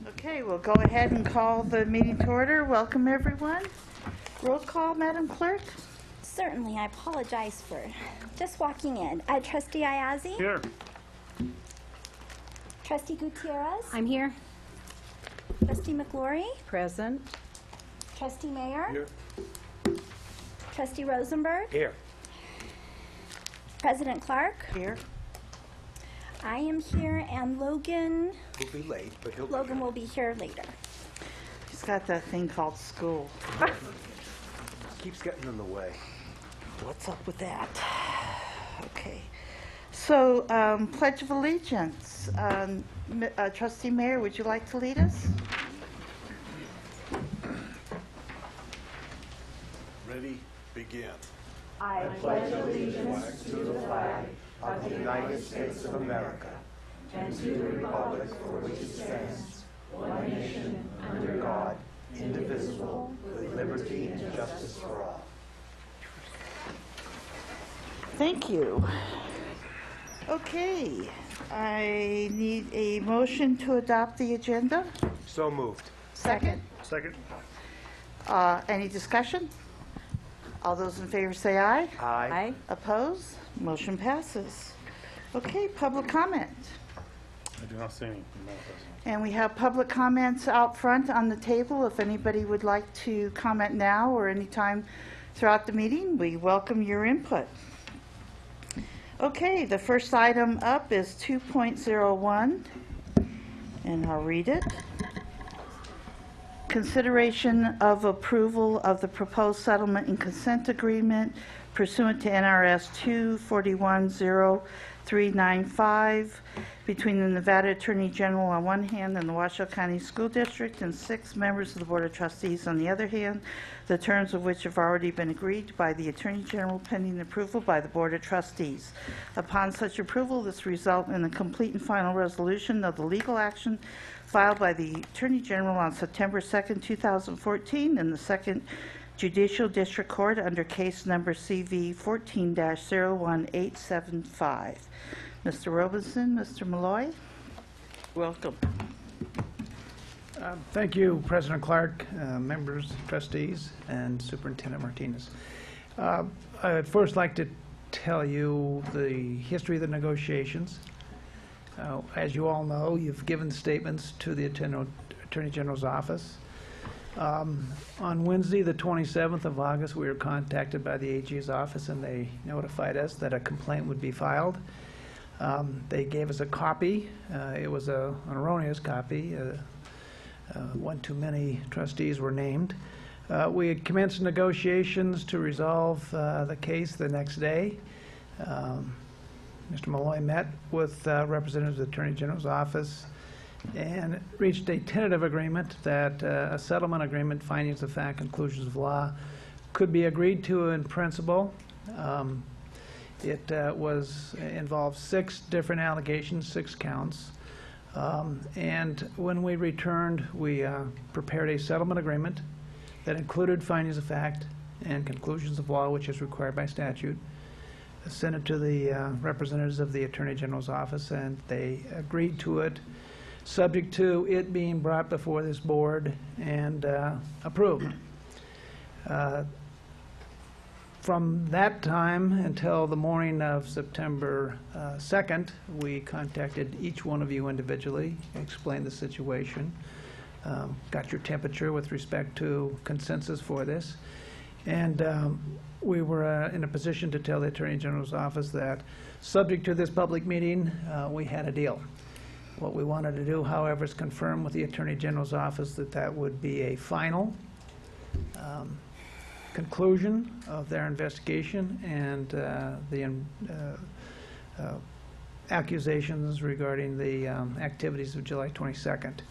Okay, we'll go ahead and call the meeting to order. Welcome, everyone. Roll call, Madam Clerk. Certainly, I apologize for just walking in. Trustee Ayazi? Here. Trustee Gutierrez? I'm here. Trustee McLaury? Present. Trustee Mayer? Here. Trustee Rosenberg? Here. President Clark? Here. I am here, and Logan He'll be late, but he'll will be here later. He's got that thing called school. keeps getting in the way. What's up with that? Okay. So, Pledge of Allegiance. Trustee Mayer, would you like to lead us? Ready, begin. I pledge allegiance to the flag of the United States of America and to the republic for which it stands, one nation, under God, indivisible, with liberty and justice for all. Thank you. Okay. I need a motion to adopt the agenda. So moved. Second. Second. Any discussion? All those in favor say aye. Aye. Opposed? Motion passes. Okay, public comment. I do not see any, Madam President. And we have public comments out front on the table. If anybody would like to comment now or anytime throughout the meeting, we welcome your input. Okay, the first item up is 2.01, and I'll read it. Consideration of approval of the proposed settlement and consent agreement pursuant to NRS 2410395 between the Nevada Attorney General on one hand and the Washoe County School District and 6 members of the Board of Trustees on the other hand, the terms of which have already been agreed by the Attorney General pending approval by the Board of Trustees. Upon such approval, this result in a complete and final resolution of the legal action filed by the Attorney General on September 2nd, 2014 in the 2nd Judicial District Court under case number CV 14-01875. Mr. Robinson, Mr. Malloy, welcome. Thank you, President Clark, members, trustees, and Superintendent Martinez. I'd first like to tell you the history of the negotiations. As you all know, you've given statements to the Attorney General's office. On Wednesday, the 27th of August, we were contacted by the AG's office, and they notified us that a complaint would be filed. They gave us a copy. It was an erroneous copy. One too many trustees were named. We had commenced negotiations to resolve the case the next day. Mr. Malloy met with representatives of the Attorney General's office and reached a tentative agreement that a settlement agreement, findings of fact, conclusions of law, could be agreed to in principle. It involved 6 different allegations, 6 counts. And when we returned, we prepared a settlement agreement that included findings of fact and conclusions of law, which is required by statute. Sent it to the representatives of the Attorney General's office, and they agreed to it, subject to it being brought before this board and approved. From that time until the morning of September 2nd, we contacted each one of you individually, explained the situation, got your temperature with respect to consensus for this, and we were in a position to tell the Attorney General's office that, subject to this public meeting, we had a deal. What we wanted to do, however, is confirm with the Attorney General's office that that would be a final conclusion of their investigation and the accusations regarding the activities of July 22nd.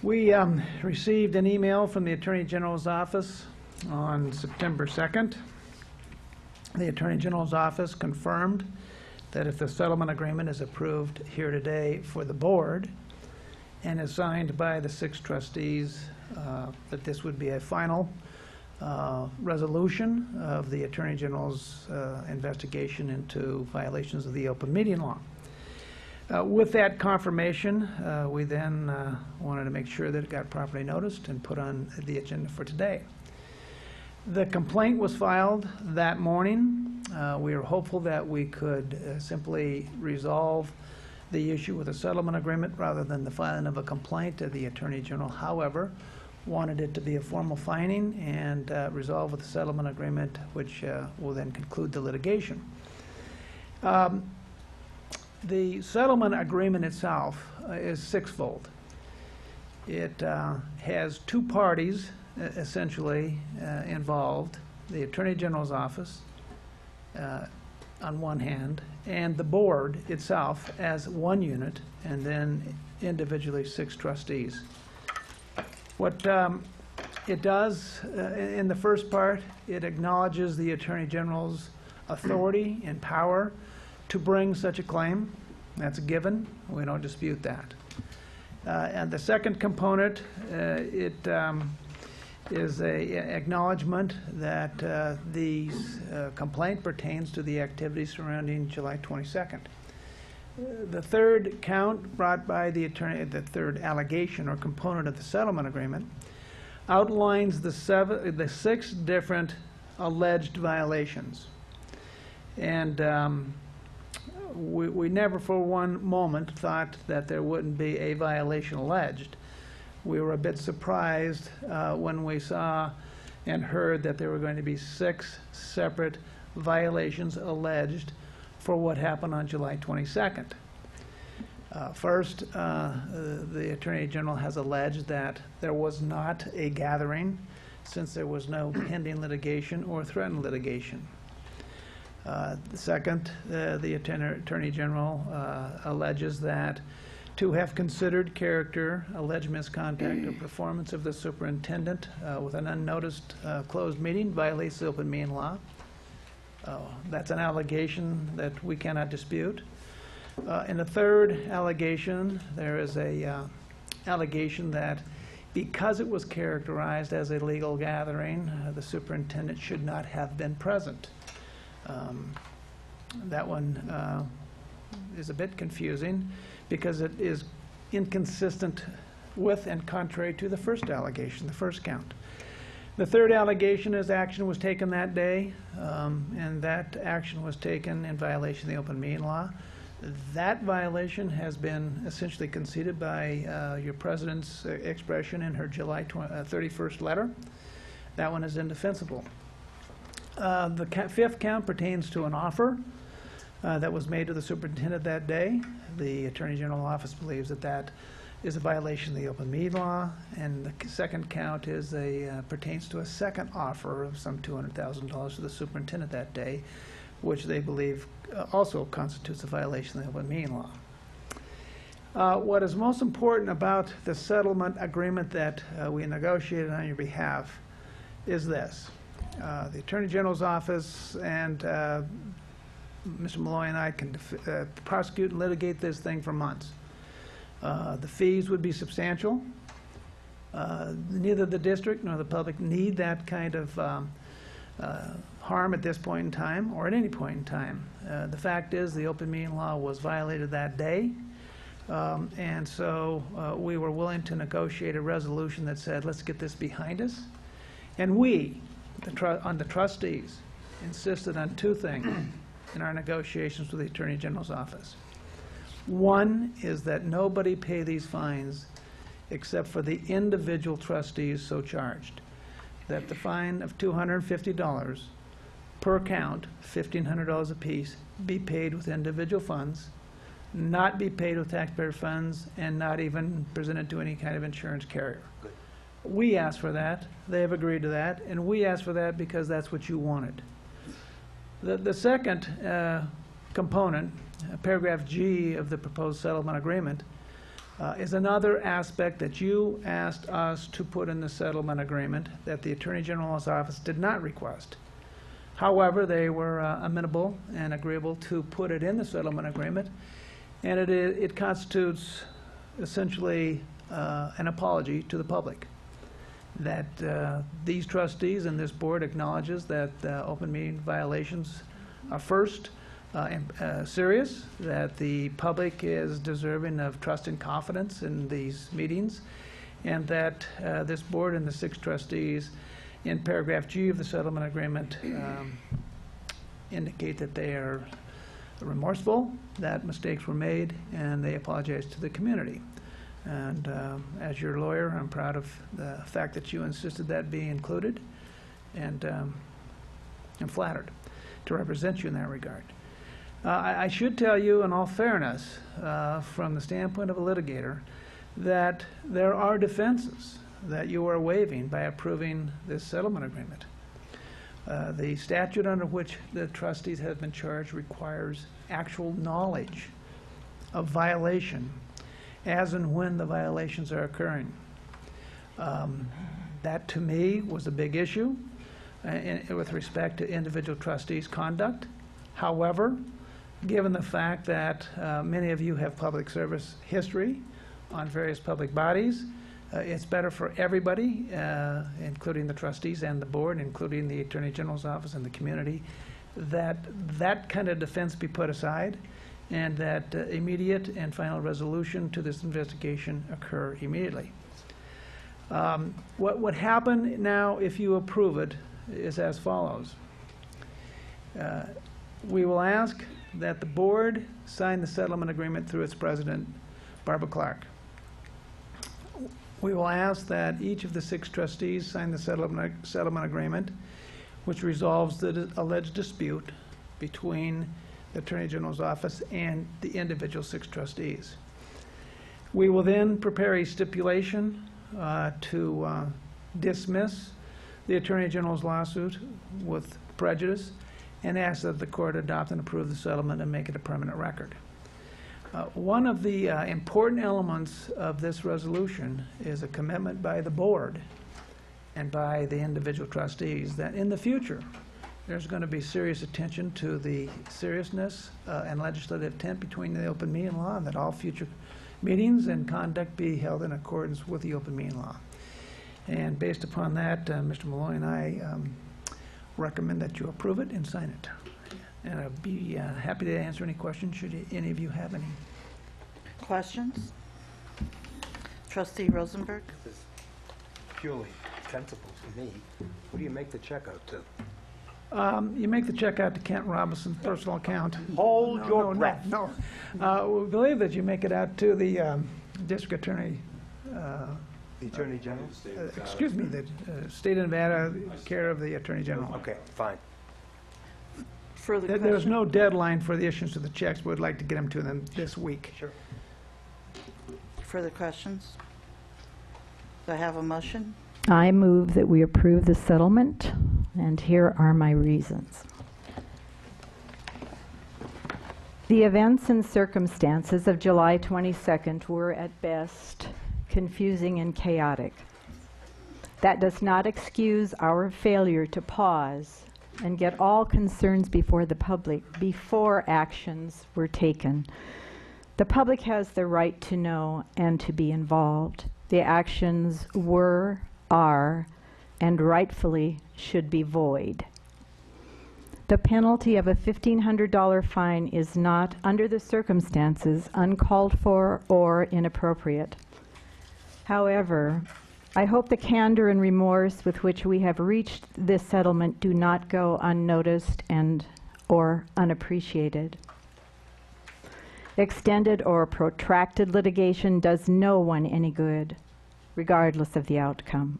We received an email from the Attorney General's office on September 2nd. The Attorney General's office confirmed that if the settlement agreement is approved here today for the board and is signed by the 6 trustees, that this would be a final resolution of the Attorney General's investigation into violations of the open meeting law. With that confirmation, we then wanted to make sure that it got properly noticed and put on the agenda for today. The complaint was filed that morning. We were hopeful that we could simply resolve the issue with a settlement agreement rather than the filing of a complaint to the Attorney General. However, wanted it to be a formal finding and resolve with a settlement agreement, which will then conclude the litigation. The settlement agreement itself is sixfold. It has two parties essentially involved, the Attorney General's office on one hand, and the board itself as one unit, and then individually 6 trustees. What it does in the first part, it acknowledges the Attorney General's authority and power to bring such a claim. That's a given. We don't dispute that. And the second component, it is a acknowledgement that the complaint pertains to the activities surrounding July 22nd. The third count brought by the attorney, the third allegation or component of the settlement agreement, outlines the 6 different alleged violations. And we never for one moment thought that there wouldn't be a violation alleged. We were a bit surprised when we saw and heard that there were going to be 6 separate violations alleged for what happened on July 22nd. First, the Attorney General has alleged that there was not a gathering since there was no pending litigation or threatened litigation. Second, the Attorney General alleges that to have considered character, alleged misconduct, or performance of the superintendent with an unnoticed closed meeting violates the open meeting law. That's an allegation that we cannot dispute. In the third allegation, there is a allegation that because it was characterized as a legal gathering, the superintendent should not have been present. That one is a bit confusing because it is inconsistent with and contrary to the first allegation, the first count. The third allegation is action was taken that day, and that action was taken in violation of the open meeting law. That violation has been essentially conceded by your president's expression in her July 31st letter. That one is indefensible. The fifth count pertains to an offer that was made to the superintendent that day. The Attorney General's office believes that that is a violation of the open meeting law, and the second count is pertains to a second offer of some $200,000 to the superintendent that day, which they believe also constitutes a violation of the open meeting law. What is most important about the settlement agreement that we negotiated on your behalf is this. The Attorney General's office and Mr. Malloy and I can prosecute and litigate this thing for months. The fees would be substantial. Neither the district nor the public need that kind of harm at this point in time or at any point in time. The fact is the open meeting law was violated that day, and so we were willing to negotiate a resolution that said, let's get this behind us. And we, the trustees, insisted on 2 things in our negotiations with the Attorney General's office. One is that nobody pay these fines except for the individual trustees so charged. That the fine of $250 per count, $1,500 apiece, be paid with individual funds, not be paid with taxpayer funds, and not even presented to any kind of insurance carrier. Good. We asked for that, they have agreed to that, and we asked for that because that's what you wanted. The second component, paragraph G of the proposed settlement agreement, is another aspect that you asked us to put in the settlement agreement that the Attorney General's office did not request. However, they were amenable and agreeable to put it in the settlement agreement, and it constitutes essentially an apology to the public that these trustees and this board acknowledges that open meeting violations are first serious, that the public is deserving of trust and confidence in these meetings, and that this board and the 6 trustees, in paragraph G of the settlement agreement, indicate that they are remorseful, that mistakes were made, and they apologize to the community. And as your lawyer, I'm proud of the fact that you insisted that be included, and I'm flattered to represent you in that regard. I should tell you, in all fairness, from the standpoint of a litigator, that there are defenses that you are waiving by approving this settlement agreement. The statute under which the trustees have been charged requires actual knowledge of violation as and when the violations are occurring. That, to me, was a big issue with respect to individual trustees' conduct. However, given the fact that many of you have public service history on various public bodies, it's better for everybody, including the trustees and the board, including the Attorney General's office and the community, that that kind of defense be put aside, and that immediate and final resolution to this investigation occur immediately. What would happen now if you approve it is as follows. We will ask that the board sign the settlement agreement through its president, Barbara Clark. We will ask that each of the 6 trustees sign the settlement agreement, which resolves the alleged dispute between the Attorney General's office and the individual 6 trustees. We will then prepare a stipulation to dismiss the Attorney General's lawsuit with prejudice and ask that the court adopt and approve the settlement and make it a permanent record. One of the important elements of this resolution is a commitment by the board and by the individual trustees that in the future there's going to be serious attention to the seriousness and legislative intent between the open meeting law, and that all future meetings and conduct be held in accordance with the open meeting law. And based upon that, Mr. Malloy and I recommend that you approve it and sign it. And I'd be happy to answer any questions should any of you have any. Questions? Trustee Rosenberg? This is purely sensible to me. Who do you make the check out to? You make the check out to Kent Robinson's personal account. Hold your breath. No. We believe that you make it out to the district attorney, The Attorney General? excuse me, the state of Nevada, care of the Attorney General. Okay, fine. Further There's questions? no deadline for the issuance of the checks, but we'd like to get them to them this week. Sure. Further questions? Do I have a motion? I move that we approve the settlement, and here are my reasons. The events and circumstances of July 22nd were at best confusing and chaotic. That does not excuse our failure to pause and get all concerns before the public before actions were taken. The public has the right to know and to be involved. The actions were, are, and rightfully should be void. The penalty of a $1,500 fine is not, under the circumstances, uncalled for or inappropriate. However, I hope the candor and remorse with which we have reached this settlement do not go unnoticed or unappreciated. Extended or protracted litigation does no one any good, regardless of the outcome.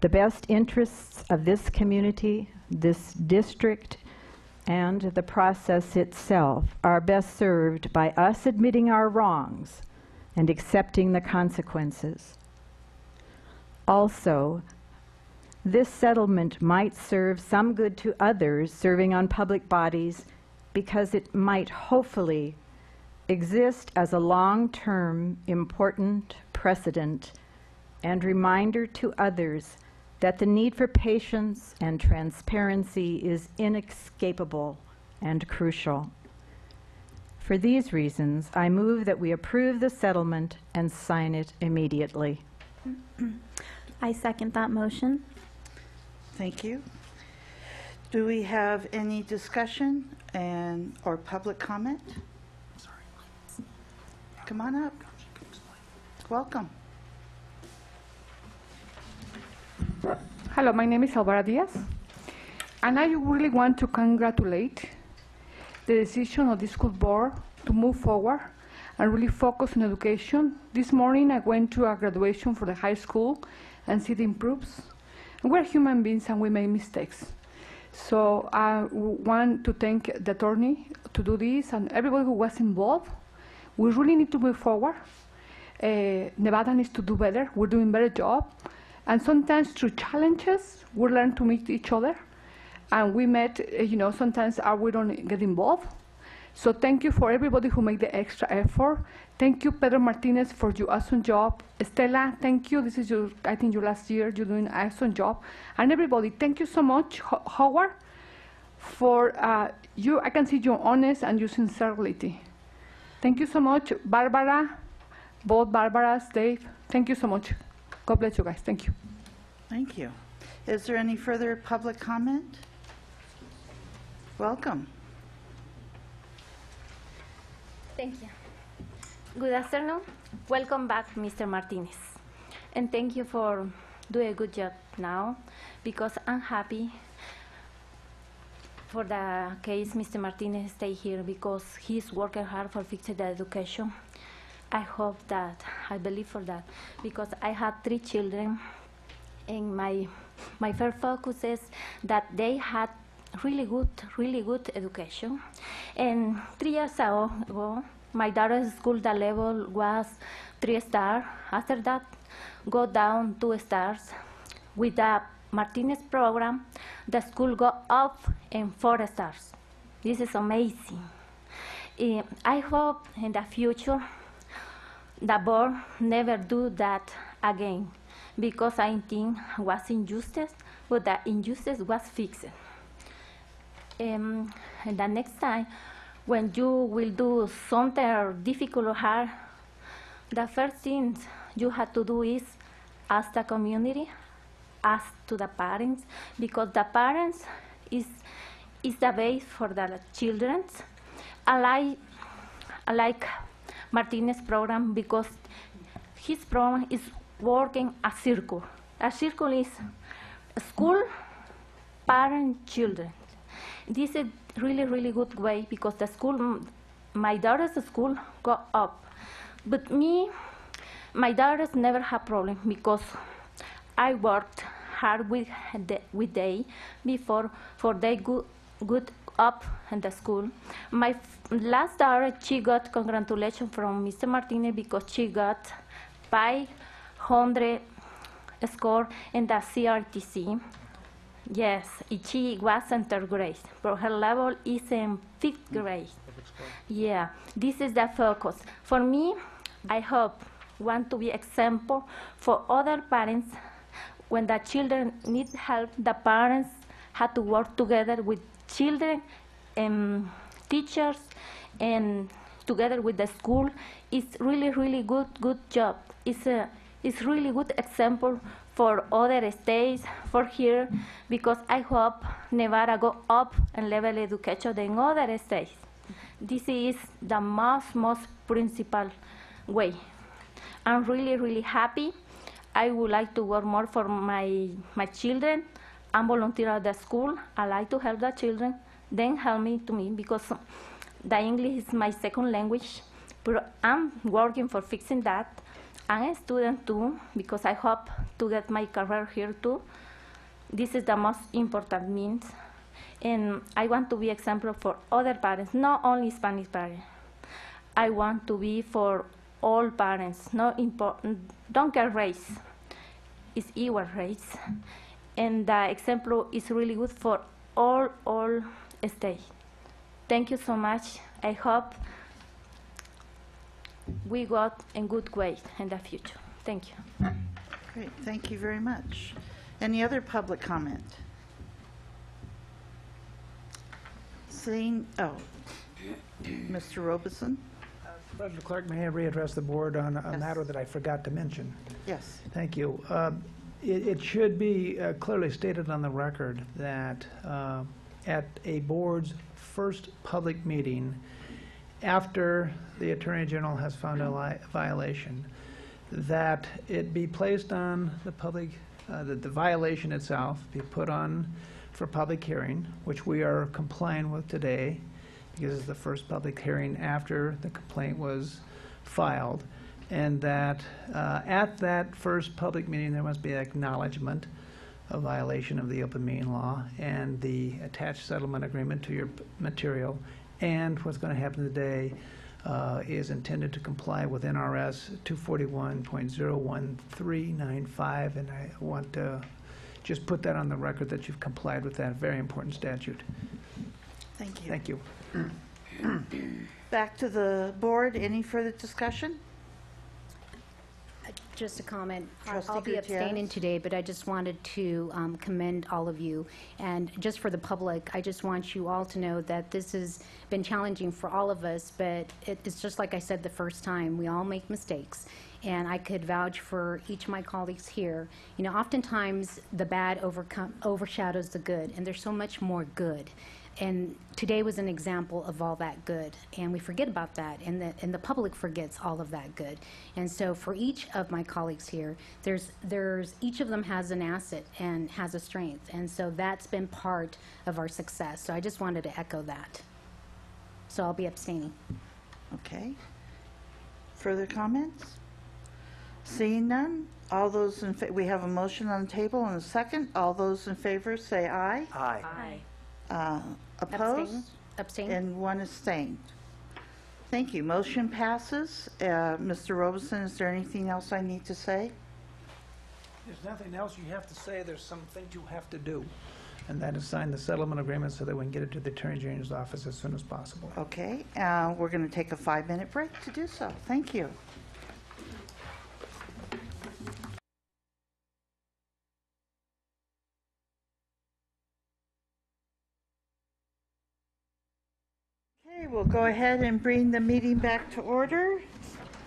The best interests of this community, this district, and the process itself are best served by us admitting our wrongs and accepting the consequences. Also, this settlement might serve some good to others serving on public bodies because it might hopefully exist as a long-term important precedent and reminder to others that the need for patience and transparency is inescapable and crucial. For these reasons, I move that we approve the settlement and sign it immediately. I second that motion. Thank you. Do we have any discussion or public comment? Come on up. Welcome. Hello, my name is Alvara Diaz, and I really want to congratulate the decision of the school board to move forward and really focus on education. This morning I went to a graduation for the high school and see the improves. We're human beings and we make mistakes. So I want to thank the attorney to do this and everybody who was involved. We really need to move forward. Nevada needs to do better. We're doing a better job. And sometimes through challenges, we learn to meet each other. And we met, sometimes we don't get involved. So thank you for everybody who made the extra effort. Thank you, Pedro Martinez, for your awesome job. Estela, thank you. This is I think your last year. You're doing an awesome job. And everybody, thank you so much, Howard, for you. I can see your honest and your sincerity. Thank you so much, Barbara, both Barbaras, Dave. Thank you so much. God bless you guys. Thank you. Thank you. Is there any further public comment? Welcome. Thank you. Good afternoon. Welcome back, Mr. Martinez. And thank you for doing a good job now, because I'm happy for the case Mr. Martinez stay here because he's working hard for fixing the education. I hope that, I believe for that, because I had 3 children and my first focus is that they had really good education. And 3 years ago, my daughter's school, the level was 3 stars. After that, go down 2 stars. With the Martinez program, the school go up in 4 stars. This is amazing. I hope in the future, the board never do that again, because I think was injustice, but the injustice was fixed. And the next time, when you will do something difficult or hard, the first thing you have to do is ask the community, ask to the parents, because the parents is the base for the children. I like Martinez program because his program is working a circle. A circle is school, parent, children. This is really good way because the school, my daughter's school go up. But my daughters never have problem because I worked hard with they before for they good up in the school. My last daughter, she got congratulations from Mr. Martinez because she got 500 score in the CRTC. Yes, she was in 3rd grade, but her level is in 5th grade. Yeah, this is the focus. For me, I hope, want to be example for other parents. When the children need help, the parents have to work together with children and teachers and together with the school. It's really good job. It's really good example for other states, for here, because I hope Nevada go up in level education than other states. This is the most principal way. I'm really happy. I would like to work more for my children. I'm volunteer at the school. I like to help the children. Then help me because the English is my 2nd language. But I'm working for fixing that. I'm a student too, because I hope to get my career here too. This is the most important means. And I want to be example for other parents, not only Spanish parents. I want to be for all parents, not important, don't care race. It's your race. And the example is really good for all states. Thank you so much. I hope we got in good way in the future. Thank you. Great, thank you very much. Any other public comment? Seeing, Mr. Robeson? President Clerk, may I readdress the board on a Yes. matter that I forgot to mention? Yes. Thank you. It should be clearly stated on the record that at a board's first public meeting after the Attorney General has found a violation, that it be placed on the public, that the violation itself be put on for public hearing, which we are complying with today, because it's the first public hearing after the complaint was filed, and that at that first public meeting, there must be acknowledgement of violation of the open meeting law and the attached settlement agreement to your material. And what's going to happen today is intended to comply with NRS 241.01395, and I want to just put that on the record that you've complied with that very important statute. Thank you. Thank you. Back to the board. Any further discussion? Just a comment. Trustee I'll be abstaining Gutierrez. today, but I just wanted to commend all of you. And just for the public, I just want you all to know that this has been challenging for all of us, but it's just like I said the first time, we all make mistakes. And I could vouch for each of my colleagues here. You know, oftentimes the bad overshadows the good, and there's so much more good. And today was an example of all that good, and we forget about that, and the public forgets all of that good. And so for each of my colleagues here, there's each of them has an asset and has a strength, and so that's been part of our success. So I just wanted to echo that. So I'll be abstaining. Okay. Further comments? Seeing none, all those in favor, we have a motion on the table and a second. All those in favor say aye. Aye. Opposed? Abstain. And one abstained. Thank you. Motion passes. Mr. Robeson, is there anything else I need to say? There's nothing else you have to say. There's some things you have to do, and that is sign the settlement agreement so that we can get it to the Attorney General's office as soon as possible. Okay. We're going to take a 5-minute break to do so. Thank you. Okay, we'll go ahead and bring the meeting back to order.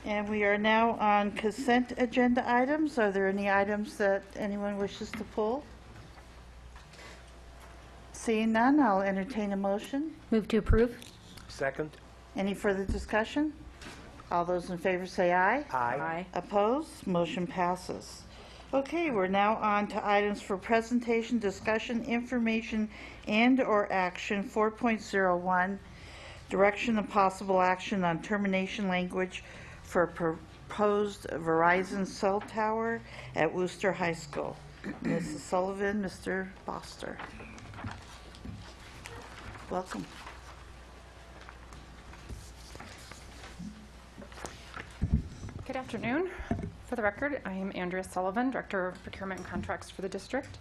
And we are now on consent agenda items. Are there any items that anyone wishes to pull? Seeing none, I'll entertain a motion. Move to approve. Second? Any further discussion? All those in favor say aye. Aye. Opposed? Motion passes. Okay, we're now on to items for presentation, discussion, information, and/or action. 4.01, direction of possible action on termination language for proposed Verizon cell tower at Worcester High School. Mrs. Sullivan, Mr. Foster. Welcome. Good afternoon. For the record, I am Andrea Sullivan, Director of Procurement and Contracts for the district.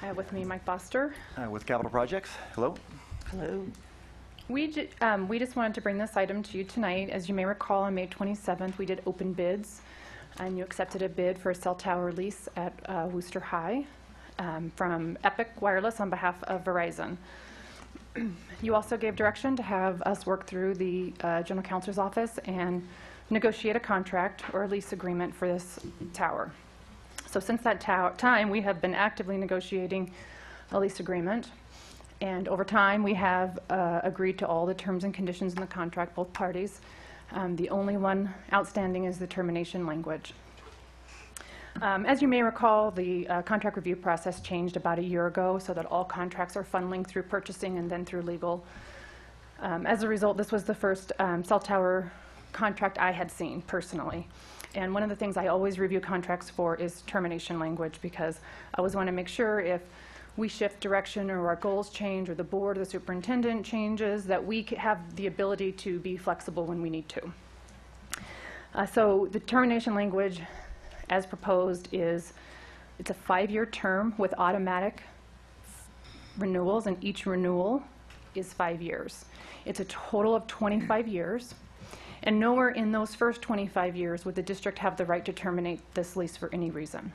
I have with me Mike Foster. With Capital Projects. Hello. Hello. We just wanted to bring this item to you tonight. As you may recall, on May 27th, we did open bids, and you accepted a bid for a cell tower lease at Worcester High from Epic Wireless on behalf of Verizon. You also gave direction to have us work through the General Counsel's office and negotiate a contract or a lease agreement for this tower. So since that time, we have been actively negotiating a lease agreement. And over time, we have agreed to all the terms and conditions in the contract, both parties. The only one outstanding is the termination language. As you may recall, the contract review process changed about a year ago so that all contracts are funneling through purchasing and then through legal. As a result, this was the first cell tower contract I had seen personally. And one of the things I always review contracts for is termination language, because I always want to make sure if we shift direction or our goals change or the board or the superintendent changes, that we have the ability to be flexible when we need to. So the termination language as proposed is, it's a 5-year term with automatic renewals, and each renewal is 5 years. It's a total of 25 years. And nowhere in those first 25 years would the district have the right to terminate this lease for any reason.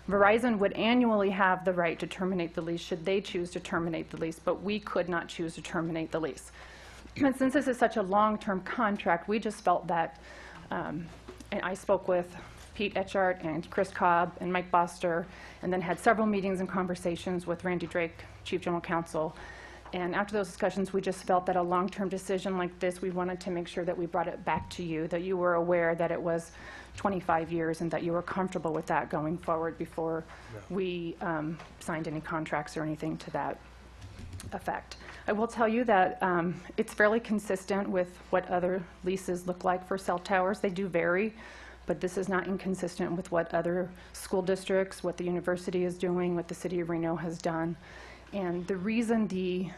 Verizon would annually have the right to terminate the lease should they choose to terminate the lease, but we could not choose to terminate the lease. And since this is such a long-term contract, we just felt that, and I spoke with Pete Etchart and Chris Cobb and Mike Boster, and then had several meetings and conversations with Randy Drake, Chief General Counsel, And after those discussions, we just felt that a long-term decision like this, we wanted to make sure that we brought it back to you, that you were aware that it was 25 years and that you were comfortable with that going forward before we signed any contracts or anything to that effect. I will tell you that it's fairly consistent with what other leases look like for cell towers. They do vary, but this is not inconsistent with what other school districts, what the university is doing, what the city of Reno has done. And the reason the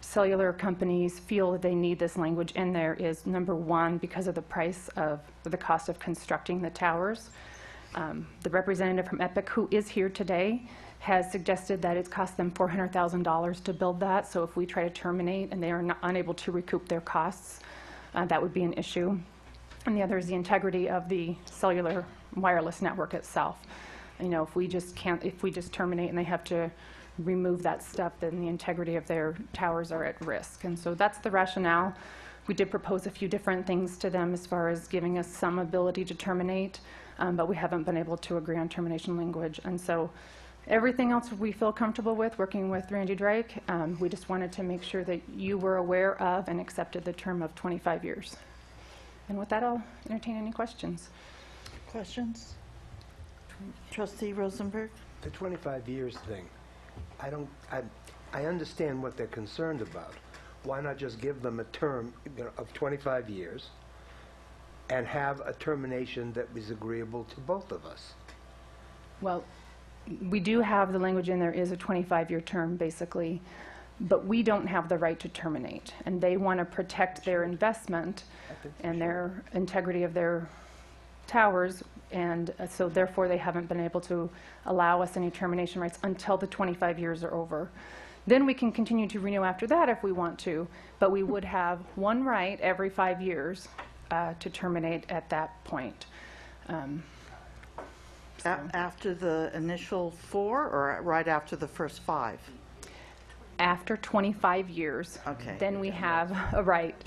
cellular companies feel that they need this language in there is, number one, because of the price of the cost of constructing the towers. The representative from Epic, who is here today, has suggested that it's cost them $400,000 to build that. So if we try to terminate and they are unable to recoup their costs, that would be an issue. And the other is the integrity of the cellular wireless network itself. You know, if we just terminate and they have to remove that stuff, then the integrity of their towers are at risk. And so that's the rationale. We did propose a few different things to them as far as giving us some ability to terminate, but we haven't been able to agree on termination language. And so everything else we feel comfortable with working with Randy Drake. We just wanted to make sure that you were aware of and accepted the term of 25 years. And with that, I'll entertain any questions. Questions? Trustee Rosenberg? The 25 years thing, I understand what they're concerned about. Why not just give them a term of 25 years and have a termination that was agreeable to both of us? Well, we do have the language in there is a 25-year term, basically, but we don't have the right to terminate. And they want to protect their investment and their integrity of their towers, and so therefore they haven't been able to allow us any termination rights until the 25 years are over. Then we can continue to renew after that if we want to, but we would have one right every 5 years to terminate at that point. After the initial 4 or right after the first 5? After 25 years, then we have a right.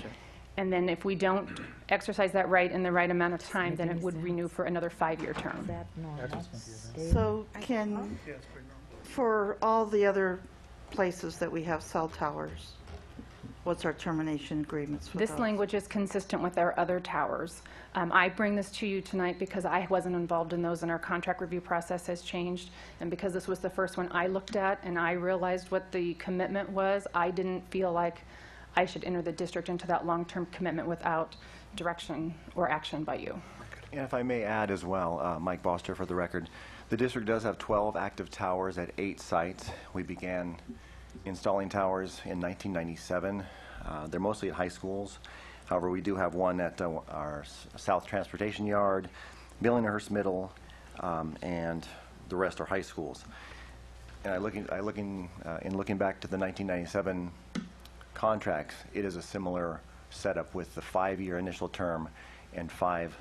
And then if we don't exercise that right in the right amount of time, then it would renew for another 5-year term. So for all the other places that we have cell towers, what's our termination agreements with This those? language is consistent with our other towers. I bring this to you tonight because I wasn't involved in those and our contract review process has changed. And because this was the first one I looked at and I realized what the commitment was, I didn't feel like I should enter the district into that long-term commitment without direction or action by you. And if I may add as well, Mike Boster for the record, the district does have 12 active towers at 8 sites. We began installing towers in 1997. They're mostly at high schools. However, we do have one at our South Transportation Yard, Billinghurst Middle, and the rest are high schools. And in looking back to the 1997 contracts, it is a similar setup with the 5-year initial term and 5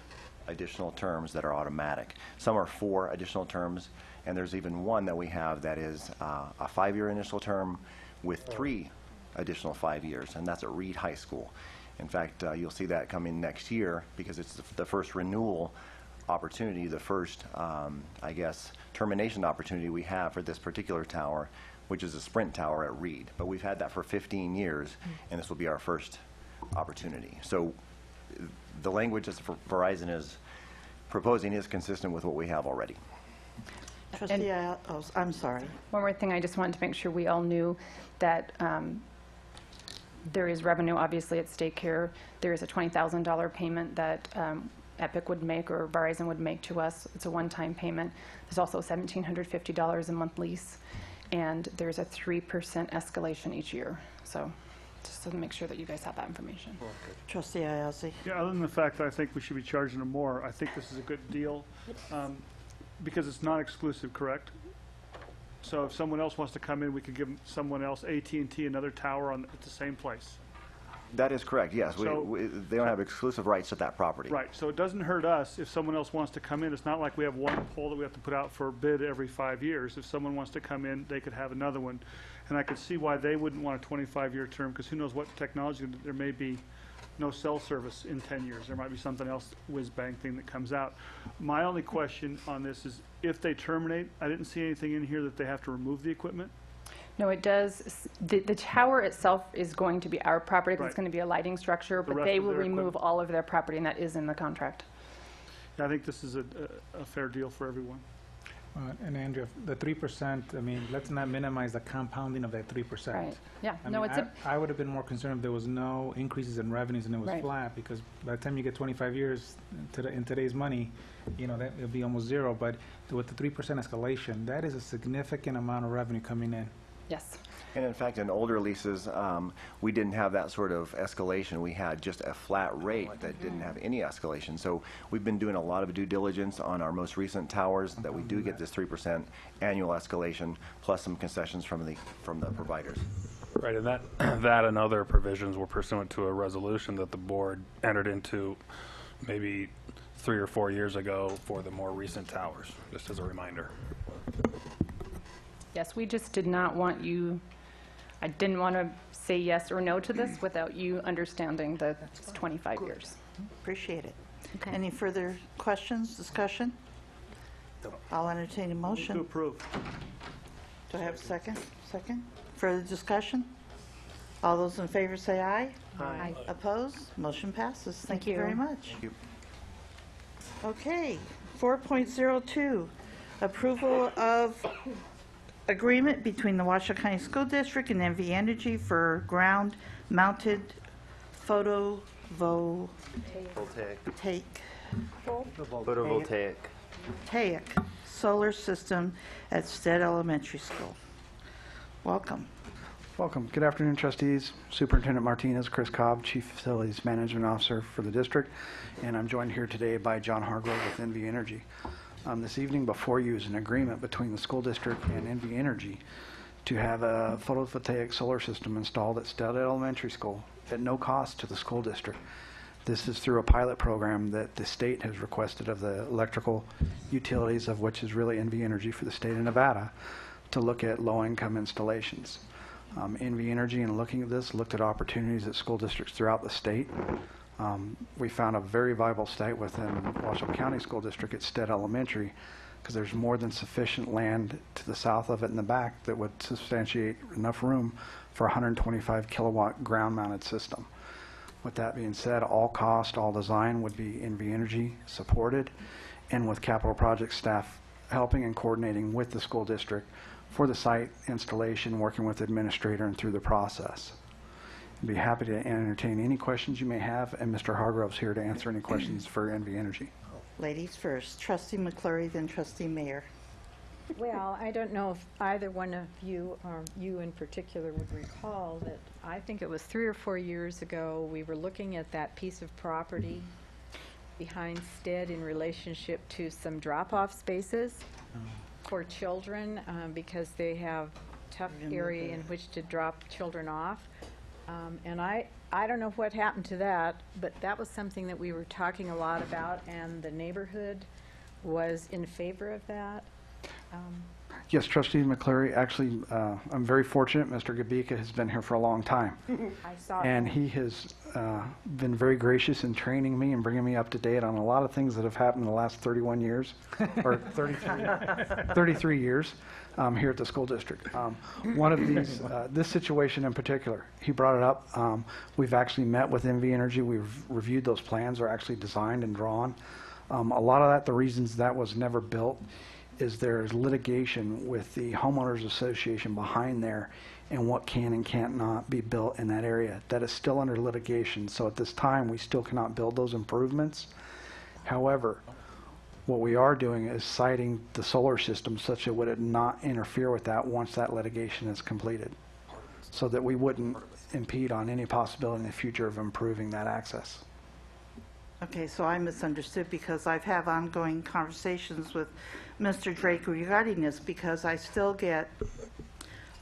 additional terms that are automatic. Some are 4 additional terms, and there's even one that we have that is a 5-year initial term with 3 additional 5 years, and that's at Reed High School. In fact, you'll see that coming next year because it's the first renewal opportunity, the first, I guess, termination opportunity we have for this particular tower, which is a Sprint tower at Reed. But we've had that for 15 years, and this will be our first opportunity. So the language that Verizon is proposing is consistent with what we have already. Trustee, I'm sorry. One more thing, I just wanted to make sure we all knew that there is revenue obviously at stake here. There is a $20,000 payment that Epic would make or Verizon would make to us. It's a one-time payment. There's also $1,750 a month lease, and there's a 3% escalation each year. So just to make sure that you guys have that information. Trustee Iazzi. Yeah, other than the fact that I think we should be charging them more, I think this is a good deal because it's not exclusive, correct? So if someone else wants to come in, we could give someone else, AT&T, another tower at the same place. That is correct, yes. So, they don't have exclusive rights to that property. Right, so it doesn't hurt us if someone else wants to come in. It's not like we have one pole that we have to put out for bid every 5 years. If someone wants to come in, they could have another one. And I could see why they wouldn't want a 25-year term, because who knows what technology, there may be no cell service in 10 years. There might be something else, whiz-bang thing that comes out. My only question on this is, if they terminate, I didn't see anything in here that they have to remove the equipment. No, it does. The tower itself is going to be our property. Right. It's going to be a lighting structure, The but rest they of will their remove equipment. all of their property, and that is in the contract. I think this is a fair deal for everyone. And Andrea, the 3%, I mean, let's not minimize the compounding of that 3%. Right. Yeah. I No, mean, it's a, I would have been more concerned if there was no increases in revenues and it was Right. flat, because by the time you get 25 years in today's money, you know, that it'll be almost zero. But with the 3% escalation, that is a significant amount of revenue coming in. yes. And in fact, in older leases, we didn't have that sort of escalation. We had just a flat rate that didn't have any escalation. So we've been doing a lot of due diligence on our most recent towers that we do get this 3% annual escalation plus some concessions from the providers. Right, and that and other provisions were pursuant to a resolution that the board entered into maybe 3 or 4 years ago for the more recent towers, just as a reminder. Yes, we just did not want you, I didn't want to say yes or no to this without you understanding that it's 25 years. Appreciate it. Okay. Any further questions, discussion? I'll entertain a Move to motion. approve. Do I have a second? Second? Further discussion? All those in favor say aye. Aye. Opposed? Motion passes. Thank Thank you you. very much. Thank you. Okay, 4.02, approval of agreement between the Washoe County School District and NV Energy for ground-mounted photovoltaic solar system at Stead Elementary School. Welcome. Welcome. Good afternoon, trustees. Superintendent Martinez, Chris Cobb, Chief Facilities Management Officer for the district, and I'm joined here today by John Hargrove with NV Energy. This evening before you is an agreement between the school district and NV Energy to have a photovoltaic solar system installed at Stead Elementary School at no cost to the school district. This is through a pilot program that the state has requested of the electrical utilities, of which is really NV Energy for the state of Nevada, to look at low-income installations. NV Energy, in looking at this, looked at opportunities at school districts throughout the state. We found a very viable site within Washoe County School District at Stead Elementary, because there's more than sufficient land to the south of it in the back that would substantiate enough room for a 125 kilowatt ground mounted system. With that being said, all cost, all design would be NV Energy supported, and with capital project staff helping and coordinating with the school district for the site installation, working with the administrator and through the process. I'd be happy to entertain any questions you may have, and Mr. Hargrove's here to answer any questions for NV Energy. Ladies first, Trustee McClure, then Trustee Mayer. Well, I don't know if either one of you, or you in particular, would recall that I think it was 3 or 4 years ago, we were looking at that piece of property behind Stead in relationship to some drop-off spaces for children, because they have tough area in which to drop children off. And I don't know what happened to that, but that was something that we were talking a lot about, and the neighborhood was in favor of that. Yes, Trustee McCleary, actually, I'm very fortunate. Mr. Gabika has been here for a long time. I saw And he has been very gracious in training me and bringing me up to date on a lot of things that have happened in the last 31 years, or 33 years here at the school district. One of these, this situation in particular, he brought it up. We've actually met with NV Energy. We've reviewed those plans, are actually designed and drawn. A lot of that, the reasons that was never built is there's litigation with the homeowners association behind there and what can and can't not be built in that area. That is still under litigation, so at this time we still cannot build those improvements. However, what we are doing is siting the solar system such that it would not interfere with that once that litigation is completed, so that we wouldn't impede on any possibility in the future of improving that access. Okay, so I misunderstood, because I've had ongoing conversations with Mr. Drake regarding this, because I still get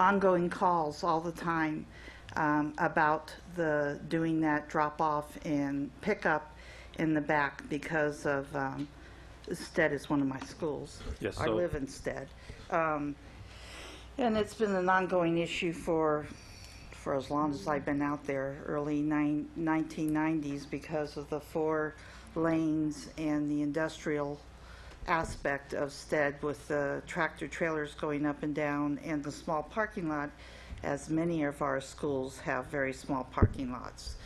ongoing calls all the time about doing that drop-off and pickup in the back, because of Stead is one of my schools. Yes, I so- live in Stead. And it's been an ongoing issue for as long as I've been out there, early 1990s, because of the 4 lanes and the industrial aspect of Stead with the tractor trailers going up and down and the small parking lot, as many of our schools have very small parking lots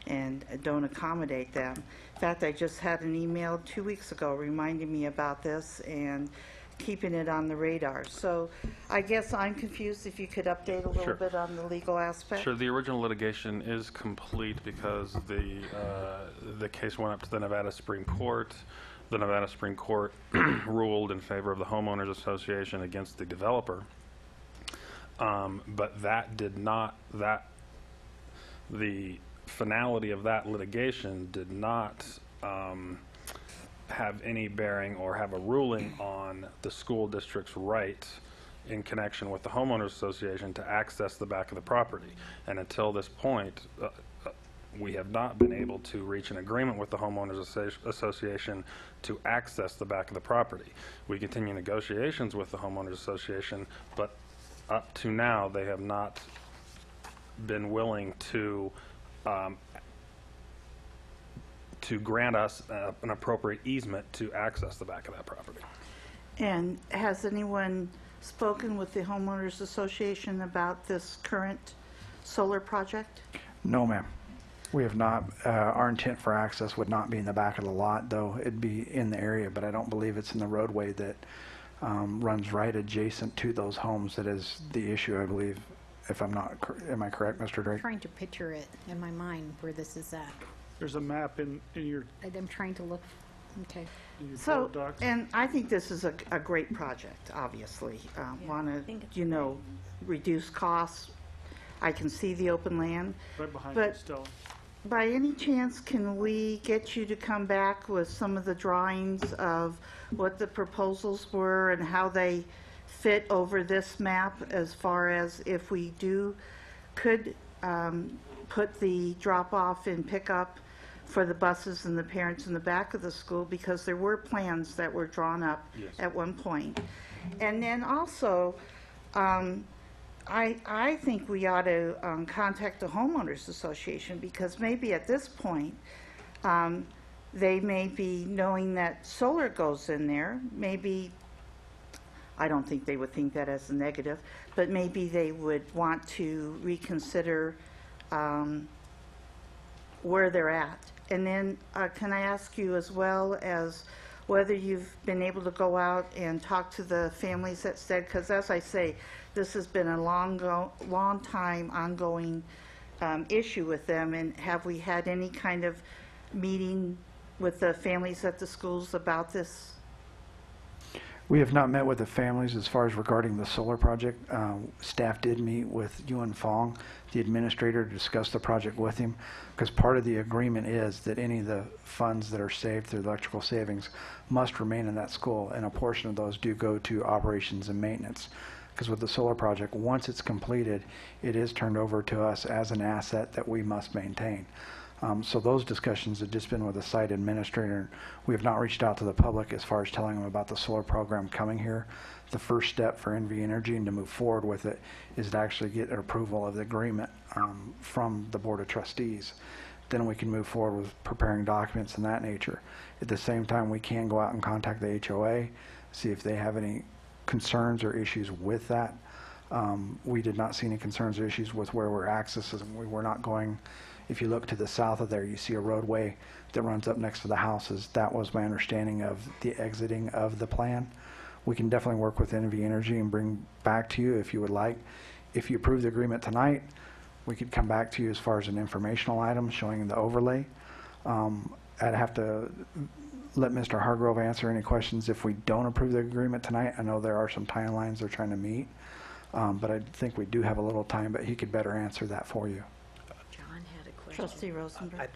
and don't accommodate them. In fact, I just had an email 2 weeks ago reminding me about this and keeping it on the radar. So I guess I'm confused, if you could update a little Sure. bit on the legal aspect. Sure, the original litigation is complete because the case went up to the Nevada Supreme Court. The Nevada Supreme Court ruled in favor of the homeowners association against the developer. But that did not, the finality of that litigation did not have any bearing or have a ruling on the school district's right in connection with the homeowners association to access the back of the property. And until this point, we have not been able to reach an agreement with the homeowners association to access the back of the property. We continue negotiations with the homeowners association, but up to now, they have not been willing to grant us an appropriate easement to access the back of that property. And has anyone spoken with the homeowners association about this current solar project? No, ma'am. We have not. Our intent for access would not be in the back of the lot, though it'd be in the area, but I don't believe it's in the roadway that runs right adjacent to those homes. That is the issue, I believe, if I'm not, am I correct, Mr. Drake? I'm trying to picture it in my mind where this is at. There's a map in your I'm trying to look, okay. So, board docs. and I think this is a great project, obviously. Want to, reduce costs. I can see the open land. Right behind But- you, Stella. By any chance, can we get you to come back with some of the drawings of what the proposals were and how they fit over this map, as far as if we could put the drop-off and pick-up for the buses and the parents in the back of the school, because there were plans that were drawn up at one point. And then also, I think we ought to contact the homeowners association, because maybe at this point, they may be knowing that solar goes in there. Maybe, I don't think they would think that as a negative, but maybe they would want to reconsider where they're at. And then can I ask you as well as whether you've been able to go out and talk to the families at Stead? Because as I say, this has been a long time ongoing issue with them. And have we had any kind of meeting with the families at the schools about this? We have not met with the families as far as regarding the solar project. Staff did meet with Yuan Fong, the administrator, to discuss the project with him, because part of the agreement is that any of the funds that are saved through the electrical savings must remain in that school, and a portion of those do go to operations and maintenance. Because with the solar project, once it's completed, it is turned over to us as an asset that we must maintain. So those discussions have just been with the site administrator. We have not reached out to the public as far as telling them about the solar program coming here. The first step for NV Energy and to move forward with it is to actually get an approval of the agreement from the Board of Trustees. Then we can move forward with preparing documents and that nature. At the same time, we can go out and contact the HOA, see if they have any concerns or issues with that. We did not see any concerns or issues with where we're accessing. We were not going. If you look to the south of there, you see a roadway that runs up next to the houses. That was my understanding of the exiting of the plan. We can definitely work with NV Energy and bring back to you if you would like. If you approve the agreement tonight, we could come back to you as far as an informational item showing the overlay. I'd have to let Mr. Hargrove answer any questions if we don't approve the agreement tonight. I know there are some timelines they're trying to meet, but I think we do have a little time, but he could better answer that for you. Trustee Rosenberg,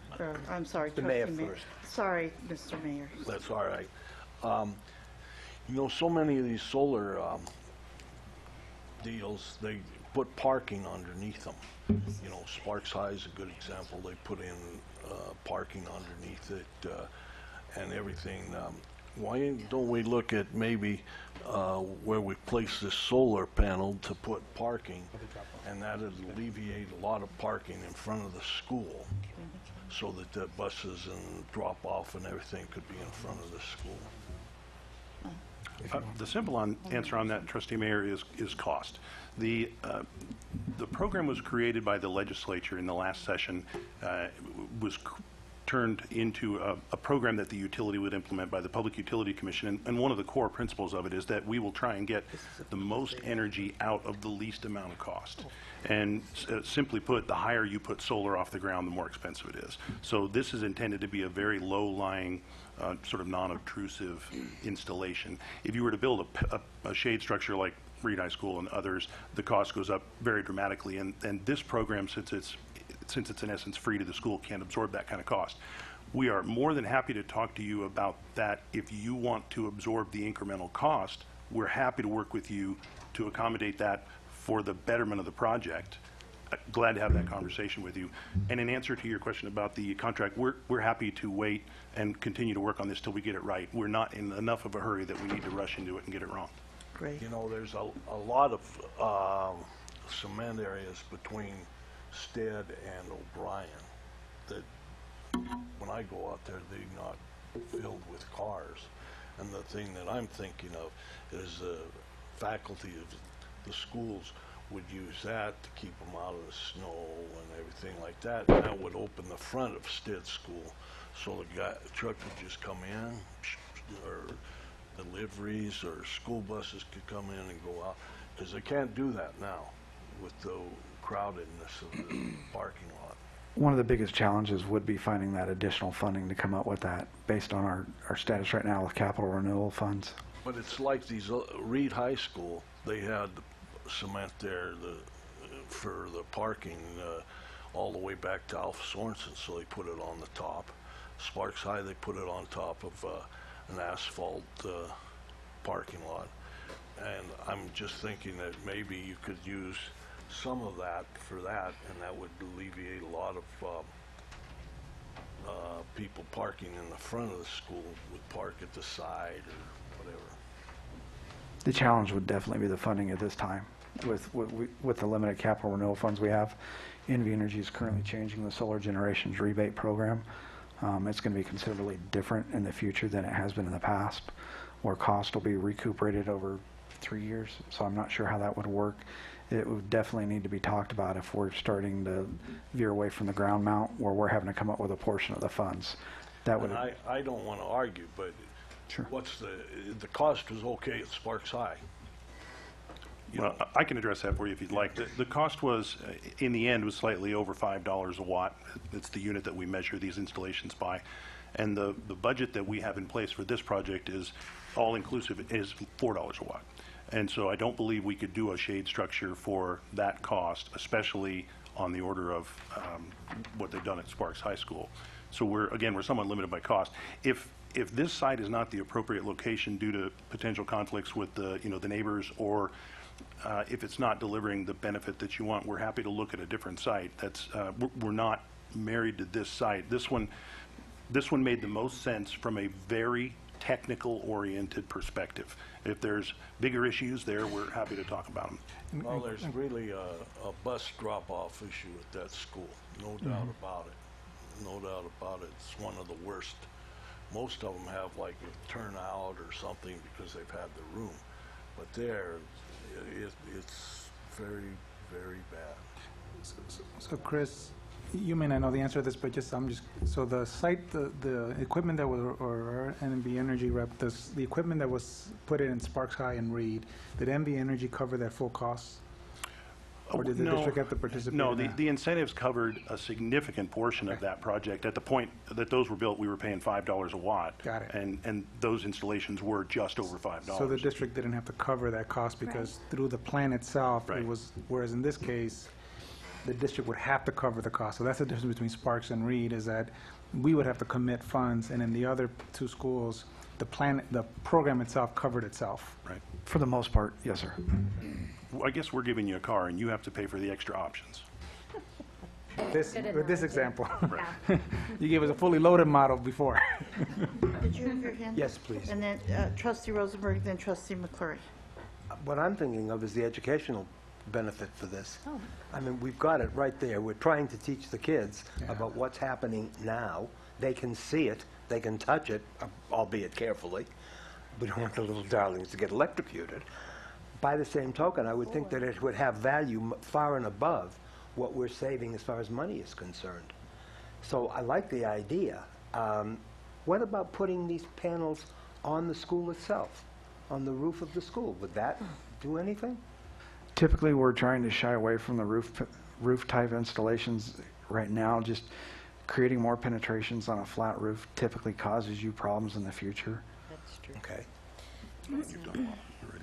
I'm sorry, The Trustee mayor Mayor. first. Sorry, Mr. Mayor. That's all right. So many of these solar deals, they put parking underneath them. Sparks High is a good example. They put in parking underneath it and everything. Why don't we look at maybe where we place this solar panel to put parking, and that would alleviate a lot of parking in front of the school, so that the buses and drop-off and everything could be in front of the school. The simple answer on that, Trustee Mayor, is cost. The program was created by the legislature in the last session, was turned into a program that the utility would implement by the Public Utility Commission. And one of the core principles of it is that we will try and get the most energy out of the least amount of cost. And simply put, the higher you put solar off the ground, the more expensive it is. So this is intended to be a very low-lying, sort of non-obtrusive installation. If you were to build a shade structure like Reed High School and others, the cost goes up very dramatically. And this program, since it's in essence free to the school, can't absorb that kind of cost. We are more than happy to talk to you about that. If you want to absorb the incremental cost, we're happy to work with you to accommodate that for the betterment of the project. Glad to have that conversation with you. And in answer to your question about the contract, we're happy to wait and continue to work on this till we get it right. We're not in enough of a hurry that we need to rush into it and get it wrong. Great. You know, there's a lot of cement areas between Stead and O'Brien that when I go out there, they're not filled with cars. And the thing that I'm thinking of is the faculty of the schools would use that to keep them out of the snow and everything like that. And that would open the front of Stead School, so the truck would just come in, or deliveries or school buses could come in and go out, because they can't do that now with the crowdedness of the parking lot. One of the biggest challenges would be finding that additional funding to come up with that, based on our status right now with capital renewal funds. But it's like these Reed High School, they had cement there for the parking all the way back to Alpha Sorensen, so they put it on the top. Sparks High, they put it on top of an asphalt parking lot. And I'm just thinking that maybe you could use some of that for that, and that would alleviate a lot of people parking in the front of the school would park at the side or whatever. The challenge would definitely be the funding at this time. With the limited capital renewal funds we have, NV Energy is currently changing the solar generations rebate program. It's going to be considerably different in the future than it has been in the past, where cost will be recuperated over 3 years. So I'm not sure how that would work. It would definitely need to be talked about if we're starting to veer away from the ground mount, where we're having to come up with a portion of the funds. That would. And I don't want to argue, but sure. What's the cost was okay at Sparks High? Well, I can address that for you if you'd like. The cost was, in the end, was slightly over $5 a watt. It's the unit that we measure these installations by. And the budget that we have in place for this project is all-inclusive, is $4 a watt. And so I don't believe we could do a shade structure for that cost, especially on the order of what they've done at Sparks High School. So we're somewhat limited by cost. If this site is not the appropriate location due to potential conflicts with the neighbors, or if it's not delivering the benefit that you want, we're happy to look at a different site. We're not married to this site. This one made the most sense from a very technical-oriented perspective. If there's bigger issues there, we're happy to talk about them. Well, there's really a bus drop-off issue at that school, no doubt about it. No doubt about it. It's one of the worst. Most of them have like a turnout or something because they've had the room. But there, it's very, very bad. So Chris, you may not know the answer to this, but so the site, the equipment that was, or NV Energy rep, the equipment that was put in Sparks High and Reed, did NV Energy cover that full cost? Or did the district have to participate? No, in that? the incentives covered a significant portion of that project. At the point that those were built, we were paying $5 a watt. Got it. And those installations were just over $5. So the district didn't have to cover that cost because through the plan itself, it was, whereas in this case, the district would have to cover the cost. So that's the difference between Sparks and Reed, is that we would have to commit funds, and in the other two schools, the program itself covered itself. Right. For the most part, yes, sir. I guess we're giving you a car, and you have to pay for the extra options. With this example. You gave us a fully loaded model before. Did you have your hand? Yes, please. And then Trustee Rosenberg, then Trustee McClure. What I'm thinking of is the educational benefit for this. I mean, we've got it right there. We're trying to teach the kids about what's happening now. They can see it, they can touch it, albeit carefully. we don't want the little darlings to get electrocuted. By the same token, I would think that it would have value far and above what we're saving as far as money is concerned. So I like the idea. What about putting these panels on the school itself, on the roof of the school? Would that do anything? Typically, we're trying to shy away from the roof type installations right now. Just creating more penetrations on a flat roof typically causes you problems in the future. That's true. Okay.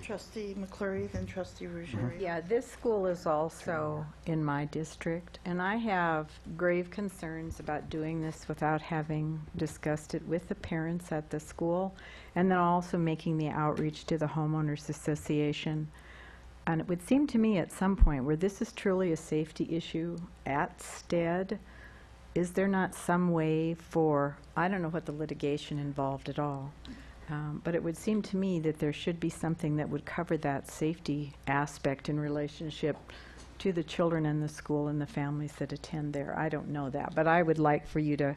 Trustee McClure, then Trustee Ruggiero. Yeah, this school is also in my district, and I have grave concerns about doing this without having discussed it with the parents at the school, and then also making the outreach to the homeowners association. And it would seem to me at some point where this is truly a safety issue at Stead, is there not some way for, I don't know what the litigation involved at all, but it would seem to me that there should be something that would cover that safety aspect in relationship to the children in the school and the families that attend there. I don't know that, but I would like for you to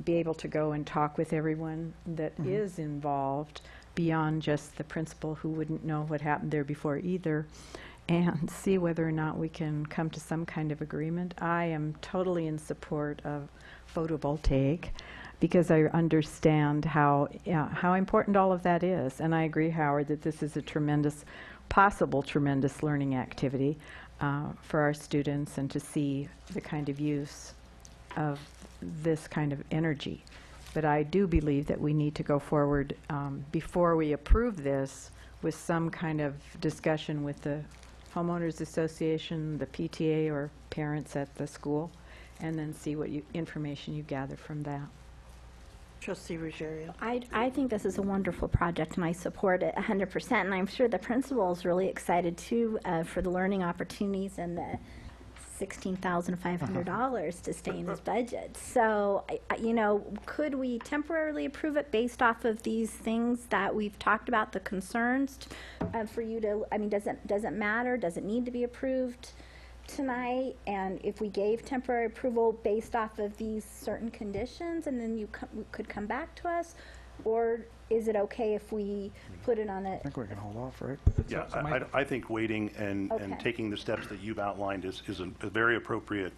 be able to go and talk with everyone that is involved beyond just the principal who wouldn't know what happened there before either, and see whether or not we can come to some kind of agreement. I am totally in support of photovoltaic, because I understand how important all of that is. And I agree, Howard, that this is a tremendous, possible tremendous learning activity for our students, and to see the kind of use of this kind of energy. But I do believe that we need to go forward before we approve this with some kind of discussion with the homeowners association, the PTA, or parents at the school, and then see what information you gather from that. Trustee Ruggiero. I think this is a wonderful project, and I support it 100%. And I'm sure the principal is really excited too for the learning opportunities and the $16,500 to stay in his budget. So, you know, could we temporarily approve it based off of these things that we've talked about, the concerns, for you to? I mean, does it matter? Does it need to be approved tonight? And if we gave temporary approval based off of these certain conditions, and then you could come back to us, or is it okay if we put it on a? I think we can hold off, right? Yeah, I think waiting and taking the steps that you've outlined is a very appropriate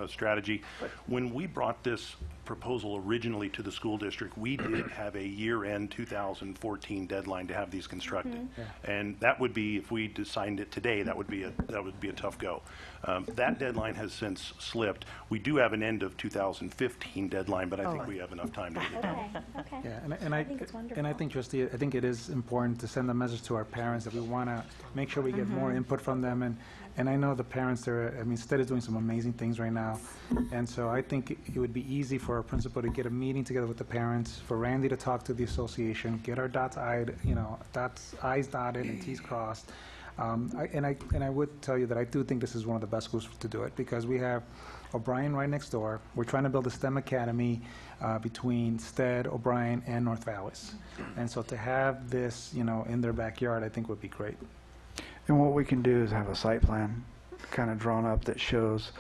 strategy. When we brought this proposal originally to the school district, we did have a year-end 2014 deadline to have these constructed, and that would be, if we signed it today, that would be a tough go. That deadline has since slipped. We do have an end of 2015 deadline, but I think we have enough time to get it done. Okay. Yeah, and I think, Trustee, I think it is important to send a message to our parents that we want to make sure we get more input from them. And I know the parents are, I mean, Stead is doing some amazing things right now. And so I think it would be easy for our principal to get a meeting together with the parents, for Randy to talk to the association, get our I's dotted and T's crossed. And I would tell you that I do think this is one of the best schools to do it, because we have O'Brien right next door. We're trying to build a STEM academy between Stead, O'Brien, and North Vallis. And so to have this, you know, in their backyard, I think would be great. And what we can do is have a site plan kind of drawn up that shows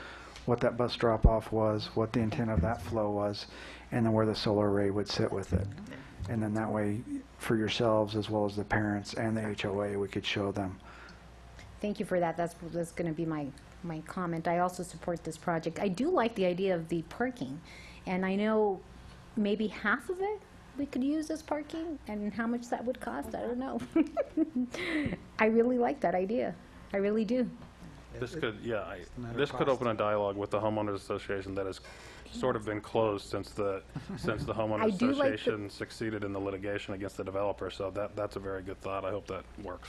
what that bus drop-off was, what the intent of that flow was, and then where the solar array would sit with it. And then that way, for yourselves as well as the parents and the HOA, we could show them. Thank you for that. That's going to be my comment. I also support this project. I do like the idea of the parking, and I know maybe half of it we could use as parking, and how much that would cost, I don't know. I really like that idea. I really do. This could, this could open a dialogue with the homeowners association that has sort of been closed since the homeowners association succeeded in the litigation against the developer. So that's a very good thought. I hope that works.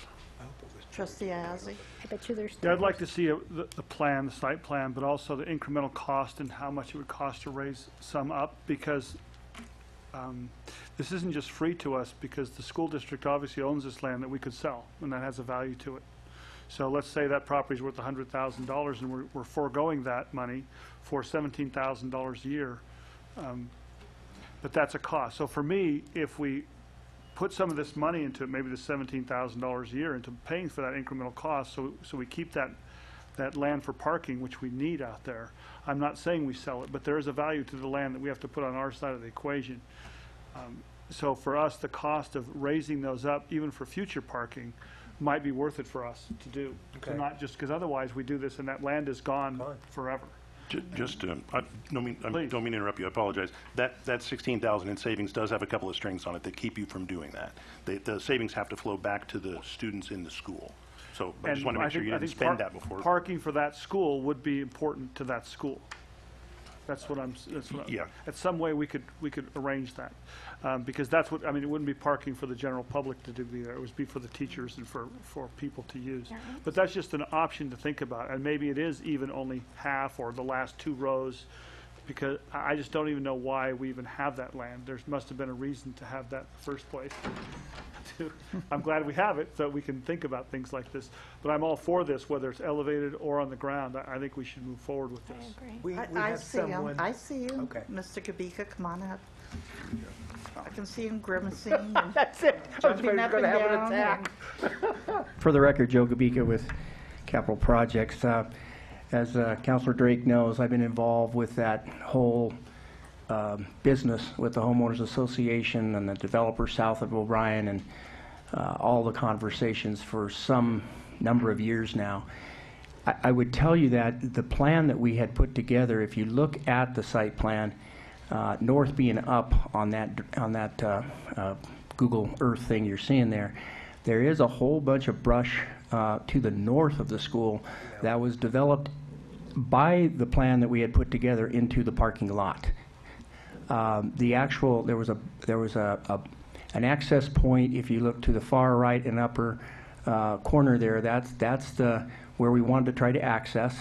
Trustee Iazzi. I bet you there's. Yeah, I'd like to see the plan, the site plan, but also the incremental cost and how much it would cost to raise some up, because this isn't just free to us, because the school district obviously owns this land that we could sell, and that has a value to it. So let's say that property's worth $100,000, and we're foregoing that money for $17,000 a year. But that's a cost. So for me, if we put some of this money into it, maybe the $17,000 a year, into paying for that incremental cost, so we keep that land for parking, which we need out there. I'm not saying we sell it, but there is a value to the land that we have to put on our side of the equation. So for us, the cost of raising those up, even for future parking, might be worth it for us to do. To Okay. not just, because otherwise we do this and that land is gone forever. Just, I don't mean Please. to interrupt you, I apologize. That 16,000 in savings does have a couple of strings on it that keep you from doing that. The savings have to flow back to the students in the school. So I just want to make sure you didn't spend that before. Parking for that school would be important to that school. That's what Yeah. at some way we could arrange that. Because that's what, I mean, it wouldn't be parking for the general public to do there. It would be for the teachers and for people to use. But that's just an option to think about. And maybe it is even only half or the last 2 rows, because I just don't even know why we even have that land. There must have been a reason to have that in the first place. I'm glad we have it so we can think about things like this. But I'm all for this, whether it's elevated or on the ground. I think we should move forward with this. We I have see him. someone. I see you. Okay. Mr. Kabika, come on up. I can see him grimacing and That's it. jumping up and have an down. attack. For the record, Joe Gabika with Capital Projects. As Councilor Drake knows, I've been involved with that whole business with the Homeowners Association and the developer south of O'Brien and all the conversations for some number of years now. I would tell you that the plan that we had put together, if you look at the site plan, north being up on that Google Earth thing you're seeing there, there is a whole bunch of brush to the north of the school that was developed by the plan that we had put together into the parking lot. There was an access point. If you look to the far right and upper corner there, that's where we wanted to try to access.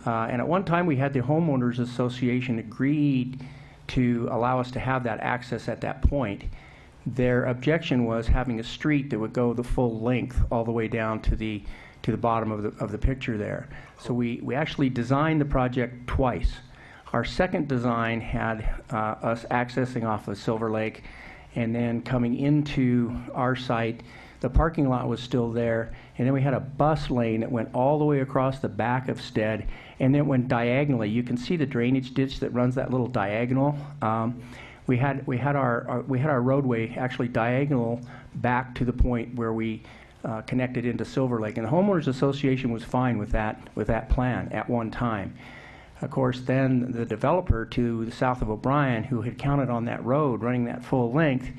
And at one time we had the homeowners association agreed to allow us to have that access at that point. Their objection was having a street that would go the full length all the way down to the bottom of the picture there. So we actually designed the project twice. Our second design had us accessing off of Silver Lake, and then coming into our site, the parking lot was still there, and then we had a bus lane that went all the way across the back of Stead, and then went diagonally. You can see the drainage ditch that runs that little diagonal. We had our roadway actually diagonal back to the point where we connected into Silver Lake, and the homeowners association was fine with that plan at one time. Of course, then the developer to the south of O'Brien, who had counted on that road running that full length,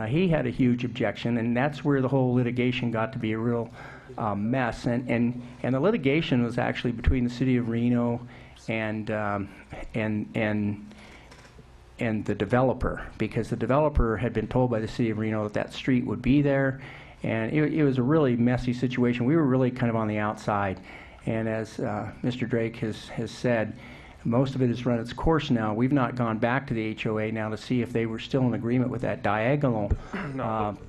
he had a huge objection, and that's where the whole litigation got to be a real mess. And the litigation was actually between the city of Reno and the developer, because the developer had been told by the city of Reno that that street would be there, and it was a really messy situation. We were really kind of on the outside. And as Mr. Drake has said, most of it has run its course now. We've not gone back to the HOA now to see if they were still in agreement with that diagonal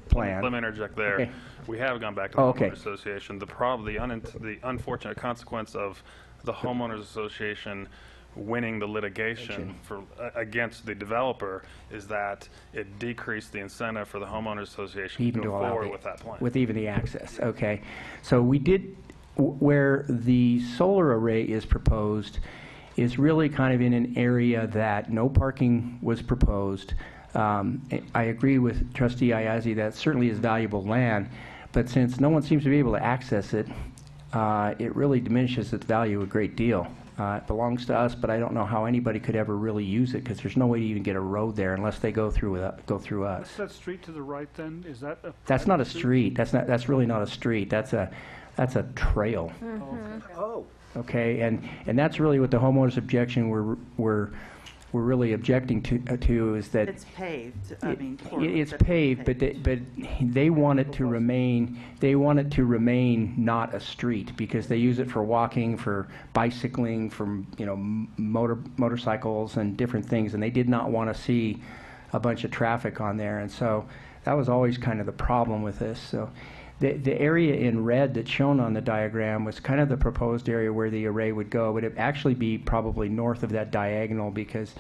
plan. Let me interject there. Okay. We have gone back to the Okay. homeowners association. The unfortunate consequence of the homeowners association winning the litigation against the developer is that it decreased the incentive for the homeowners association Even to to go allow forward the- with that plan. with even the access. Okay. So we did, where the solar array is proposed is really kind of in an area that no parking was proposed. I agree with Trustee Ayazi that certainly is valuable land, but since no one seems to be able to access it, it really diminishes its value a great deal. It belongs to us, but I don't know how anybody could ever really use it, because there's no way to even get a road there unless they go through us. What's that street to the right then? Is that a That's not a private street. That's really not a street. That's a trail. Oh. Okay, and that's really what the homeowners objection we're really objecting to is that It's paved. I mean, it's paved, but they want it to remain. They want it to remain not a street, because they use it for walking, for bicycling, for motorcycles and different things, and they did not want to see a bunch of traffic on there, and so that was always kind of the problem with this. So the area in red that's shown on the diagram was kind of the proposed area where the array would go, but it'd actually be probably north of that diagonal, because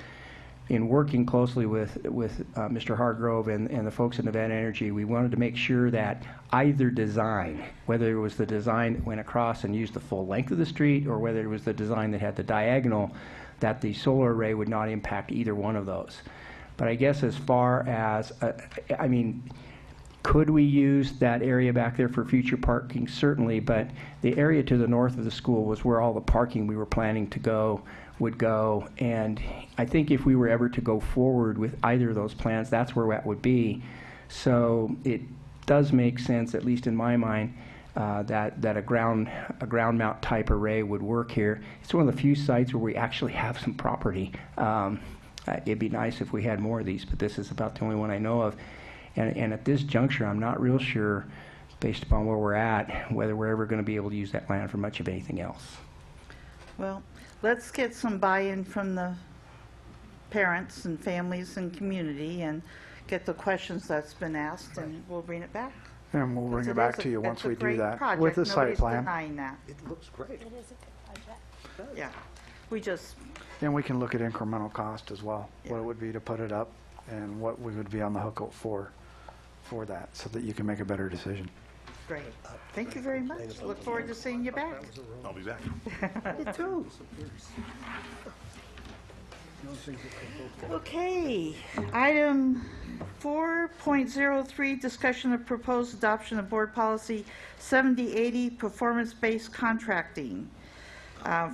in working closely with Mr. Hargrove and the folks at Nevada Energy, we wanted to make sure that either design, whether it was the design that went across and used the full length of the street, or whether it was the design that had the diagonal, that the solar array would not impact either one of those. But I guess as far as, I mean, could we use that area back there for future parking? Certainly, but the area to the north of the school was where all the parking we were planning to go would go. And I think if we were ever to go forward with either of those plans, that's where that would be. So it does make sense, at least in my mind, that a ground mount type array would work here. It's one of the few sites where we actually have some property. It'd be nice if we had more of these, but this is about the only one I know of. And at this juncture, I'm not real sure, based upon where we're at, whether we're ever going to be able to use that land for much of anything else. Well, let's get some buy-in from the parents and families and community and get the questions that's been asked, and we'll bring it back. And we'll bring it back to you once we do that with the site plan. Denying that. It looks great. It is a good project. Yeah. We just, And we can look at incremental cost as well, what it would be to put it up and what we would be on the hook for that, so that you can make a better decision. great. Thank you very much. Look forward to seeing you back. I'll be back. You too. Okay, item 4.03, discussion of proposed adoption of board policy 7080, performance-based contracting.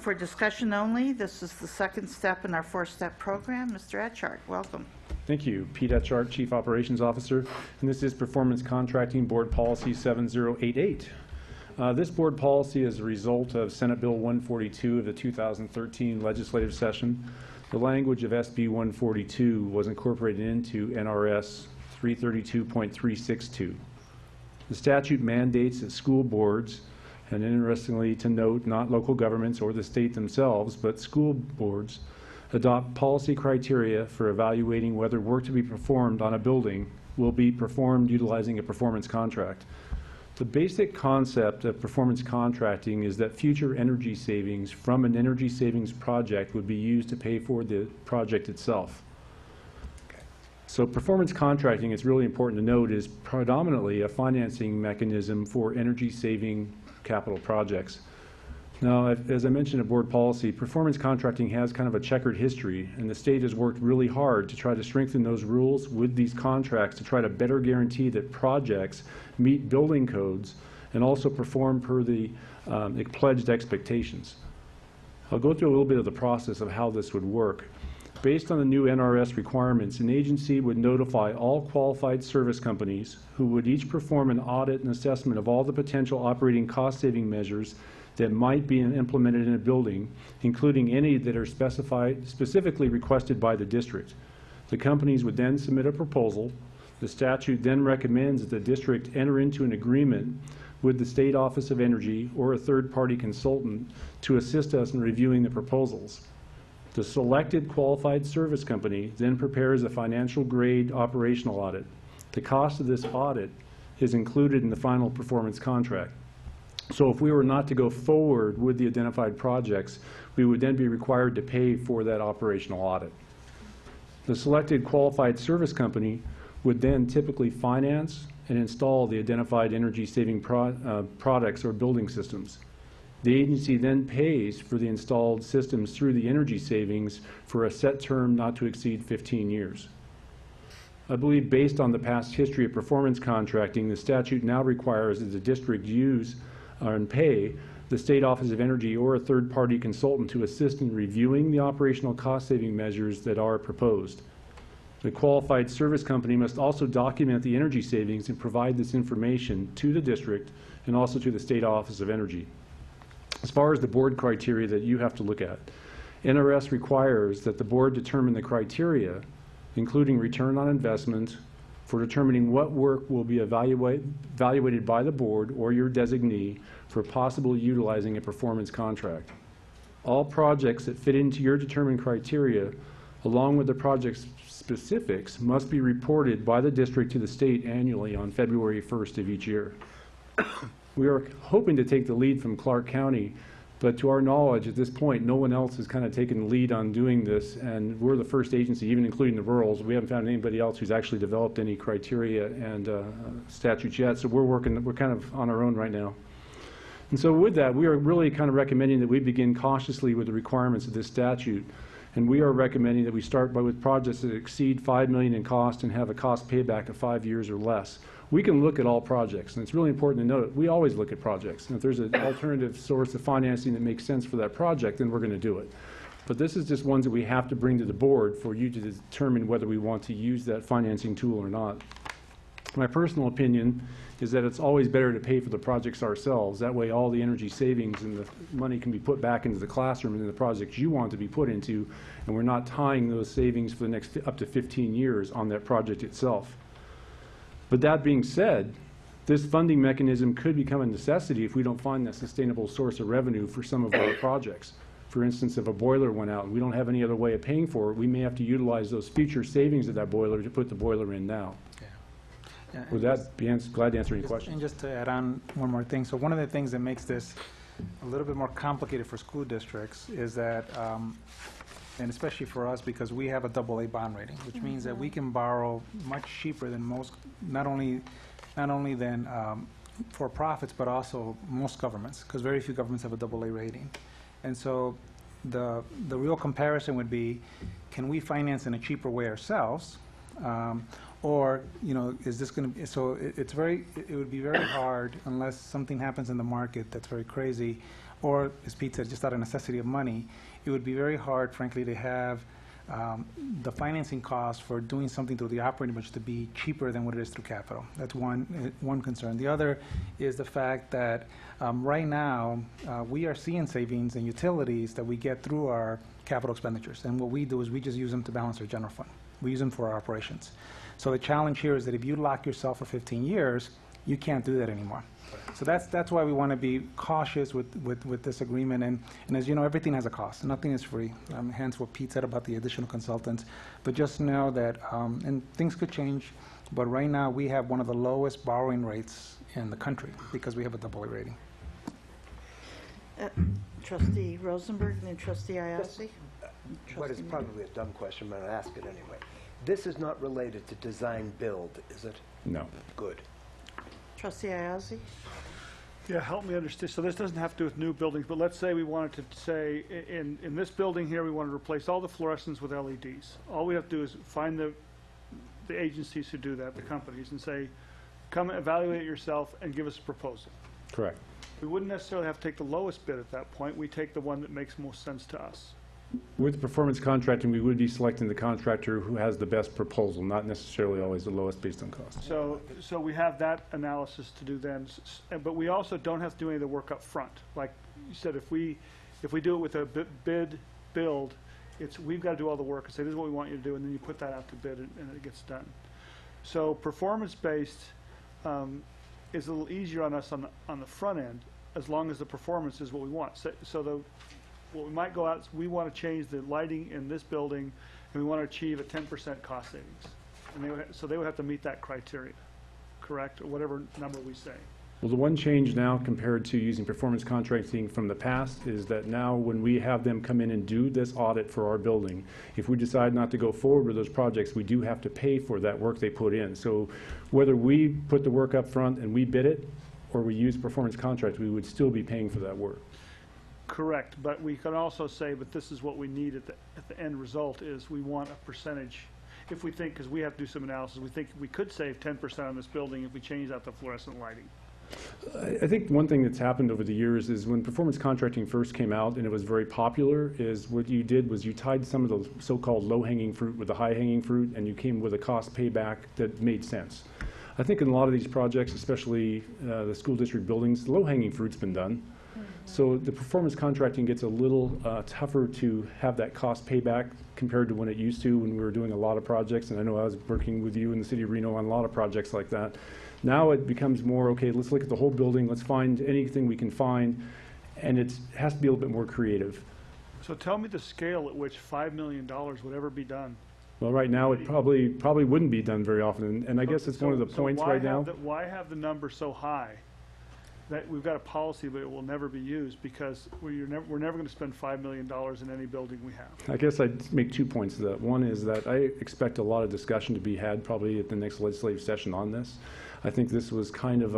For discussion only, this is the second step in our four-step program. Mr. Etchart, welcome. Thank you. Pete Etchart, Chief Operations Officer, and this is Performance Contracting Board Policy 7088. This board policy is a result of Senate Bill 142 of the 2013 legislative session. The language of SB 142 was incorporated into NRS 332.362. The statute mandates that school boards, and interestingly to note, not local governments or the state themselves, but school boards, adopt policy criteria for evaluating whether work to be performed on a building will be performed utilizing a performance contract. The basic concept of performance contracting is that future energy savings from an energy savings project would be used to pay for the project itself. So performance contracting, it's really important to note, is predominantly a financing mechanism for energy saving capital projects. Now, as I mentioned in board policy, performance contracting has kind of a checkered history, and the state has worked really hard to try to strengthen those rules with these contracts to try to better guarantee that projects meet building codes and also perform per the pledged expectations. I'll go through a little bit of the process of how this would work. Based on the new NRS requirements, an agency would notify all qualified service companies who would each perform an audit and assessment of all the potential operating cost-saving measures that might be implemented in a building, including any that are specifically requested by the district. The companies would then submit a proposal. The statute then recommends that the district enter into an agreement with the State Office of Energy or a third-party consultant to assist us in reviewing the proposals. The selected qualified service company then prepares a financial grade operational audit. The cost of this audit is included in the final performance contract. So if we were not to go forward with the identified projects, we would then be required to pay for that operational audit. The selected qualified service company would then typically finance and install the identified energy-saving products or building systems. The agency then pays for the installed systems through the energy savings for a set term not to exceed 15 years. I believe based on the past history of performance contracting, the statute now requires that the district use and pay the State Office of Energy or a third-party consultant to assist in reviewing the operational cost-saving measures that are proposed. The qualified service company must also document the energy savings and provide this information to the district and also to the State Office of Energy. As far as the board criteria that you have to look at, NRS requires that the board determine the criteria, including return on investment, for determining what work will be evaluated by the board or your designee for possibly utilizing a performance contract. All projects that fit into your determined criteria, along with the project specifics, must be reported by the district to the state annually on February 1st of each year. We are hoping to take the lead from Clark County, but to our knowledge at this point, no one else has kind of taken the lead on doing this, and we're the first agency, even including the rurals. We haven't found anybody else who's actually developed any criteria and statutes yet, so we're kind of on our own right now. And so with that, we are really kind of recommending that we begin cautiously with the requirements of this statute And we are recommending that we start with projects that exceed $5 million in cost and have a cost payback of 5 years or less. We can look at all projects, and it's really important to note, we always look at projects. And if there's an alternative source of financing that makes sense for that project, then we're going to do it. But this is just ones that we have to bring to the board for you to determine whether we want to use that financing tool or not. My personal opinion is that it's always better to pay for the projects ourselves. That way all the energy savings and the money can be put back into the classroom and in the projects you want to be put into, and we're not tying those savings for the next up to 15 years on that project itself. But that being said, this funding mechanism could become a necessity if we don't find that sustainable source of revenue for some of our projects. For instance, if a boiler went out and we don't have any other way of paying for it, we may have to utilize those future savings of that boiler to put the boiler in now. Yeah, With that, be glad to answer any questions. And just to add on one more thing, so one of the things that makes this a little bit more complicated for school districts is that, and especially for us, because we have a AA bond rating, which means that we can borrow much cheaper than most, not only than for-profits, but also most governments, because very few governments have a AA rating. And so the real comparison would be, can we finance in a cheaper way ourselves? Or, you know, is this going to be, so it would be very hard unless something happens in the market that's very crazy, or, as Pete said, just out of necessity of money, it would be very hard, frankly, to have the financing costs for doing something through the operating budget to be cheaper than what it is through capital. That's one concern. The other is the fact that right now we are seeing savings in utilities that we get through our capital expenditures. And what we do is we just use them to balance our general fund. We use them for our operations. So the challenge here is that if you lock yourself for 15 years, you can't do that anymore. So that's why we want to be cautious with this agreement. And as you know, everything has a cost. Nothing is free. Hence what Pete said about the additional consultants. But just know that, and things could change, but right now we have one of the lowest borrowing rates in the country because we have a AA rating. Trustee Rosenberg and then Trustee Ayasi. What is probably a dumb question, but I'll ask it anyway. This is not related to design build, is it? No. Good. Trustee Ayasi. Yeah, help me understand. So this doesn't have to do with new buildings, but let's say we wanted to say in this building here, we want to replace all the fluorescents with LEDs. All we have to do is find the agencies who do that, the companies, and say, come evaluate it yourself and give us a proposal. Correct. We wouldn't necessarily have to take the lowest bid at that point. We take the one that makes most sense to us. With performance contracting, we would be selecting the contractor who has the best proposal, not necessarily always the lowest based on cost. So we have that analysis to do then, but we also don't have to do any of the work up front. Like you said, if we do it with a build, we've got to do all the work and say, this is what we want you to do, and then you put that out to bid and it gets done. So performance-based is a little easier on us on the front end, as long as the performance is what we want. What we might go out is we want to change the lighting in this building, and we want to achieve a 10% cost savings. And so they would have to meet that criteria, correct? Or whatever number we say. Well, the one change now compared to using performance contracting from the past is that now when we have them come in and do this audit for our building, if we decide not to go forward with those projects, we do have to pay for that work they put in. So whether we put the work up front and we bid it, or we use performance contract, we would still be paying for that work. Correct, but we can also say, but this is what we need at the end result is we want a percentage. If we think, because we have to do some analysis, we think we could save 10% on this building if we change out the fluorescent lighting. I think one thing that's happened over the years is when performance contracting first came out and it was very popular, is what you did was you tied some of the so-called low-hanging fruit with the high-hanging fruit, and you came with a cost payback that made sense. I think in a lot of these projects, especially the school district buildings, the low-hanging fruit's been done. So the performance contracting gets a little tougher to have that cost payback compared to when it used to, when we were doing a lot of projects. And I know I was working with you in the city of Reno on a lot of projects like that. Now it becomes more, okay, let's look at the whole building, let's find anything we can find, and it has to be a little bit more creative. So tell me the scale at which $5 million would ever be done. Well, right now it probably wouldn't be done very often, and I guess it's one of the points right now. Why have the number so high? That we've got a policy, but it will never be used because we're never going to spend $5 million in any building we have. I guess I'd make 2 points to that. One is that I expect a lot of discussion to be had probably at the next legislative session on this. I think this was kind of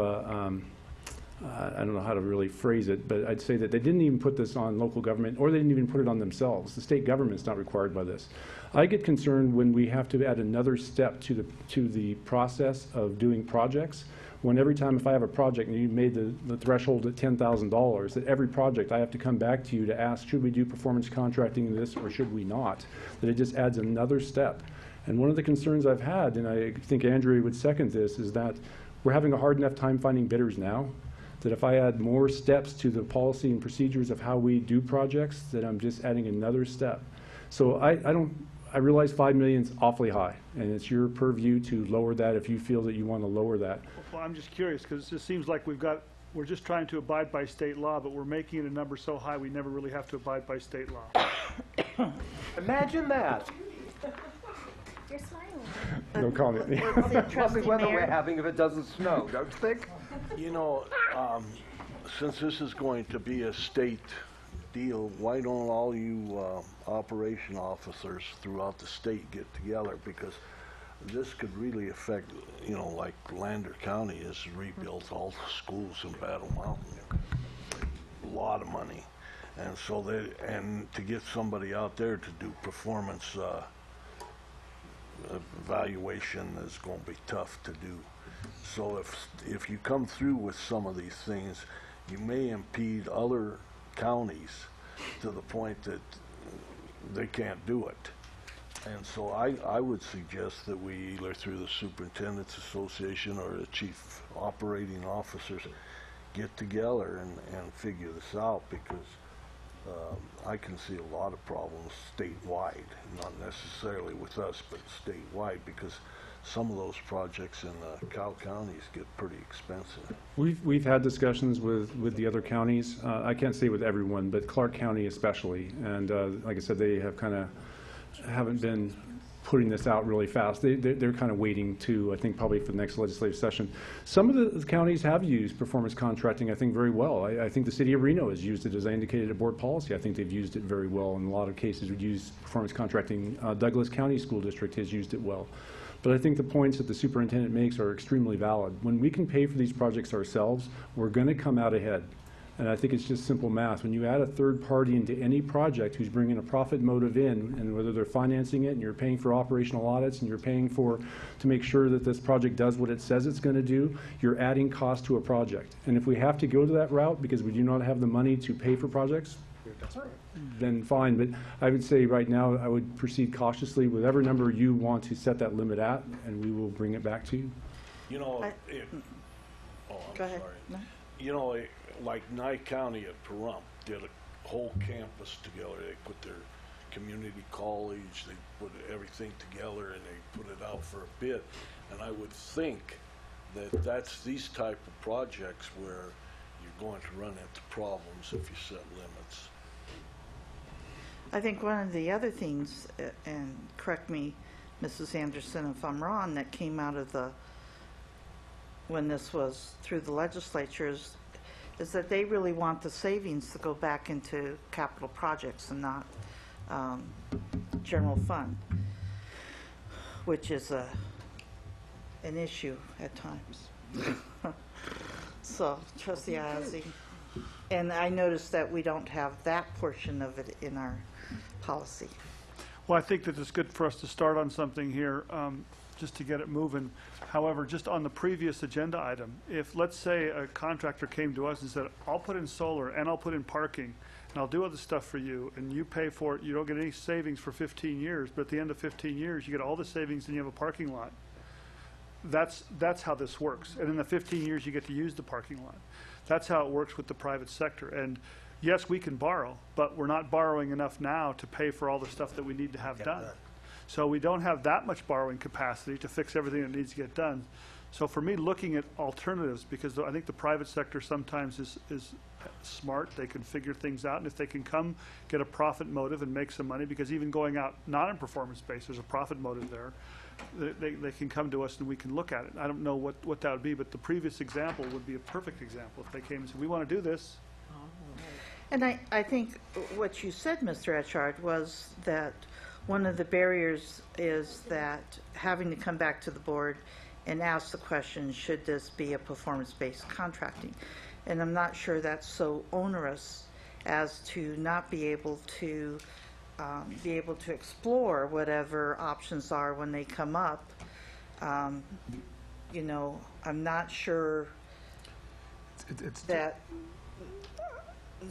I don't know how to really phrase it, but I'd say that they didn't even put this on local government, or they didn't even put it on themselves. The state government's not required by this. I get concerned when we have to add another step to the process of doing projects, when every time if I have a project and you made the threshold at $10,000, that every project I have to come back to you to ask, should we do performance contracting in this or should we not? That it just adds another step. And one of the concerns I've had, and I think Andrea would second this, is that we're having a hard enough time finding bidders now, that if I add more steps to the policy and procedures of how we do projects, that I'm just adding another step. So I realize 5 million is awfully high, and it's your purview to lower that if you feel that you want to lower that. Well, I'm just curious, because it just seems like we're just trying to abide by state law, but we're making it a number so high we never really have to abide by state law. Imagine that. You're smiling. No comment. Lovely weather we're having if it doesn't snow, don't you think? You know, since this is going to be a state deal, why don't all you operation officers throughout the state get together? Because this could really affect, you know, like Lander County has rebuilt all the schools in Battle Mountain. A lot of money. And so and to get somebody out there to do performance evaluation is going to be tough to do. So if you come through with some of these things, you may impede other counties to the point that they can't do it. And so I would suggest that we either through the Superintendent's Association or the Chief Operating Officers get together and figure this out, because I can see a lot of problems statewide, not necessarily with us, but statewide, because some of those projects in Cow counties get pretty expensive. We've had discussions with the other counties. I can't say with everyone, but Clark County especially. And like I said, they have haven't been putting this out really fast. They're kind of waiting to, I think, probably for the next legislative session. Some of the counties have used performance contracting, I think, very well. I think the city of Reno has used it, as I indicated, at board policy. I think they've used it very well. In a lot of cases, we've used performance contracting. Douglas County School District has used it well. But I think the points that the superintendent makes are extremely valid. When we can pay for these projects ourselves, we're going to come out ahead. And I think it's just simple math. When you add a third party into any project who's bringing a profit motive in, and whether they're financing it and you're paying for operational audits and you're paying to make sure that this project does what it says it's going to do, you're adding cost to a project. And if we have to go to that route because we do not have the money to pay for projects, then fine. But I would say right now I would proceed cautiously with whatever number you want to set that limit at, and we will bring it back to you. You know, Go ahead. No? You know, like Nye County at Pahrump did a whole campus together. They put their community college, they put everything together, and they put it out for a bid. And I would think that that's these type of projects where you're going to run into problems if you set limits. I think one of the other things, and correct me, Mrs. Anderson, if I'm wrong, that came out of when this was through the legislatures, is that they really want the savings to go back into capital projects and not general fund, which is an issue at times. So, Trustee Ozzie, and I noticed that we don't have that portion of it in our policy. Well, I think that it's good for us to start on something here, just to get it moving. However, just on the previous agenda item, if, let's say, a contractor came to us and said, I'll put in solar and I'll put in parking and I'll do other stuff for you, and you pay for it, you don't get any savings for 15 years, but at the end of 15 years, you get all the savings and you have a parking lot. That's how this works. And in the 15 years, you get to use the parking lot. That's how it works with the private sector. And yes, we can borrow, but we're not borrowing enough now to pay for all the stuff that we need to have done. So we don't have that much borrowing capacity to fix everything that needs to get done. So for me, looking at alternatives, because I think the private sector sometimes is smart, they can figure things out, and if they can come get a profit motive and make some money, because even going out not in performance-based, there's a profit motive there, they can come to us and we can look at it. I don't know what that would be, but the previous example would be a perfect example. If they came and said, we want to do this. And I think what you said, Mr. Etchard, was that one of the barriers is that having to come back to the board and ask the question, should this be a performance-based contracting? And I'm not sure that's so onerous as to not be able to explore whatever options are when they come up. You know, I'm not sure that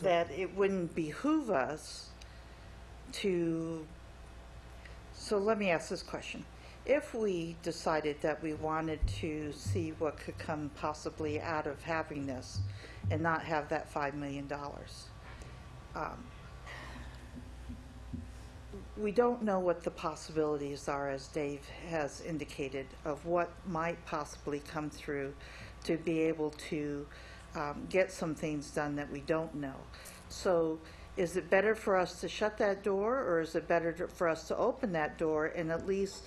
it wouldn't behoove us to, so let me ask this question. If we decided that we wanted to see what could come possibly out of having this and not have that $5 million, we don't know what the possibilities are, as Dave has indicated, of what might possibly come through to be able to get some things done that we don't know. So is it better for us to shut that door, or is it better for us to open that door and at least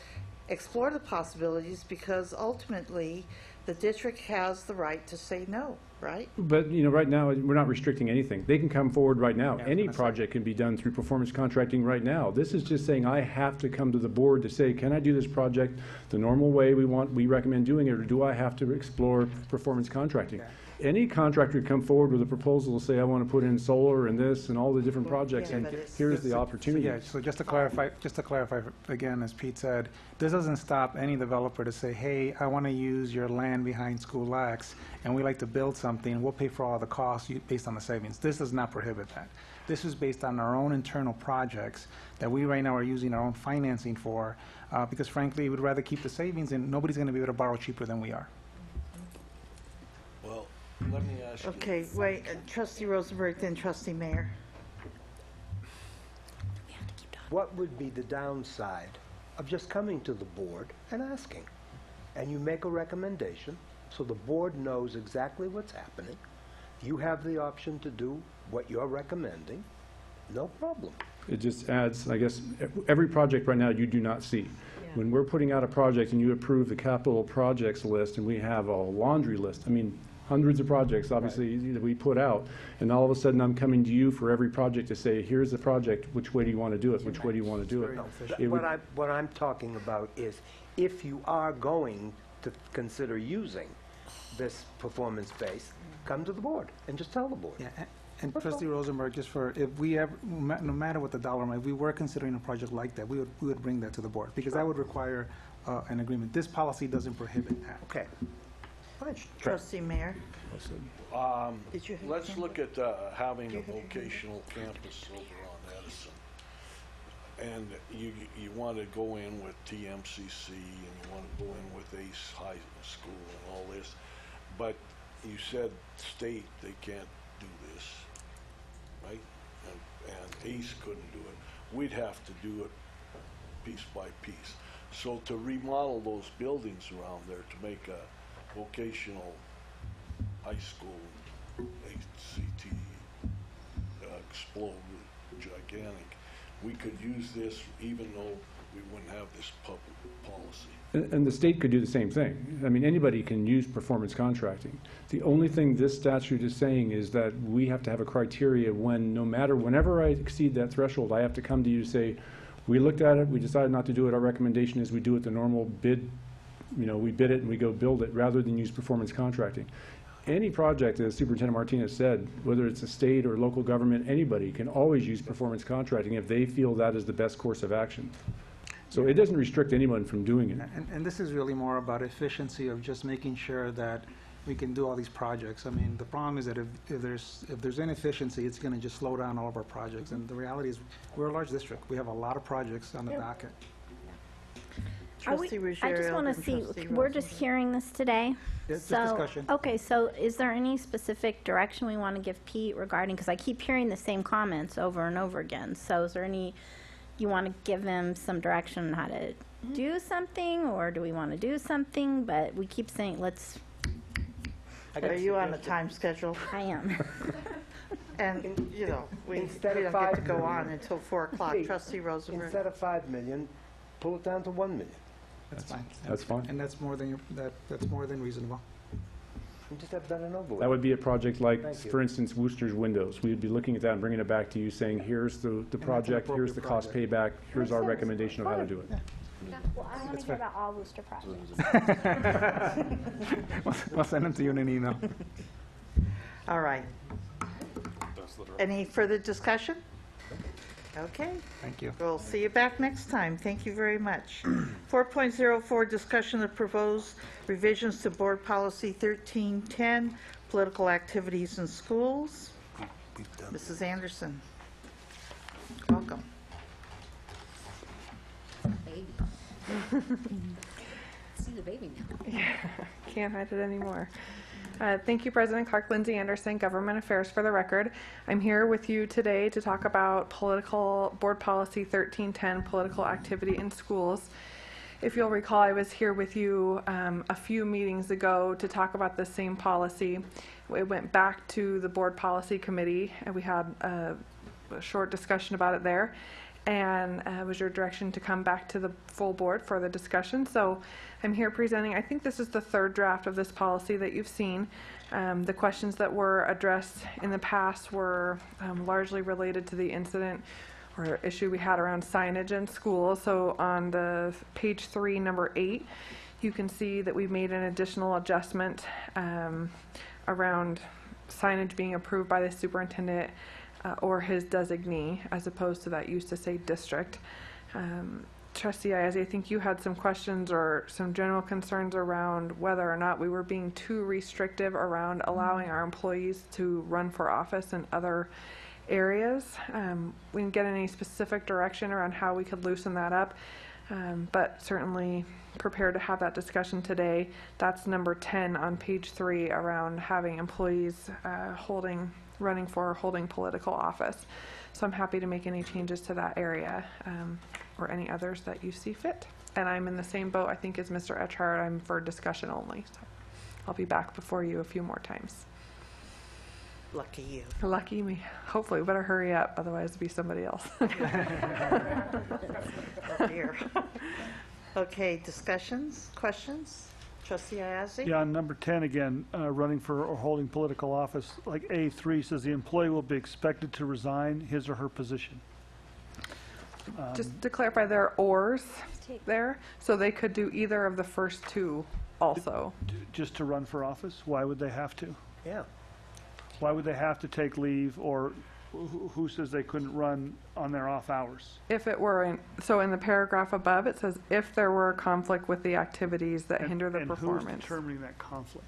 explore the possibilities, because ultimately the district has the right to say no, right? But, you know, right now, we're not restricting anything. They can come forward right now. Any project can be done through performance contracting right now. This is just saying I have to come to the board to say, can I do this project the normal way we recommend doing it, or do I have to explore performance contracting? Any contractor can come forward with a proposal to say, I want to put in solar and this and all the different projects, and here's the opportunity. Yeah, so just to clarify again, as Pete said, this doesn't stop any developer to say, hey, I want to use your land behind School X, and we like to build something, we'll pay for all the costs based on the savings. This does not prohibit that. This is based on our own internal projects that we right now are using our own financing for, because frankly, we'd rather keep the savings, and nobody's going to be able to borrow cheaper than we are. Well, let me ask you. Okay, wait, Trustee Rosenberg, then Trustee Mayor. What would be the downside of just coming to the board and asking? And you make a recommendation, so the board knows exactly what's happening. You have the option to do what you're recommending, no problem. It just adds, I guess, every project right now you do not see. When we're putting out a project and you approve the capital projects list, and we have a laundry list, I mean, hundreds of projects, obviously, that we put out, and all of a sudden I'm coming to you for every project to say, here's the project, which way do you want to do it, which way do you want to do it? What I'm talking about is, if you are going to consider using this performance base, come to the board and just tell the board. Yeah, and Trustee Rosenberg, just for, if we ever, no matter what the dollar amount, if we were considering a project like that, we would bring that to the board, because that would require an agreement. This policy doesn't prohibit that. Okay. Trustee Mayor. Let's look at having a vocational campus over on Edison. And you want to go in with TMCC, and you want to go in with ACE High School and all this, but you said state they can't do this, right? And ACE couldn't do it. We'd have to do it piece by piece. So to remodel those buildings around there to make a vocational high school ACT explode gigantic, we could use this even though we wouldn't have this public policy. And the state could do the same thing. I mean, anybody can use performance contracting. The only thing this statute is saying is that we have to have a criteria when, whenever I exceed that threshold, I have to come to you and say, we looked at it, we decided not to do it, our recommendation is we do it the normal bid, you know, we bid it and we go build it, rather than use performance contracting. Any project, as Superintendent Martinez said, whether it's a state or local government, anybody can always use performance contracting if they feel that is the best course of action. So it doesn't restrict anyone from doing it. And this is really more about efficiency of just making sure that we can do all these projects. I mean, the problem is that if there's inefficiency, it's going to just slow down all of our projects. And the reality is, we're a large district. We have a lot of projects on the docket. I just want to see, we're just hearing this today. It's So, just discussion. okay, so is there any specific direction we want to give Pete regarding, because I keep hearing the same comments over and over again. So is there any, you want to give him some direction on how to do something, or do we want to do something? But we keep saying, let's. Are you on a time schedule? I am. And, you know, we don't Instead of get $5 to go million. on until 4 o'clock. Pete, Trustee Rosenberg. Instead of $5 million, pull it down to $1 million. That's fine. That's fine. And that's more than, that's more than reasonable. We just have done it over with. That would be a project like, Thank you. for instance, Worcester's Windows. We'd be looking at that and bringing it back to you saying, here's the project, here's the cost payback, here's our recommendation of how to do it. Well, I want to hear about all Worcester projects. We'll send them to you in an email. All right. Any further discussion? Okay. Thank you. We'll see you back next time. Thank you very much. 4.04, discussion of proposed revisions to Board Policy 1310, political activities in schools. Mrs. Anderson, welcome. Baby. See the baby now. Can't hide it anymore. Thank you, President Clark. Lindsay Anderson, Government Affairs for the record. I'm here with you today to talk about Board Policy 1310, political activity in schools. If you'll recall, I was here with you a few meetings ago to talk about the same policy. It went back to the Board Policy Committee, and we had a short discussion about it there. And it was your direction to come back to the full board for the discussion. So I'm here presenting, I think this is the third draft of this policy that you've seen. The questions that were addressed in the past were largely related to the incident or issue we had around signage in school. So on the page 3, number 8, you can see that we've made an additional adjustment around signage being approved by the superintendent or his designee, as opposed to that used to say district. Trustee Iazzi, I think you had some questions or some general concerns around whether or not we were being too restrictive around allowing our employees to run for office in other areas. We didn't get any specific direction around how we could loosen that up, but certainly prepared to have that discussion today. That's number 10 on page 3 around having employees running for holding political office. So I'm happy to make any changes to that area or any others that you see fit. And I'm in the same boat, I think, as Mr. Etchard. I'm for discussion only. So I'll be back before you a few more times. Lucky you. Lucky me. Hopefully, we better hurry up, otherwise it'll be somebody else. Oh dear. Okay, discussions, questions? Trustee Iazzi? Yeah, on number 10 again, running for or holding political office, like A3 says the employee will be expected to resign his or her position. Just to clarify, there are ors there, so they could do either of the first two also. Just to run for office? Why would they have to? Yeah. Why would they have to take leave, or who says they couldn't run on their off hours? If it were in the paragraph above, it says if there were a conflict with the activities that hinder the performance. And who's determining that conflict?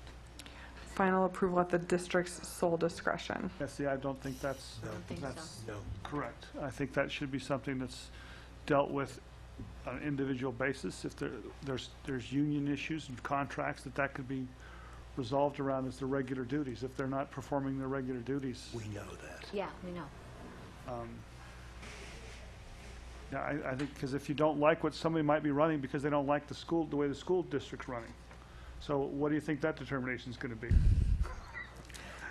Final approval at the district's sole discretion. Yeah, see, I don't think that's correct. I think that should be something that's dealt with on an individual basis. If there's union issues and contracts, that could be resolved around as the regular duties. If they're not performing their regular duties. We know that. Yeah, we know. Yeah, I think because if you don't like what somebody might be running because they don't like the way the school district's running. So what do you think that determination is going to be?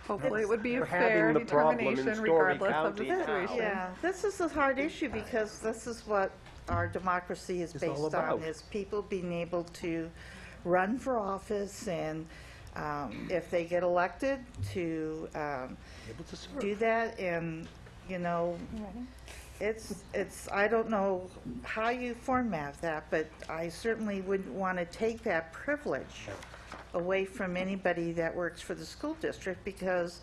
Hopefully it would be a We're fair having the problem in determination Story regardless of the County now. situation. Yeah, this is a hard issue because this is what our democracy is It's all based on, about. is people being able to run for office and if they get elected to Able to serve. do that. And, you know, it's I don't know how you format that, but I certainly wouldn't want to take that privilege away from anybody that works for the school district, because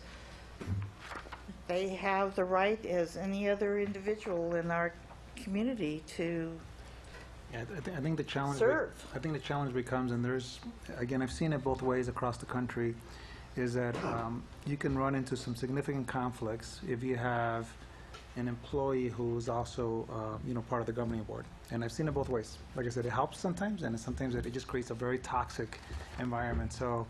they have the right as any other individual in our community to Yeah, I think the challenge. serve. I think the challenge becomes, and there's, again, I've seen it both ways across the country, is that you can run into some significant conflicts if you have an employee who's also, part of the governing board. And I've seen it both ways. Like I said, it helps sometimes, and sometimes it just creates a very toxic environment. So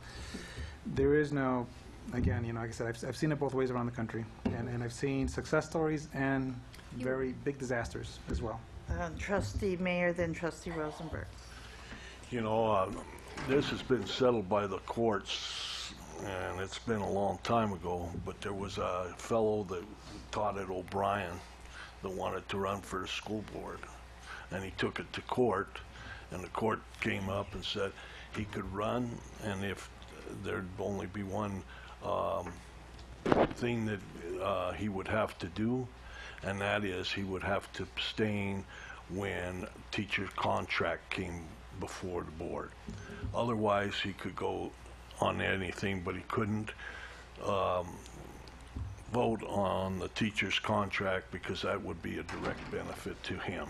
there is no, again, like I said, I've seen it both ways around the country, and I've seen success stories and very big disasters as well. Trustee Mayor, then Trustee Rosenberg. You know, this has been settled by the courts, and it's been a long time ago, but there was a fellow that taught at O'Brien that wanted to run for the school board, and he took it to court, and the court came up and said he could run, and if there'd only be one thing that he would have to do, and that is he would have to abstain when teacher's contract came before the board. Otherwise, he could go on anything, but he couldn't vote on the teacher's contract because that would be a direct benefit to him.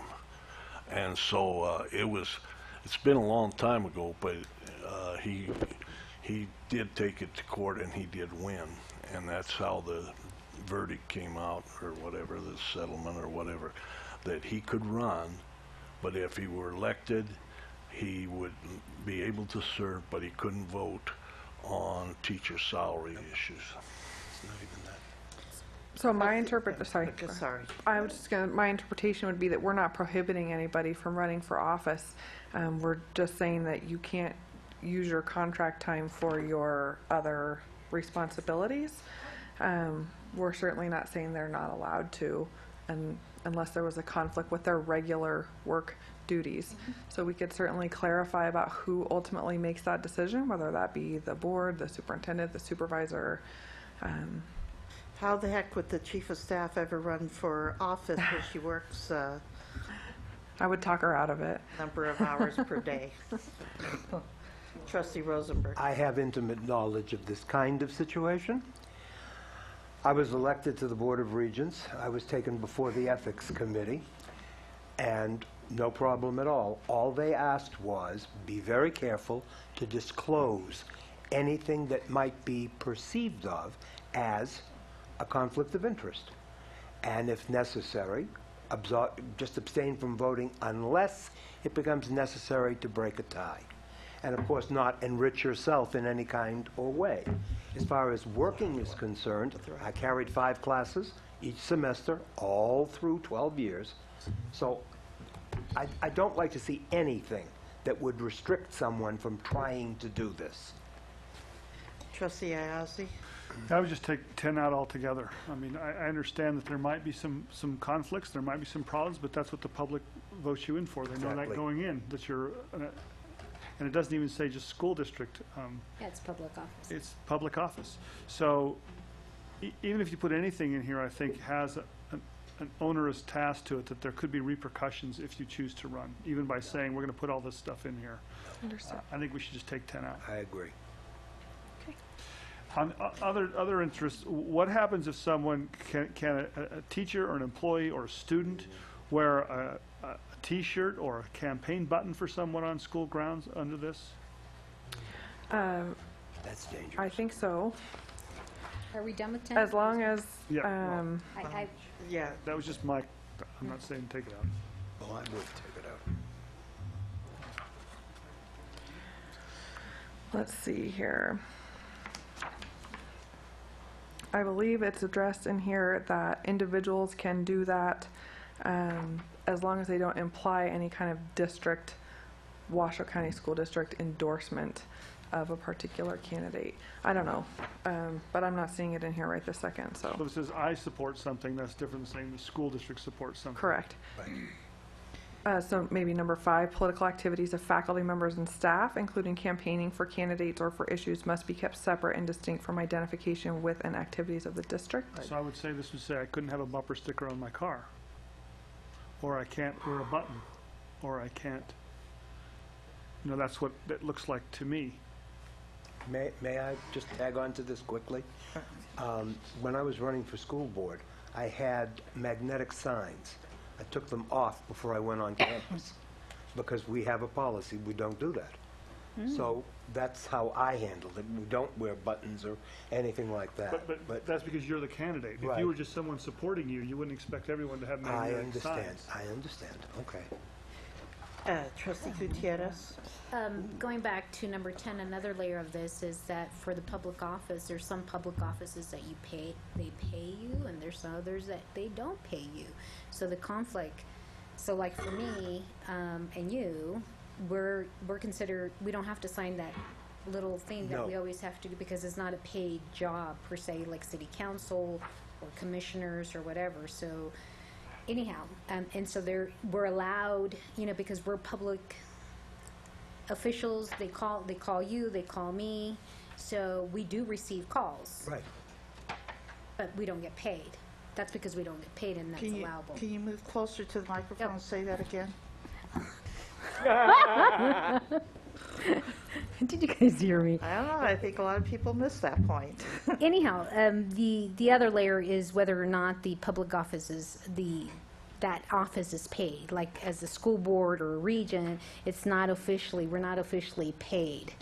And so it's been a long time ago, but he did take it to court and he did win. And that's how the verdict came out, or whatever, the settlement or whatever, that he could run, but if he were elected, he would be able to serve, but he couldn't vote on teacher salary issues. It's not even that. So my I was just gonna, my interpretation would be that we're not prohibiting anybody from running for office. We're just saying that you can't use your contract time for your other responsibilities. We're certainly not saying they're not allowed to, and unless there was a conflict with their regular work duties. So we could certainly clarify about who ultimately makes that decision, whether that be the board, the superintendent, the supervisor. How the heck would the chief of staff ever run for office where she works I would talk her out of it. number of hours per day? Trustee Rosenberg. I have intimate knowledge of this kind of situation. I was elected to the Board of Regents. I was taken before the Ethics Committee, and no problem at all. All they asked was, be very careful to disclose anything that might be perceived of as a conflict of interest. And if necessary, just abstain from voting unless it becomes necessary to break a tie. And of course, not enrich yourself in any kind or way. As far as working is concerned, I carried 5 classes each semester, all through 12 years. So I don't like to see anything that would restrict someone from trying to do this. Trustee Iazzi. I would just take 10 out altogether. I mean, I understand that there might be some conflicts, there might be some problems, but that's what the public votes you in for. They know that going in, that you're, and it doesn't even say just school district. Yeah, it's public office. It's public office. So even if you put anything in here, I think has an onerous task to it, that there could be repercussions if you choose to run, even by saying we're going to put all this stuff in here. Understood. I think we should just take 10 out. I agree. On other interests, what happens if someone can a teacher or an employee or a student wear a T-shirt or a campaign button for someone on school grounds under this? That's dangerous. I think so. Are we done with 10? As long as, Yeah. Yeah. That was just my, I'm not saying take it out. Well, I would take it out. let's see here. I believe it's addressed in here that individuals can do that as long as they don't imply any kind of district, Washoe County School District endorsement of a particular candidate. I don't know, but I'm not seeing it in here right this second, so. So it says I support something, that's different than saying the school district supports something. Correct. Right. So maybe number 5, political activities of faculty members and staff, including campaigning for candidates or for issues, must be kept separate and distinct from identification with and activities of the district. So I would say, this would say I couldn't have a bumper sticker on my car, or I can't wear a button, or I can't, you know, that's what it looks like to me. May I just tag on to this quickly? When I was running for school board, I had magnetic signs. I took them off before I went on campus because we have a policy, we don't do that. So that's how I handled it. We don't wear buttons or anything like that. But that's because you're the candidate. If Right. you were just someone supporting you, you wouldn't expect everyone to have I magnetic signs. understand. I understand. Okay. Trustee Gutierrez. Going back to number 10, another layer of this is that for the public office, there's some public offices that they pay you, and there's some others that they don't pay you. So the conflict, so like for me and you, we're considered, we don't have to sign that little thing that we always have to do because it's not a paid job per se, like city council or commissioners or whatever. So anyhow, and so we're allowed, you know, because we're public officials, they call you, they call me, so we do receive calls. Right. But we don't get paid. That's because we don't get paid, and that's allowable. Can you move closer to the microphone and say that again? Did you guys hear me? I don't know, I think a lot of people missed that point. Anyhow, the other layer is whether or not the public offices, that office is paid. Like as a school board or a region, we're not officially paid.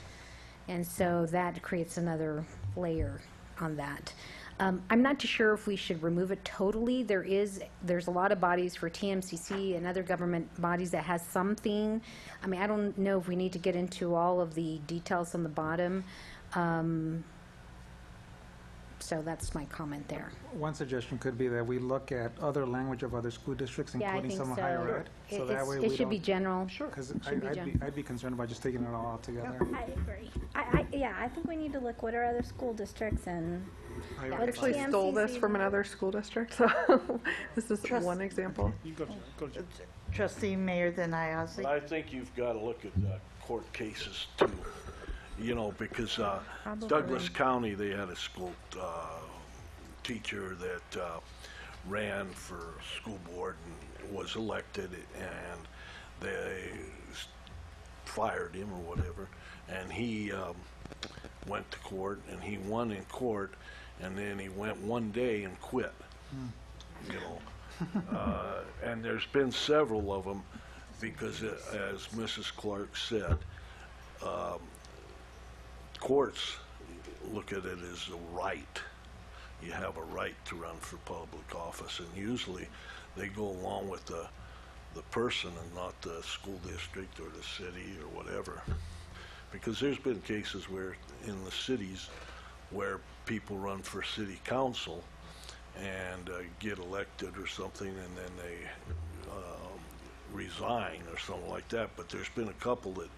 And so that creates another layer on that. I'm not too sure if we should remove it totally. There's a lot of bodies for TMCC and other government bodies that has something. I mean, I don't know if we need to get into all of the details on the bottom. So that's my comment there. One suggestion could be that we look at other language of other school districts, Yeah, I including think some of so. higher ed. So that way It we should don't. be general. Sure. Because Should be general. I'd be concerned about just taking it all out together. I agree. Yeah, I think we need to look what are other school districts and. I actually stole this from another school district, so this is one example. Trustee Mayor Deniazi. I think you've got to look at court cases too, you know, because Douglas County, they had a school teacher that ran for school board and was elected, and they fired him or whatever, and he went to court and he won in court, and then he went one day and quit, you know. And there's been several of them because, as Mrs. Clark said, courts look at it as a right. You have a right to run for public office, and usually they go along with the person and not the school district or the city or whatever. Because there's been cases where in the cities where people run for city council and get elected or something, and then they resign or something like that. But there's been a couple that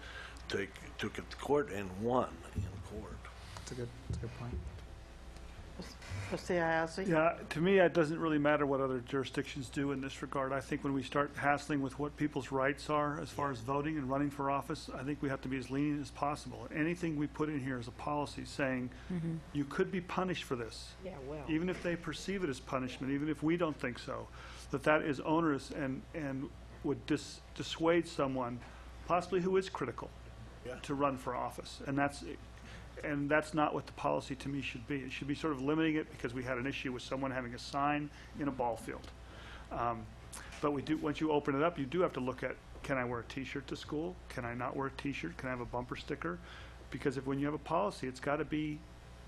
took it to court and won in court. That's a good point. Trustee Iazzi? Yeah, to me, it doesn't really matter what other jurisdictions do in this regard. I think when we start hassling with what people's rights are as far as voting and running for office, I think we have to be as lenient as possible. Anything we put in here is a policy saying you could be punished for this. Yeah, well. Even if they perceive it as punishment, even if we don't think so, that is onerous and would dissuade someone, possibly who is critical, to run for office. And that's not what the policy to me should be. It should be sort of limiting it because we had an issue with someone having a sign in a ball field. But once you open it up, you do have to look at, can I wear a t-shirt to school? Can I not wear a t-shirt? Can I have a bumper sticker? Because when you have a policy, it's got to be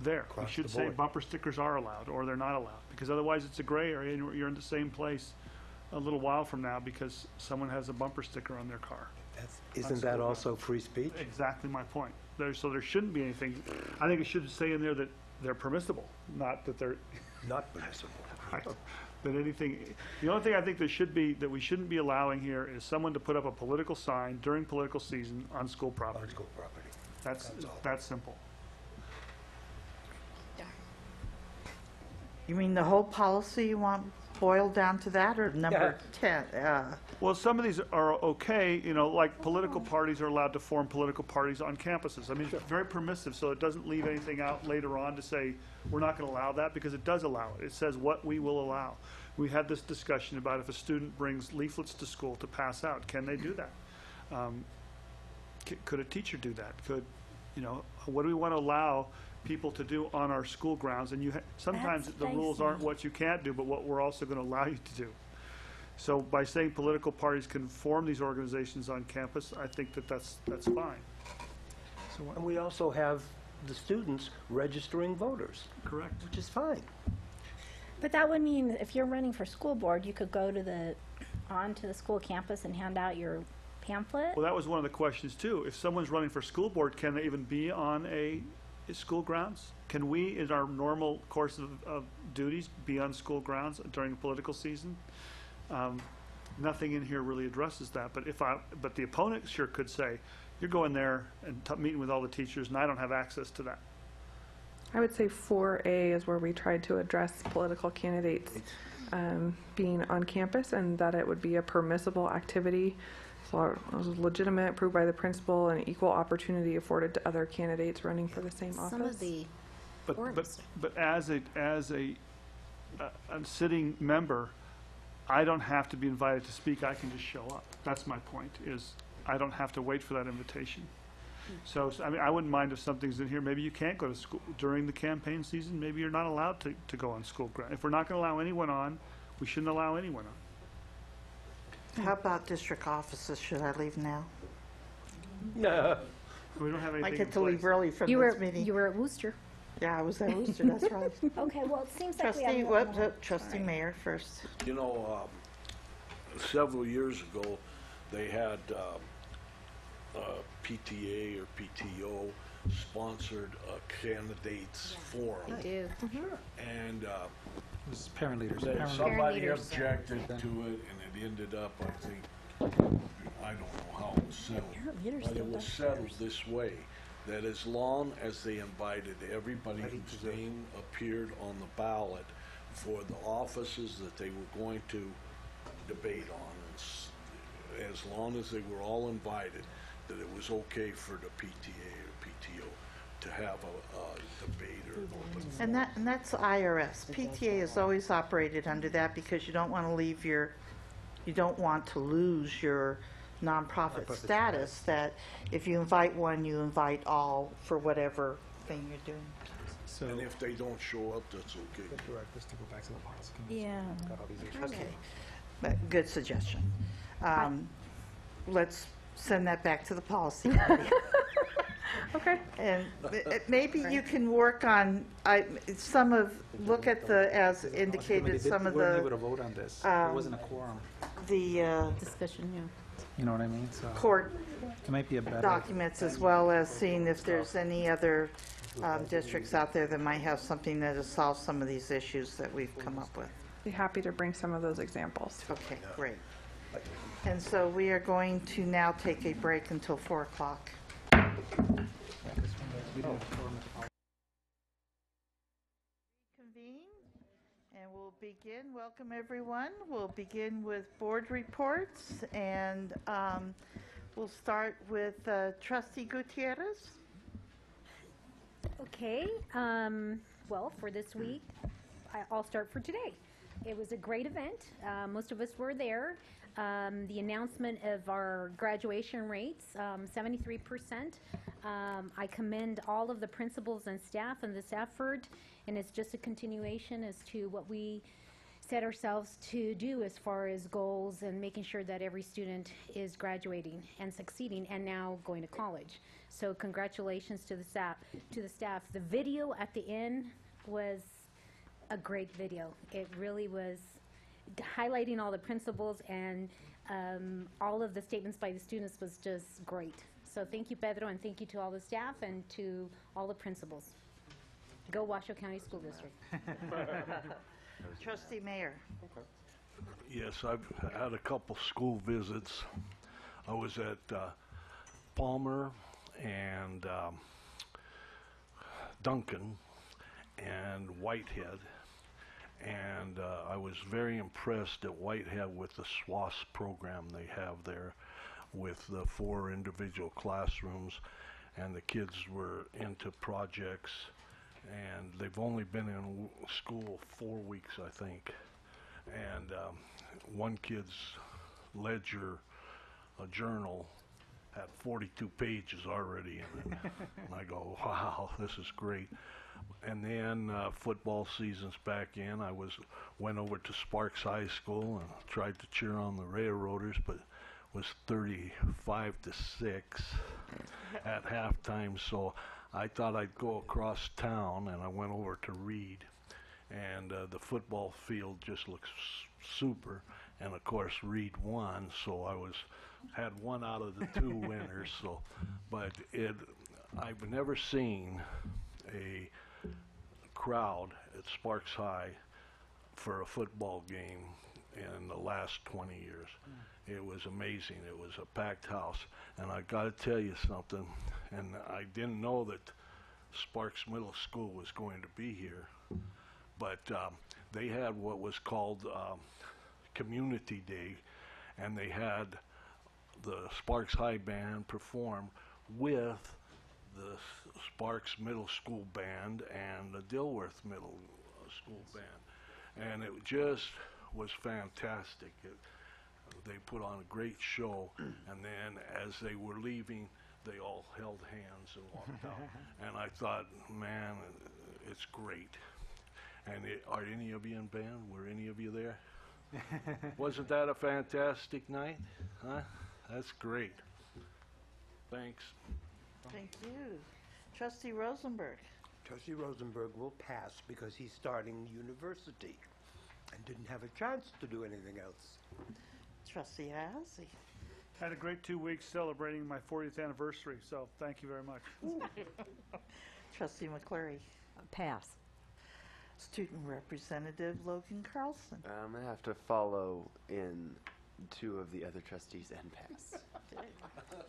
there. You should say bumper stickers are allowed or they're not allowed, because otherwise it's a gray area and you're in the same place a little while from now because someone has a bumper sticker on their car. Isn't that also free speech? Exactly my point. So there shouldn't be anything. I think it should say in there that they're permissible, not that they're not permissible. That anything. The only thing I think that we shouldn't be allowing here is someone to put up a political sign during political season on school property. On school property. That's simple. You mean the whole policy you want boiled down to that, or number 10? Well, some of these are okay, you know, like political parties are allowed to form political parties on campuses. I mean, it's very permissive, so it doesn't leave anything out later on to say we're not going to allow that, because it does allow it. It says what we will allow. We had this discussion about if a student brings leaflets to school to pass out, can they do that? Could a teacher do that? What do we want to allow people to do on our school grounds? And sometimes the rules aren't what you can't do, but what we're also going to allow you to do. So by saying political parties can form these organizations on campus, I think that's fine. And we also have the students registering voters. Correct. Which is fine. But that would mean if you're running for school board, you could go onto the school campus and hand out your pamphlet? Well, that was one of the questions too. If someone's running for school board, can they even be on a school grounds? Can we, in our normal course of duties, be on school grounds during political season? Nothing in here really addresses that. But the opponent sure could say, you're going there and meeting with all the teachers, and I don't have access to that. I would say 4A is where we tried to address political candidates being on campus, and that it would be a permissible activity. So it was legitimate, approved by the principal, and equal opportunity afforded to other candidates running for the same office. Some of the but as a sitting member, I don't have to be invited to speak. I can just show up. That's my point. Is I don't have to wait for that invitation. So, I mean, I wouldn't mind if something's in here, maybe you can't go to school during the campaign season, maybe you're not allowed to go on school ground. If we're not gonna allow anyone on, we shouldn't allow anyone on. How about district offices? Should I leave now? No. We don't have anything I in get to leave place. early from You this were, meeting. you were at Worcester. Yeah, I was at Worcester, that's right. Okay, well, it seems like we have. Trustee, another one. Trustee Mayor first. You know, several years ago, they had PTA or PTO sponsored a candidates forum. They do. And It's parent leaders. somebody leaders. objected to it, and it ended up, I think, I don't know how it was settled, Parent leaders but still it was does settled this way, that as long as they invited everybody whose name appeared on the ballot for the offices that they were going to debate on, as long as they were all invited, that it was okay for the PTA or PTO to have a debate or an open forum. And that's IRS. PTA has always operated under that because you don't want to leave your, you don't want to lose your nonprofit status, that if you invite one, you invite all for whatever thing you're doing. So, And if they don't show up, that's okay. correct, just to go back to the policy. Yeah. Got all these issues. Okay, but good suggestion. Let's send that back to the policy committee. Okay. And maybe you can work on, some of, look at the, as indicated, some of We weren't able to the, vote on this. There wasn't a quorum. the Discussion, yeah. You know what I mean? So court it might be a better. documents, as well as seeing if there's any other districts out there that might have something that has solved some of these issues that we've come up with. Be happy to bring some of those examples. Okay, great. And so we are going to now take a break until 4 o'clock. We didn't quorum at the policy. Convene, and we'll begin. Welcome, everyone. We'll begin with board reports, and we'll start with Trustee Gutierrez. Okay, well, for this week, I'll start for today. It was a great event. Most of us were there. The announcement of our graduation rates, 73%. I commend all of the principals and staff in this effort, and it's just a continuation as to what we set ourselves to do as far as goals and making sure that every student is graduating and succeeding and now going to college. So congratulations to the staff. The video at the end was a great video. It really was highlighting all the principals, and all of the statements by the students was just great. So thank you, Pedro, and thank you to all the staff and to all the principals. Go Washoe County School District. Trustee Mayor. Yes, I've had a couple school visits. I was at Palmer and Duncan and Whitehead, and I was very impressed at Whitehead with the SWAS program they have there, with the 4 individual classrooms, and the kids were into projects, and they've only been in school 4 weeks, I think. And one kid's ledger, a journal, had 42 pages already in it. And I go, wow, this is great. And then football season's back in. Went over to Sparks High School and tried to cheer on the Railroaders, but was 35-6 at halftime. So I thought I'd go across town, and I went over to Reed, and the football field just looks super. And of course, Reed won, so had one out of the 2 winners. So, but I've never seen a crowd at Sparks High for a football game in the last 20 years. It was amazing. It was a packed house, and I got to tell you something. And I didn't know that Sparks Middle School was going to be here, but they had what was called Community Day, and they had the Sparks High Band perform with the Sparks Middle School Band and the Dilworth Middle School Band, and it just was fantastic. They put on a great show, and then as they were leaving, they all held hands and walked out. And I thought, man, it's great. And are any of you in band? Were any of you there? Wasn't that a fantastic night? Huh? That's great. Thanks. Thank you. Trustee Rosenberg. Trustee Rosenberg will pass because he's starting university and didn't have a chance to do anything else. Trustee Hayashi. Had a great 2 weeks celebrating my 40th anniversary, so thank you very much. Trustee McCleary. Pass. Student Representative Logan Carlson. I'm going to have to follow in two of the other trustees and pass.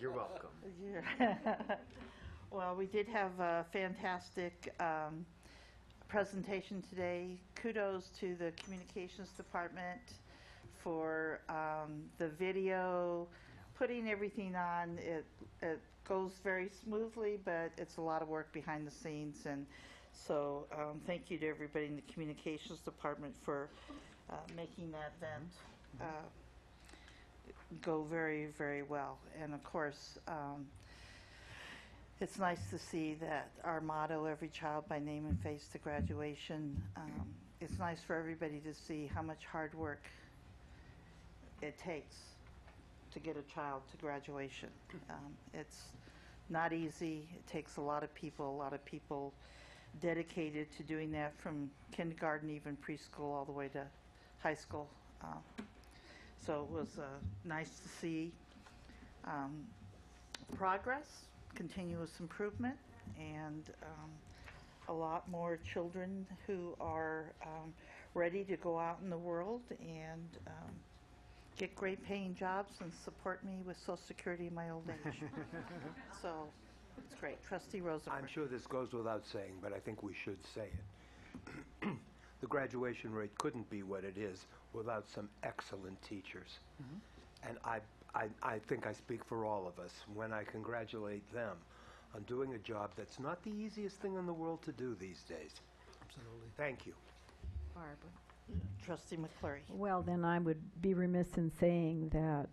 You're welcome. Yeah. Well, we did have a fantastic presentation today. Kudos to the Communications Department for the video, putting everything on. It goes very smoothly, but it's a lot of work behind the scenes. And so thank you to everybody in the Communications Department for making that event go very, very well. And of course, it's nice to see that our motto, every child by name and face to graduation, it's nice for everybody to see how much hard work it takes to get a child to graduation. It's not easy. It takes a lot of people dedicated to doing that from kindergarten, even preschool, all the way to high school. So it was nice to see progress, continuous improvement, and a lot more children who are ready to go out in the world and get great paying jobs and support me with Social Security in my old age. So it's great. Trustee Rosenberg. I'm sure this goes without saying, but I think we should say it. The graduation rate couldn't be what it is without some excellent teachers. And I think I speak for all of us when I congratulate them on doing a job that's not the easiest thing in the world to do these days. Absolutely. Thank you. Barbara. Trustee McCleary. Well, then I would be remiss in saying that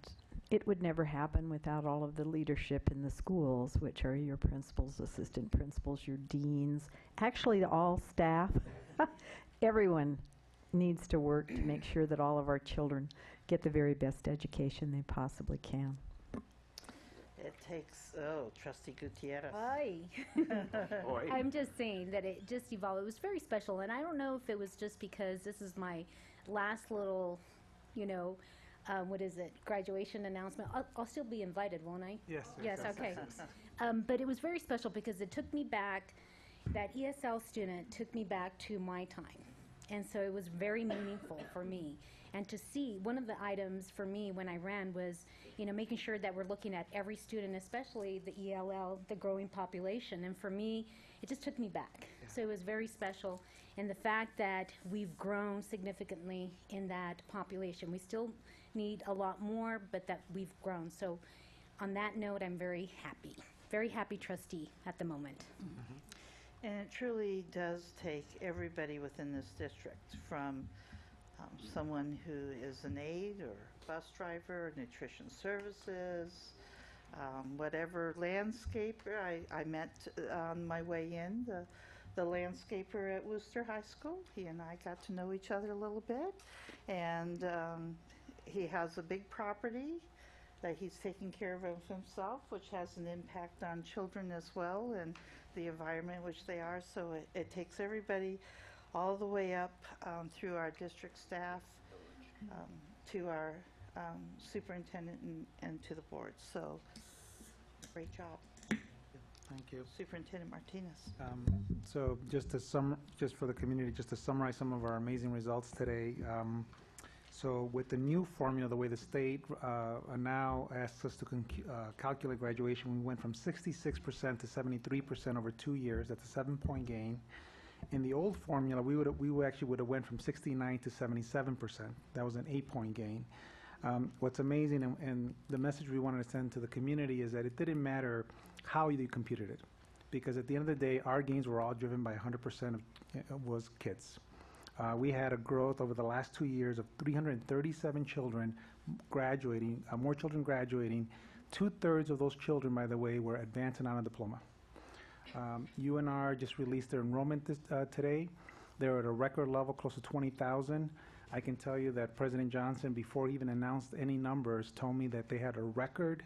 it would never happen without all of the leadership in the schools, which are your principals, assistant principals, your deans, actually all staff. Everyone needs to work to make sure that all of our children get the very best education they possibly can. It takes, Trustee Gutierrez. Hi. I'm just saying that it just evolved. It was very special, and I don't know if it was just because this is my last little, what is it, graduation announcement. I'll still be invited, won't I? Yes. Yes, okay. But it was very special because it took me back, that ESL student took me back to my time. And so it was very meaningful for me. And to see, one of the items for me when I ran was, making sure that we're looking at every student, especially the ELL, the growing population. And for me, it just took me back. Yeah. So it was very special. And the fact that we've grown significantly in that population. We still need a lot more, but that we've grown. So on that note, I'm very happy trustee at the moment. Mm-hmm. And it truly does take everybody within this district, from someone who is an aide or bus driver, nutrition services, whatever, landscaper. I met on my way in the landscaper at Worcester High School. He and I got to know each other a little bit, and he has a big property that he's taking care of himself, which has an impact on children as well, and the environment which they are. So it takes everybody all the way up through our district staff, to our superintendent and to the board. So great job. Thank you. Superintendent Martinez. So just for the community, just to summarize some of our amazing results today. So with the new formula, the way the state now asks us to calculate graduation, we went from 66% to 73% over 2 years. That's a 7-point gain. In the old formula, we actually would have went from 69 to 77%. That was an 8-point gain. What's amazing, and the message we wanted to send to the community, is that it didn't matter how you computed it, because at the end of the day, our gains were all driven by 100% was kids. We had a growth over the last 2 years of 337 children graduating, more children graduating 2/3 of those children, by the way, were advanced and on a diploma. UNR just released their enrollment today. They're at a record level, close to 20,000. I can tell you that President Johnson, before he even announced any numbers, told me that they had a record,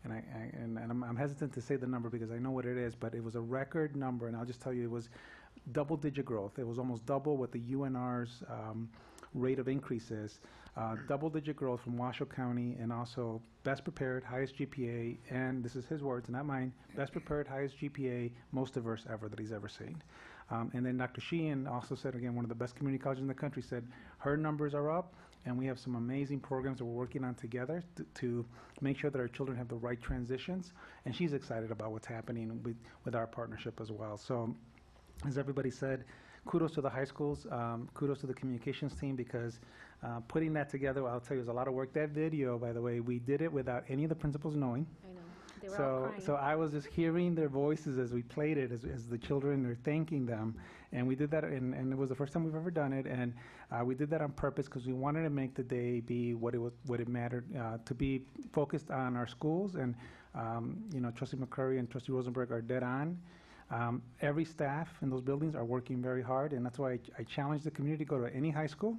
and I'm hesitant to say the number because I know what it is, but it was a record number, and I'll just tell you it was double-digit growth. It was almost double what the UNR's rate of increase is. Double-digit growth from Washoe County, and also best prepared, highest GPA, and this is his words, not mine, best prepared, highest GPA, most diverse ever that he's ever seen. And then Dr. Sheehan also said, again, one of the best community colleges in the country, said her numbers are up, and we have some amazing programs that we're working on together to make sure that our children have the right transitions, and she's excited about what's happening with our partnership as well. So, as everybody said, kudos to the high schools, kudos to the communications team, because putting that together, I'll tell you, it was a lot of work. That video, by the way, we did it without any of the principals knowing. I know. They were all crying. So I was just hearing their voices as we played it, as the children are thanking them. And we did that, and it was the first time we've ever done it. And we did that on purpose because we wanted to make the day be what it mattered, to be focused on our schools. And, Trustee McCurry and Trustee Rosenberg are dead on. Every staff in those buildings are working very hard, and that's why I challenge the community to go to any high school.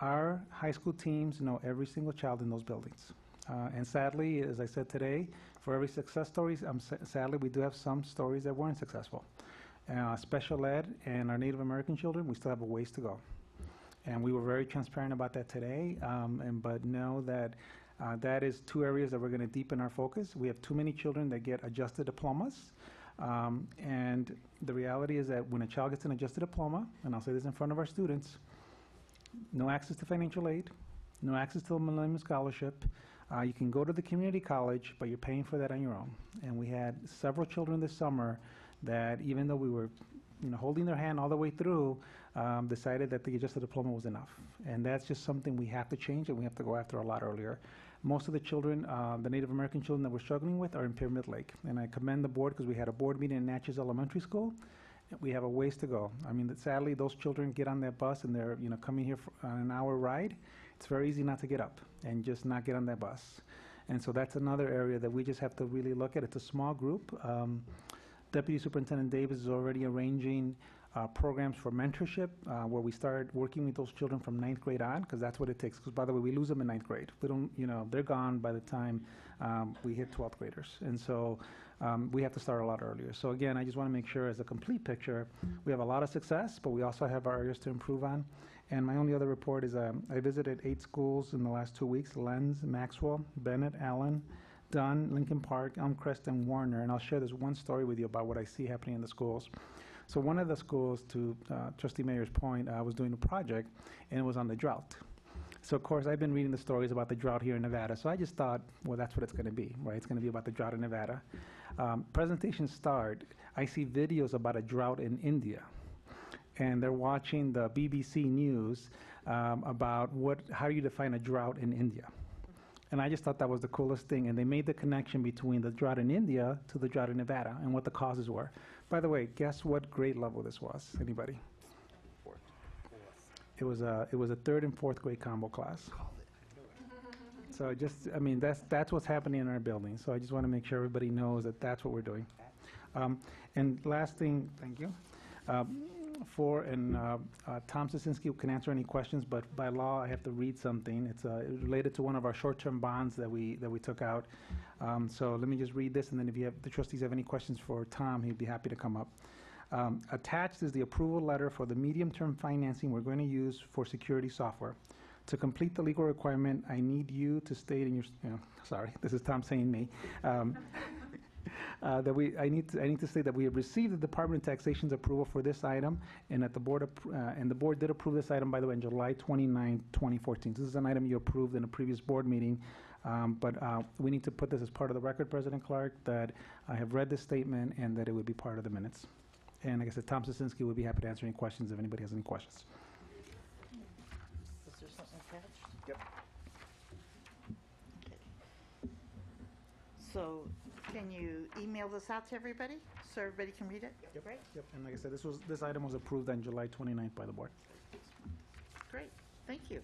Our high school teams know every single child in those buildings. And sadly, as I said today, for every success story, sadly, we do have some stories that weren't successful. Special ed and our Native American children, we still have a ways to go. And we were very transparent about that today, but know that that is two areas that we're going to deepen our focus. We have too many children that get adjusted diplomas. And the reality is that when a child gets an adjusted diploma, and I'll say this in front of our students, no access to financial aid, no access to a Millennium Scholarship. You can go to the community college, but you're paying for that on your own. And we had several children this summer that, even though we were holding their hand all the way through, decided that the adjusted diploma was enough. And that's just something we have to change, and we have to go after a lot earlier. Most of the children, the Native American children that we're struggling with, are in Pyramid Lake. And I commend the board because we had a board meeting in Natchez Elementary School. We have a ways to go. I mean, sadly, those children get on that bus and they're coming here on an hour ride. It's very easy not to get up and just not get on that bus. And so that's another area that we just have to really look at. It's a small group. Deputy Superintendent Davis is already arranging programs for mentorship where we start working with those children from 9th grade on, because that's what it takes. Because, by the way, we lose them in 9th grade. We don't, they're gone by the time we hit 12th graders. And so we have to start a lot earlier. So again, I just want to make sure, as a complete picture, we have a lot of success, but we also have our areas to improve on. And my only other report is I visited 8 schools in the last 2 weeks: Lenz, Maxwell, Bennett, Allen, Dunn, Lincoln Park, Elmcrest, and Warner. And I'll share this one story with you about what I see happening in the schools. So one of the schools, to Trustee Mayer's point, I was doing a project, and it was on the drought. So, of course, I've been reading the stories about the drought here in Nevada, so I just thought, well, that's what it's going to be, right? It's going to be about the drought in Nevada. Presentation start, I see videos about a drought in India, and they're watching the BBC News about how do you define a drought in India. And I just thought that was the coolest thing. And they made the connection between the drought in India to the drought in Nevada and what the causes were. By the way, guess what grade level this was? Anybody? Fourth. It was a 3rd and 4th grade combo class. So that's what's happening in our building. So I just want to make sure everybody knows that that's what we're doing. And last thing, thank you. Tom Sosinski can answer any questions, but by law I have to read something. It's related to one of our short-term bonds that we took out. So let me just read this, and then if the trustees have any questions for Tom, he'd be happy to come up. Attached is the approval letter for the medium-term financing we're going to use for security software. To complete the legal requirement, I need you to state in your, sorry, this is Tom saying me. I need to state that we have received the Department of Taxation's approval for this item, and that the board did approve this item, by the way, on July 29, 2014. So this is an item you approved in a previous board meeting, but we need to put this as part of the record, President Clark, that I have read this statement and that it would be part of the minutes. And like I said, Tom Sosinski would be happy to answer any questions if anybody has any questions. Is there something attached? Yep. So can you email this out to everybody so everybody can read it? Yep. Great. Yep. And like I said, this item was approved on July 29th by the board. Great. Thank you.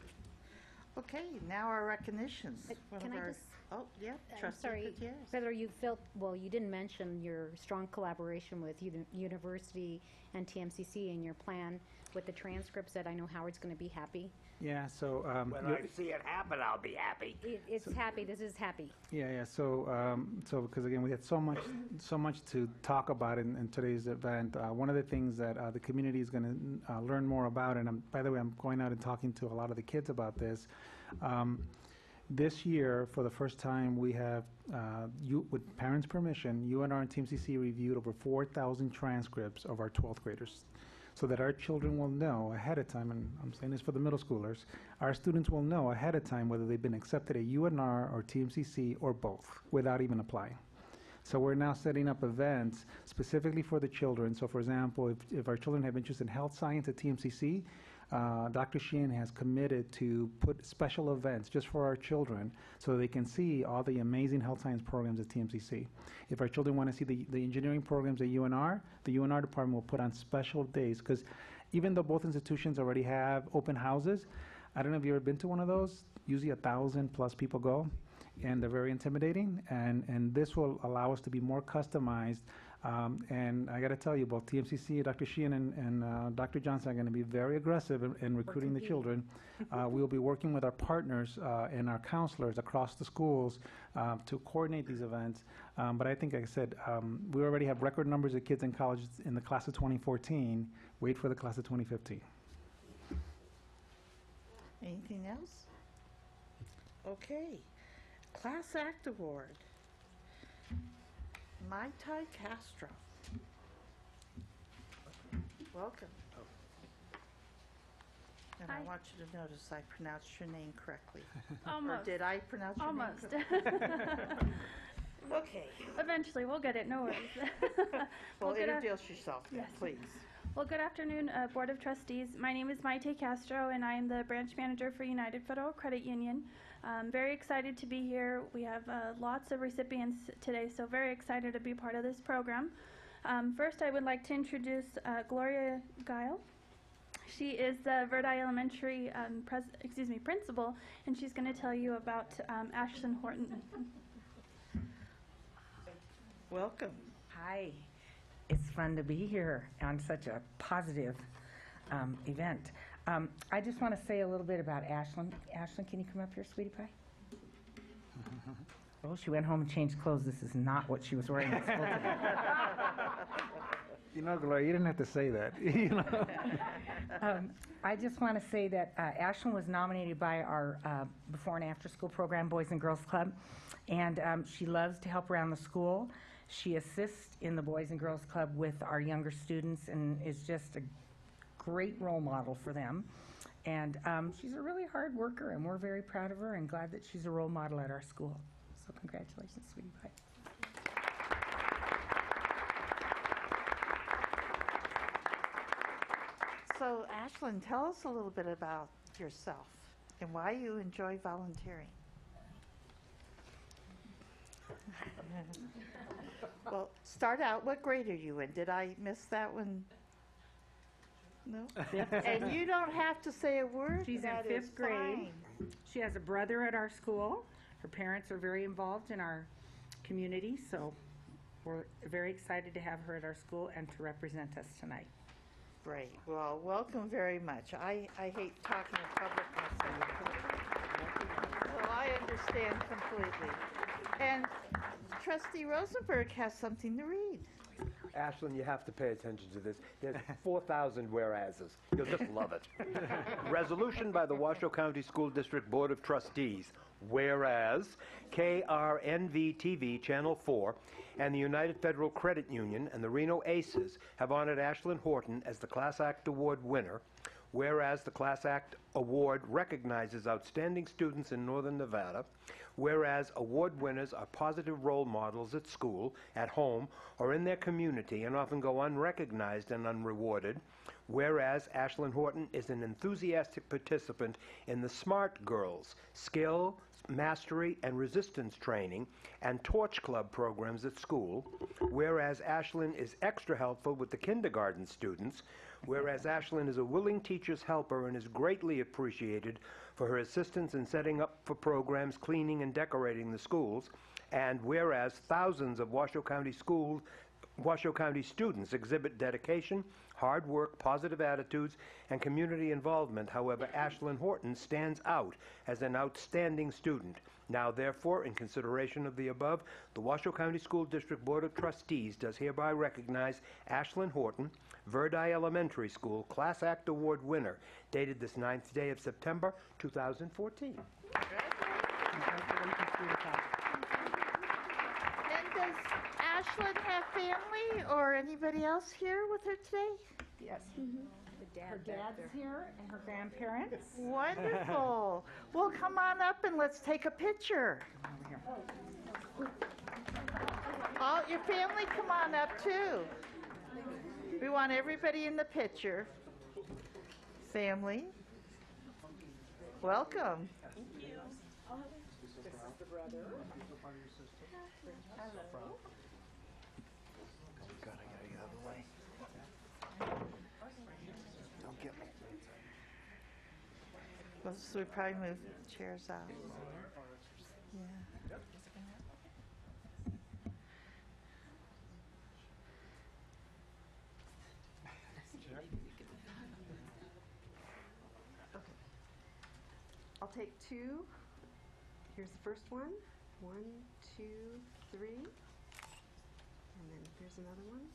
Okay, now our recognitions. One Can of I our- just- Oh, yeah, I'm Trustee sorry, Gutierrez. whether you felt, well, you didn't mention your strong collaboration with university and TMCC in your plan with the transcripts that I know Howard's going to be happy. Yeah, so. When I see it happen, I'll be happy. It's happy, this is happy. Yeah, so, because again, we had so much to talk about in today's event. One of the things that the community is going to learn more about, and by the way, I'm going out and talking to a lot of the kids about this. This year, for the first time, we have, with parents' permission, UNR and TMCC reviewed over 4,000 transcripts of our 12th graders, so that our children will know ahead of time, and I'm saying this for the middle schoolers, our students will know ahead of time whether they've been accepted at UNR or TMCC or both, without even applying. So we're now setting up events specifically for the children. So for example, if our children have interest in health science at TMCC, Dr. Sheehan has committed to put special events just for our children so they can see all the amazing health science programs at TMCC. If our children want to see the engineering programs at UNR, the UNR department will put on special days, because even though both institutions already have open houses, I don't know if you've ever been to one of those, usually 1,000+ people go, and they're very intimidating, and this will allow us to be more customized. And I got to tell you, both TMCC, Dr. Sheehan, and Dr. Johnson are going to be very aggressive in recruiting the children. We'll be working with our partners and our counselors across the schools to coordinate these events. But I think, like I said, we already have record numbers of kids in college in the class of 2014. Wait for the class of 2015. Anything else? Okay. Class Act Award. Mai Tai Castro. Welcome. And I Hi. want you to notice I pronounced your name correctly. Almost. Or did I pronounce your Almost. name correctly? Okay. Eventually, we'll get it, no worries. Well, good af- introduce yourself, then, Yes. please. Well, good afternoon, Board of Trustees. My name is Maite Castro, and I am the branch manager for United Federal Credit Union. I'm very excited to be here. We have lots of recipients today, so very excited to be part of this program. First, I would like to introduce Gloria Guile. She is the Verde Elementary principal, and she's going to tell you about Ashlyn Horton. Welcome. Hi. It's fun to be here on such a positive event. I just want to say a little bit about Ashlyn. Ashlyn, can you come up here, sweetie pie? Oh, she went home and changed clothes. This is not what she was wearing at school today. You know, Gloria, you didn't have to say that. You know? I just want to say that Ashlyn was nominated by our before and after school program, Boys and Girls Club, and she loves to help around the school. She assists in the Boys and Girls Club with our younger students and is just a great role model for them. And she's a really hard worker, and we're very proud of her and glad that she's a role model at our school. So congratulations, sweetie pie. So, Ashlyn, tell us a little bit about yourself and why you enjoy volunteering. Well, start out. What grade are you in? Did I miss that one? No? And you don't have to say a word. She's in That is 5th grade. fine. She has a brother at our school. Her parents are very involved in our community, so we're very excited to have her at our school and to represent us tonight. Great. Well, welcome very much. I hate talking in public myself, so I understand completely. And Trustee Rosenberg has something to read. Ashlyn, you have to pay attention to this. There's 4,000 whereases. You'll just love it. Resolution by the Washoe County School District Board of Trustees. Whereas KRNV-TV Channel 4 and the United Federal Credit Union and the Reno Aces have honored Ashlyn Horton as the Class Act Award winner. Whereas the Class Act Award recognizes outstanding students in Northern Nevada. Whereas award winners are positive role models at school, at home, or in their community and often go unrecognized and unrewarded. Whereas Ashlyn Horton is an enthusiastic participant in the SMART Girls, Skill, Mastery, and Resistance Training and Torch Club programs at school. Whereas Ashlyn is extra helpful with the kindergarten students. Whereas Ashlyn is a willing teacher's helper and is greatly appreciated for her assistance in setting up for programs, cleaning and decorating the schools. And whereas thousands of Washoe County students exhibit dedication, hard work, positive attitudes, and community involvement. However, Ashlyn Horton stands out as an outstanding student. Now, therefore, in consideration of the above, the Washoe County School District Board of Trustees does hereby recognize Ashlyn Horton, Verdi Elementary School Class Act Award winner, dated this 9th day of September, 2014. And does Ashlyn have family or anybody else here with her today? Yes. Her dad's here and her grandparents. Wonderful. Well, come on up and let's take a picture. All your family, come on up too. We want everybody in the picture. Family, welcome. Thank you. This is the brother. Hello. God, I gotta get out of the way. Don't get me. Well, so we probably move chairs out. Yeah. Okay. I'll take two. Here's the first one. 1, 2, 3. And then here's another one.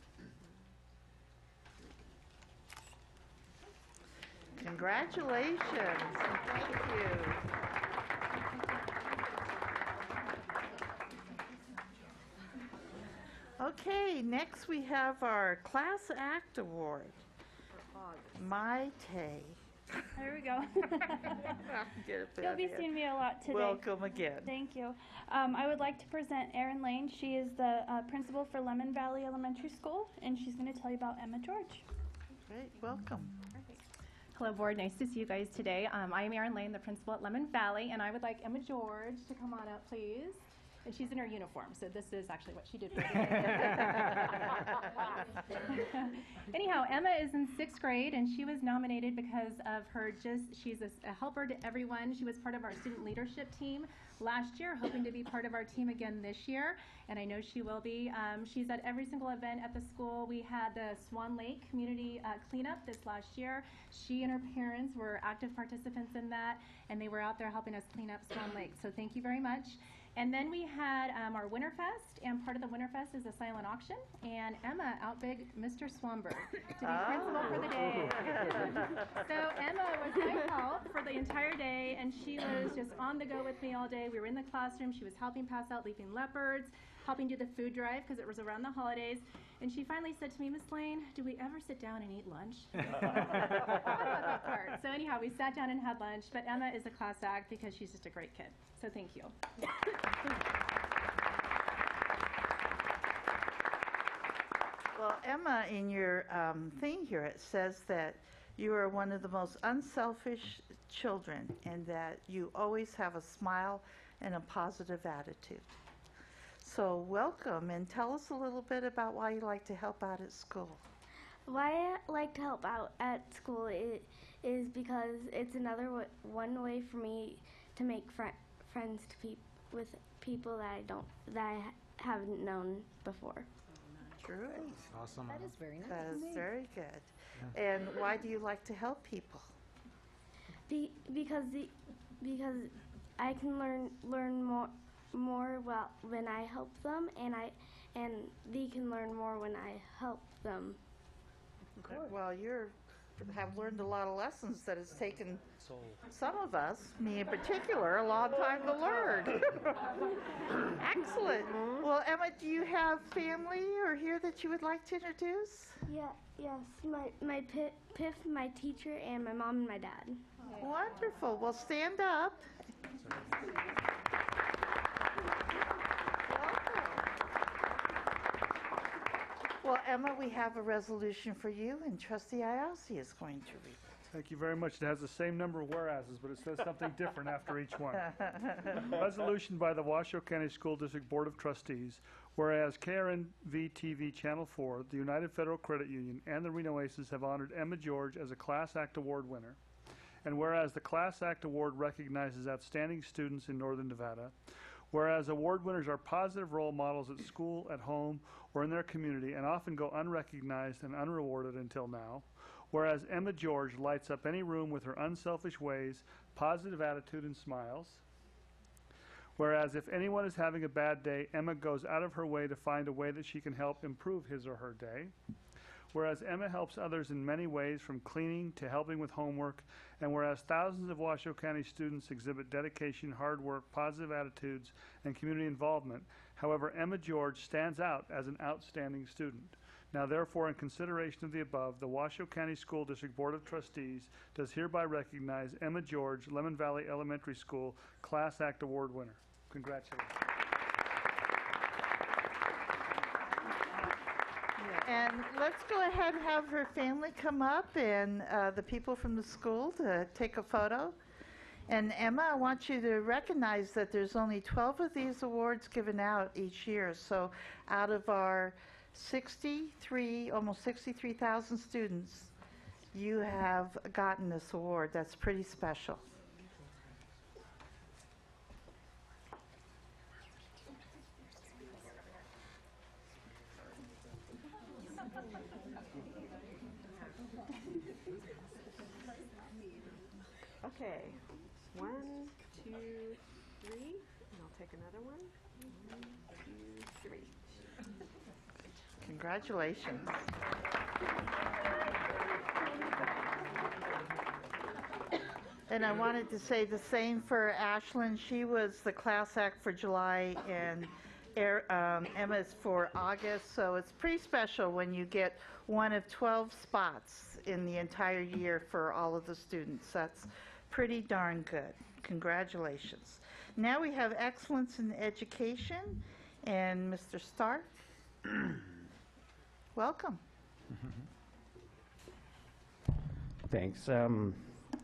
Congratulations. Thank you. Okay, next we have our Class Act Award. Mai Tay. There we go. Get it You'll be back seeing in. me a lot today. Welcome again. Thank you. I would like to present Erin Lane. She is the principal for Lemon Valley Elementary School, and she's going to tell you about Emma George. Great, welcome. Hello, board. Nice to see you guys today. I am Erin Lane, the principal at Lemon Valley, and I would like Emma George to come on up, please. And she's in her uniform, so this is actually what she did for today. Anyhow, Emma is in 6th grade, and she was nominated because of her she's a helper to everyone. She was part of our student leadership team last year, hoping to be part of our team again this year, and I know she will be. She's at every single event at the school. We had the Swan Lake community cleanup this last year. She and her parents were active participants in that, and they were out there helping us clean up Swan Lake, so thank you very much. And then we had our Winterfest, and part of the Winterfest is a silent auction, and Emma outbid Mr. Swanberg to be principal for the day. So Emma was my help for the entire day, and she was just on the go with me all day. We were in the classroom. She was helping pass out leaping leopards, helping do the food drive because it was around the holidays. And she finally said to me, Miss Lane, do we ever sit down and eat lunch? I forgot about that part. So anyhow, we sat down and had lunch, but Emma is a class act because she's just a great kid. So thank you. Well, Emma, in your thing here, it says that you are one of the most unselfish children and that you always have a smile and a positive attitude. So welcome, and tell us a little bit about why you like to help out at school. Why I like to help out at school is because it's one way for me to make friends with people that I haven't known before. Great. Awesome. That is very nice. That is very good. And why do you like to help people? Because I can learn more when I help them, and they can learn more when I help them. Well, you have learned a lot of lessons that it's taken some of us, me in particular, a long time to learn. Excellent. Well, Emma, do you have family or here that you would like to introduce? Yes, my Piff, my teacher, and my mom and my dad. Wonderful. Well, stand up. Well, Emma, we have a resolution for you, and Trustee Iossi is going to read it. Thank you very much. It has the same number of whereases, but it says something different after each one. Resolution by the Washoe County School District Board of Trustees, whereas KRNV-TV Channel 4, the United Federal Credit Union, and the Reno Aces have honored Emma George as a Class Act Award winner. And whereas the Class Act Award recognizes outstanding students in Northern Nevada, whereas award winners are positive role models at school, at home, or in their community, and often go unrecognized and unrewarded until now, whereas Emma George lights up any room with her unselfish ways, positive attitude, and smiles, whereas if anyone is having a bad day, Emma goes out of her way to find a way that she can help improve his or her day, whereas Emma helps others in many ways, from cleaning to helping with homework, and whereas thousands of Washoe County students exhibit dedication, hard work, positive attitudes, and community involvement, however, Emma George stands out as an outstanding student. Now, therefore, in consideration of the above, the Washoe County School District Board of Trustees does hereby recognize Emma George, Lemon Valley Elementary School Class Act Award winner. Congratulations. And let's go ahead and have her family come up and the people from the school to take a photo. And Emma, I want you to recognize that there's only 12 of these awards given out each year. So out of our 63, almost 63,000 students, you have gotten this award. That's pretty special. Okay, 1, 2, 3, and I'll take another one. 1, 2, 3. Congratulations. And I wanted to say the same for Ashlyn. She was the class act for July, and Emma's for August. So it's pretty special when you get one of 12 spots in the entire year for all of the students. That's pretty darn good. Congratulations. Now we have excellence in education, and Mr. Stark, welcome. Thanks.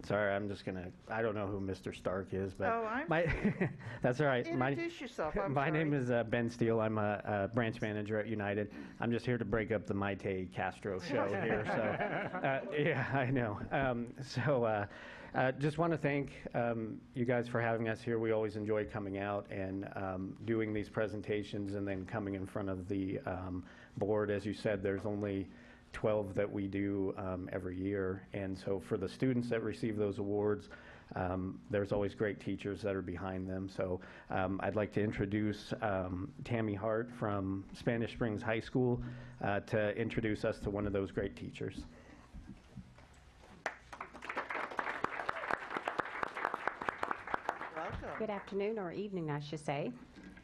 Sorry, I'm just gonna, I don't know who Mr. Stark is, but Oh, that's all right. Introduce yourself. I'm my name sorry. is Ben Steele. I'm a branch manager at United. I'm just here to break up the Maite Castro show here. So, yeah, I know. Just want to thank you guys for having us here. We always enjoy coming out and doing these presentations and then coming in front of the board. As you said, there's only 12 that we do every year, and so for the students that receive those awards, there's always great teachers that are behind them. So I'd like to introduce Tammy Hart from Spanish Springs High School to introduce us to one of those great teachers. Welcome. Good afternoon, or evening, I should say.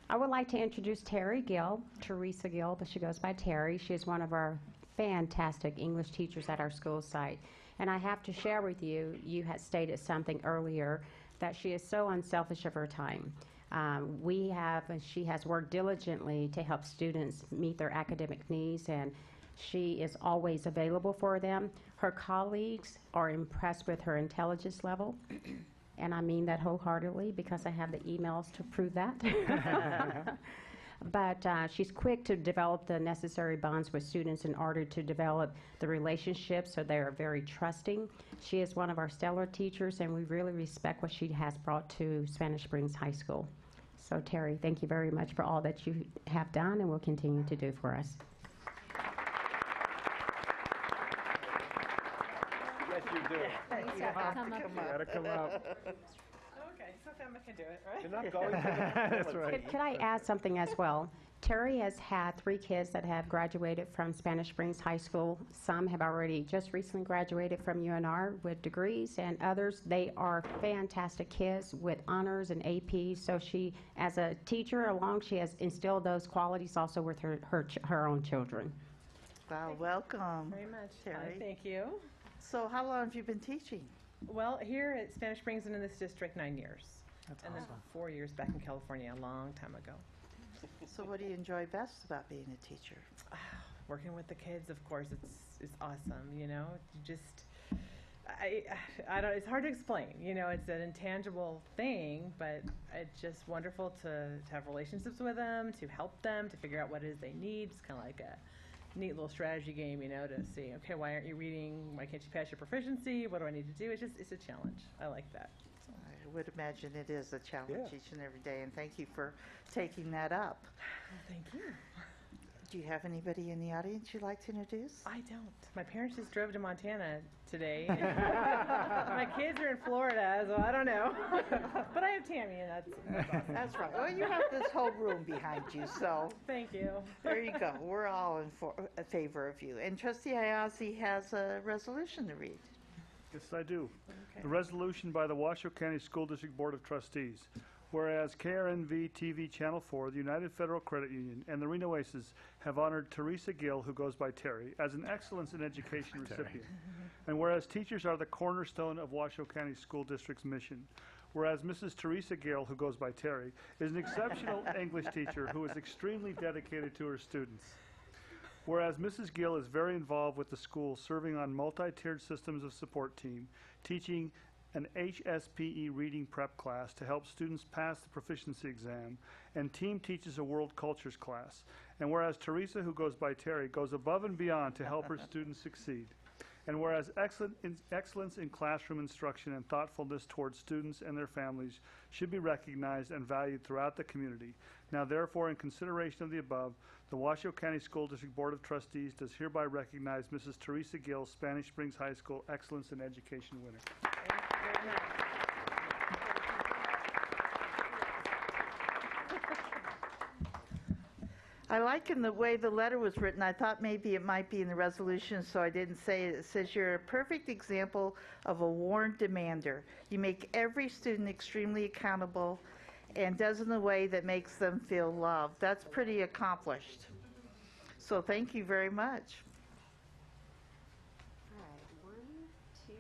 I would like to introduce Terry Gill, Teresa Gill, but she goes by Terry. She is one of our fantastic English teachers at our school site. And I have to share with you, you had stated something earlier, that she is so unselfish of her time. She has worked diligently to help students meet their academic needs, and she is always available for them. Her colleagues are impressed with her intelligence level. And I mean that wholeheartedly because I have the emails to prove that. But she's quick to develop the necessary bonds with students in order to develop the relationships, so they are very trusting. She is one of our stellar teachers, and we really respect what she has brought to Spanish Springs High School. So Terry, thank you very much for all that you have done and will continue to do for us. Yes, you do. You Gotta come up. Okay, so Emma can do it, right? You're not going to That's right. Could I add something as well? Terry has had 3 kids that have graduated from Spanish Springs High School. Some have already just recently graduated from UNR with degrees, and others, they are fantastic kids with honors and APs. So she, as a teacher she has instilled those qualities also with her own children. Wow, welcome. Very much. Terry. Thank you. So how long have you been teaching? Well, here at Spanish Springs and in this district, 9 years. That's and awesome. then 4 years back in California, a long time ago. So what do you enjoy best about being a teacher? Working with the kids, of course, it's awesome. You know, you just I don't. It's hard to explain. You know, it's an intangible thing, but it's just wonderful to have relationships with them, to help them, to figure out what it is they need. It's kind of like a neat little strategy game, you know, to see, okay, why aren't you reading? Why can't you pass your proficiency? What do I need to do? It's a challenge. I like that. So. I would imagine it is a challenge Yeah. each and every day, and thank you for taking that up. Well, thank you. Do you have anybody in the audience you'd like to introduce? I don't. My parents just drove to Montana today. My kids are in Florida, so I don't know. But I have Tammy, and that's awesome. That's right. Well, you have this whole room behind you, so. Thank you. There you go. We're all in favor of you. And Trustee Ayazi has a resolution to read. Yes, I do. Okay. The resolution by the Washoe County School District Board of Trustees. Whereas KRNV TV Channel 4, the United Federal Credit Union, and the Reno Aces have honored Teresa Gill, who goes by Terry, as an Excellence in Education recipient. And whereas teachers are the cornerstone of Washoe County School District's mission. Whereas Mrs. Teresa Gill, who goes by Terry, is an exceptional English teacher who is extremely dedicated to her students. Whereas Mrs. Gill is very involved with the school, serving on multi-tiered systems of support team, teaching an HSPE reading prep class to help students pass the proficiency exam, and team teaches a world cultures class. And whereas Teresa, who goes by Terry, goes above and beyond to help her students succeed. And whereas excellence in classroom instruction and thoughtfulness towards students and their families should be recognized and valued throughout the community. Now therefore, in consideration of the above, the Washoe County School District Board of Trustees does hereby recognize Mrs. Teresa Gill, Spanish Springs High School Excellence in Education winner. I like in the way the letter was written. I thought maybe it might be in the resolution, so I didn't say it. It says you're a perfect example of a warned demander. You make every student extremely accountable and does in a way that makes them feel loved. That's pretty accomplished. So thank you very much. All right, 1, 2,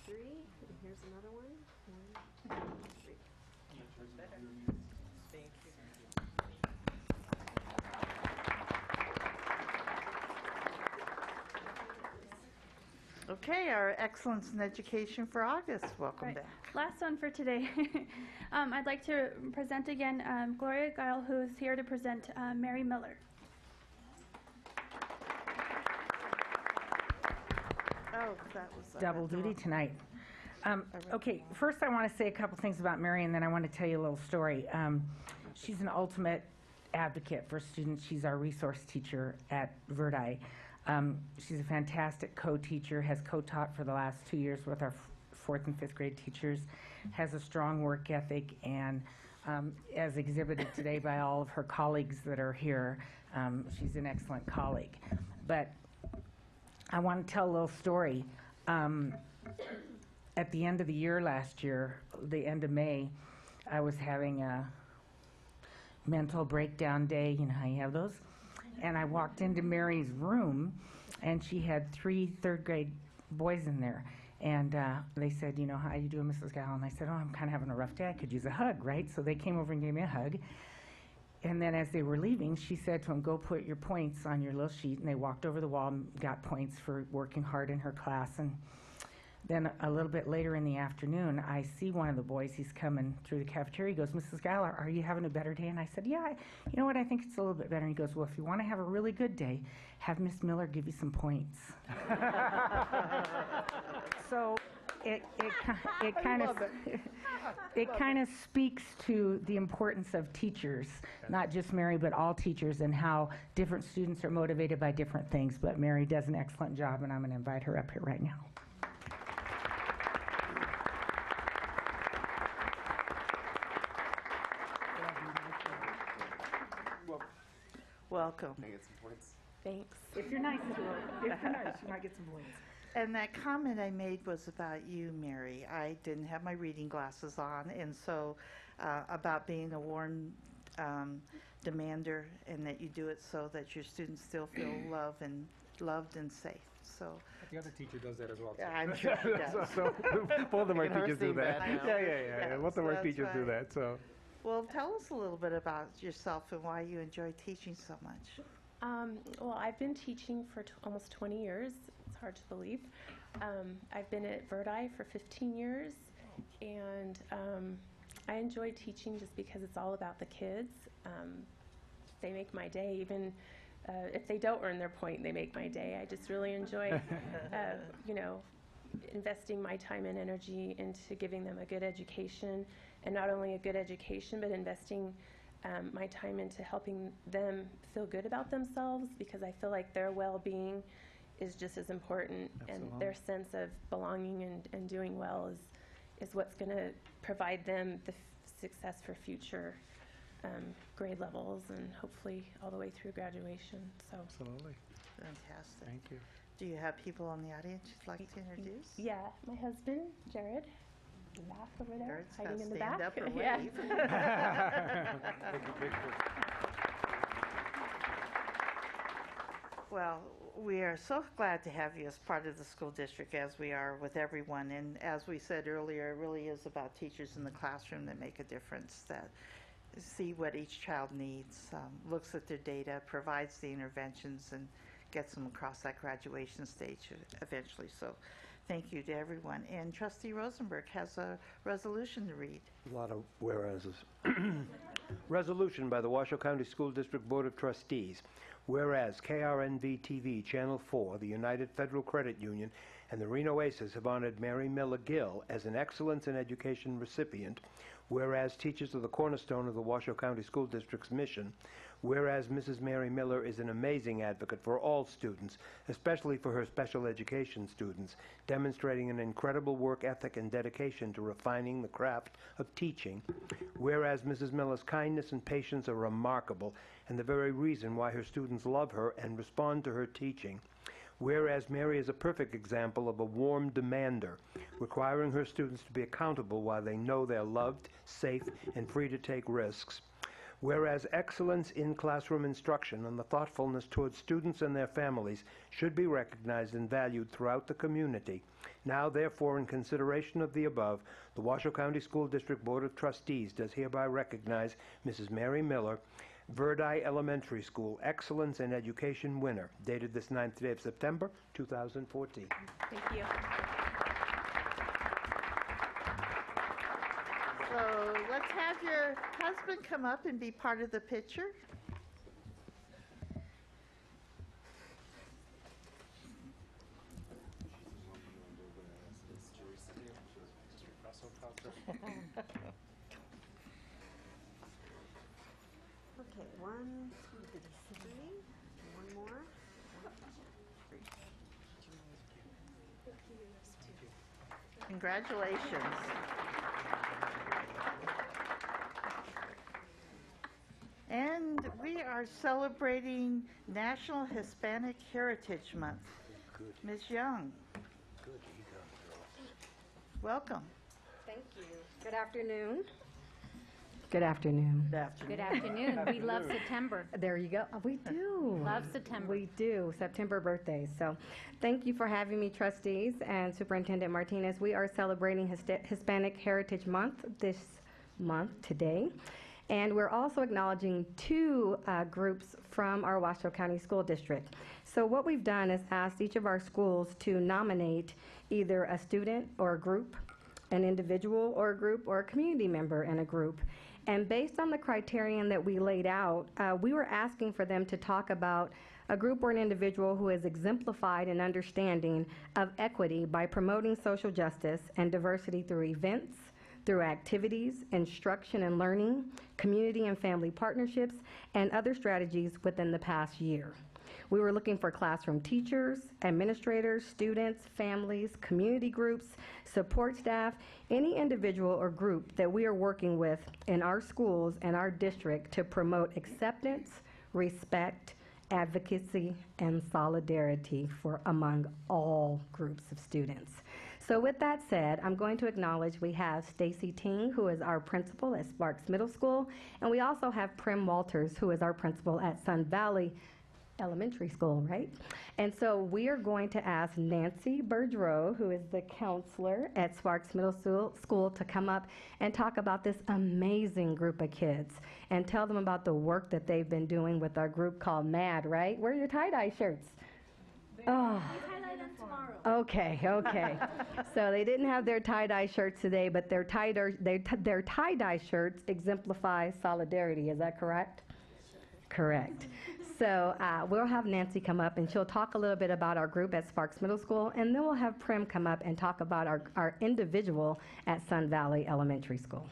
3, and here's another one. 1, 2, 3. Thank you. Okay, our Excellence in Education for August. Welcome Right. back. Last one for today. I'd like to present again Gloria Guile, who is here to present Mary Miller. Oh, that was Double duty tonight. Okay, first I want to say a couple things about Mary, and then I want to tell you a little story. She's an ultimate advocate for students. She's our resource teacher at Verdi. She's a fantastic co-teacher, has co-taught for the last 2 years with our 4th and 5th grade teachers, has a strong work ethic, and as exhibited today by all of her colleagues that are here, she's an excellent colleague. But I want to tell a little story. At the end of the year last year, the end of May, I was having a mental breakdown day, you know how you have those? And I walked into Mary's room, and she had 3 third grade boys in there. And they said, you know, how you doing, Mrs. Gall? And I said, oh, I'm kind of having a rough day. I could use a hug, right? So they came over and gave me a hug. And then as they were leaving, she said to them, go put your points on your little sheet. And they walked over the wall and got points for working hard in her class. And then a little bit later in the afternoon, I see one of the boys. He's coming through the cafeteria. He goes, Mrs. Galler, are you having a better day? And I said, yeah, you know what? I think it's a little bit better. And he goes, well, if you want to have a really good day, have Miss Miller give you some points. So it kind of speaks to the importance of teachers, not just Mary, but all teachers, and how different students are motivated by different things. But Mary does an excellent job, and I'm going to invite her up here right now. Welcome. Can I get some points? Thanks. If you're nice, you might get some points. And that comment I made was about you, Mary. I didn't have my reading glasses on, and so about being a warned demander, and that you do it so that your students still feel loved and safe. So The other teacher does that as well. I'm sure she does. So both of our teachers do that. I know. Yeah. Both of our That's teachers do right. that. So. Well, tell us a little bit about yourself and why you enjoy teaching so much. Well, I've been teaching for almost 20 years. It's hard to believe. I've been at Verdi for 15 years, and I enjoy teaching just because it's all about the kids. They make my day. Even if they don't earn their point, they make my day. I just really enjoy, you know, investing my time and energy into giving them a good education, and not only a good education, but investing my time into helping them feel good about themselves, because I feel like their well-being is just as important. Absolutely. And their sense of belonging and doing well is what's going to provide them the success for future grade levels, and hopefully all the way through graduation. So Absolutely. Fantastic. Thank you. Do you have people on the audience you'd like to introduce? Yeah, my husband, Jared, in the back over there, Jared's hiding gotta in the stand back. up or Yeah. wave. Well, we are so glad to have you as part of the school district, as we are with everyone. And as we said earlier, it really is about teachers in the classroom that make a difference, that see what each child needs, looks at their data, provides the interventions, and gets them across that graduation stage eventually. So thank you to everyone. And Trustee Rosenberg has a resolution to read. A lot of whereases. Resolution by the Washoe County School District Board of Trustees. Whereas KRNV-TV Channel 4, the United Federal Credit Union, and the Reno Aces have honored Mary Miller Gill as an Excellence in Education recipient. Whereas teachers are the cornerstone of the Washoe County School District's mission. Whereas Mrs. Mary Miller is an amazing advocate for all students, especially for her special education students, demonstrating an incredible work ethic and dedication to refining the craft of teaching. Whereas Mrs. Miller's kindness and patience are remarkable, and the very reason why her students love her and respond to her teaching. Whereas Mary is a perfect example of a warm demander, requiring her students to be accountable while they know they're loved, safe, and free to take risks. Whereas excellence in classroom instruction and the thoughtfulness towards students and their families should be recognized and valued throughout the community. Now, therefore, in consideration of the above, the Washoe County School District Board of Trustees does hereby recognize Mrs. Mary Miller, Verdi Elementary School Excellence in Education winner, dated this 9th day of September, 2014. Thank you. So let's have your husband come up and be part of the picture. Okay, 1, 2, 3. One more. Congratulations. And we are celebrating National Hispanic Heritage Month. Ms. Young, Good ego. welcome. Thank you. Good afternoon. Good afternoon. Good afternoon. We love September. There you go. We do. Love September. We do. September birthdays. So thank you for having me, trustees and Superintendent Martinez. We are celebrating Hispanic Heritage Month this month today. And we're also acknowledging two groups from our Washoe County School District. So what we've done is asked each of our schools to nominate either a student or a group, an individual or a group, or a community member in a group. And based on the criterion that we laid out, we were asking for them to talk about a group or an individual who has exemplified an understanding of equity by promoting social justice and diversity through events, through activities, instruction and learning, community and family partnerships, and other strategies within the past year. We were looking for classroom teachers, administrators, students, families, community groups, support staff, any individual or group that we are working with in our schools and our district to promote acceptance, respect, advocacy, and solidarity for among all groups of students. So with that said, I'm going to acknowledge we have Stacy Ting, who is our principal at Sparks Middle School, and we also have Prim Walters, who is our principal at Sun Valley Elementary School, right? And so we are going to ask Nancy Bergeron, who is the counselor at Sparks Middle School, to come up and talk about this amazing group of kids and tell them about the work that they've been doing with our group called MAD, right? Where are your tie-dye shirts? Oh. Okay, okay. So they didn't have their tie-dye shirts today, but their tie-dye shirts exemplify solidarity. Is that correct? Correct. So we'll have Nancy come up, and she'll talk a little bit about our group at Sparks Middle School, and then we'll have Prim come up and talk about our individual at Sun Valley Elementary School.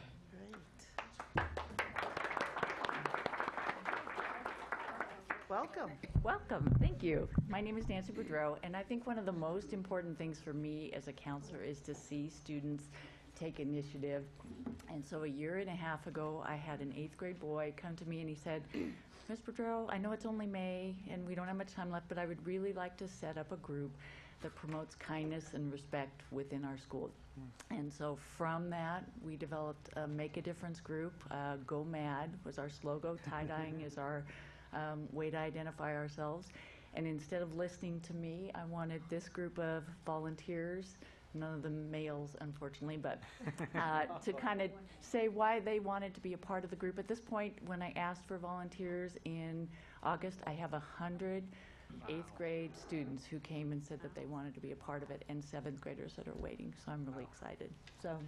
Welcome. Welcome. Thank you. My name is Nancy Boudreau, and I think one of the most important things for me as a counselor is to see students take initiative. And so a year and a half ago, I had an 8th grade boy come to me and he said, Ms. Boudreau, I know it's only May and we don't have much time left, but I would really like to set up a group that promotes kindness and respect within our school. And so from that, we developed a Make a Difference group. Go Mad was our slogan. Tie-dyeing is our way to identify ourselves. And instead of listening to me, I wanted this group of volunteers, none of them males, unfortunately, but to kind of say why they wanted to be a part of the group. At this point, when I asked for volunteers in August, I have 100 8th grade students who came and said that they wanted to be a part of it, and 7th graders that are waiting, so I'm really excited. So.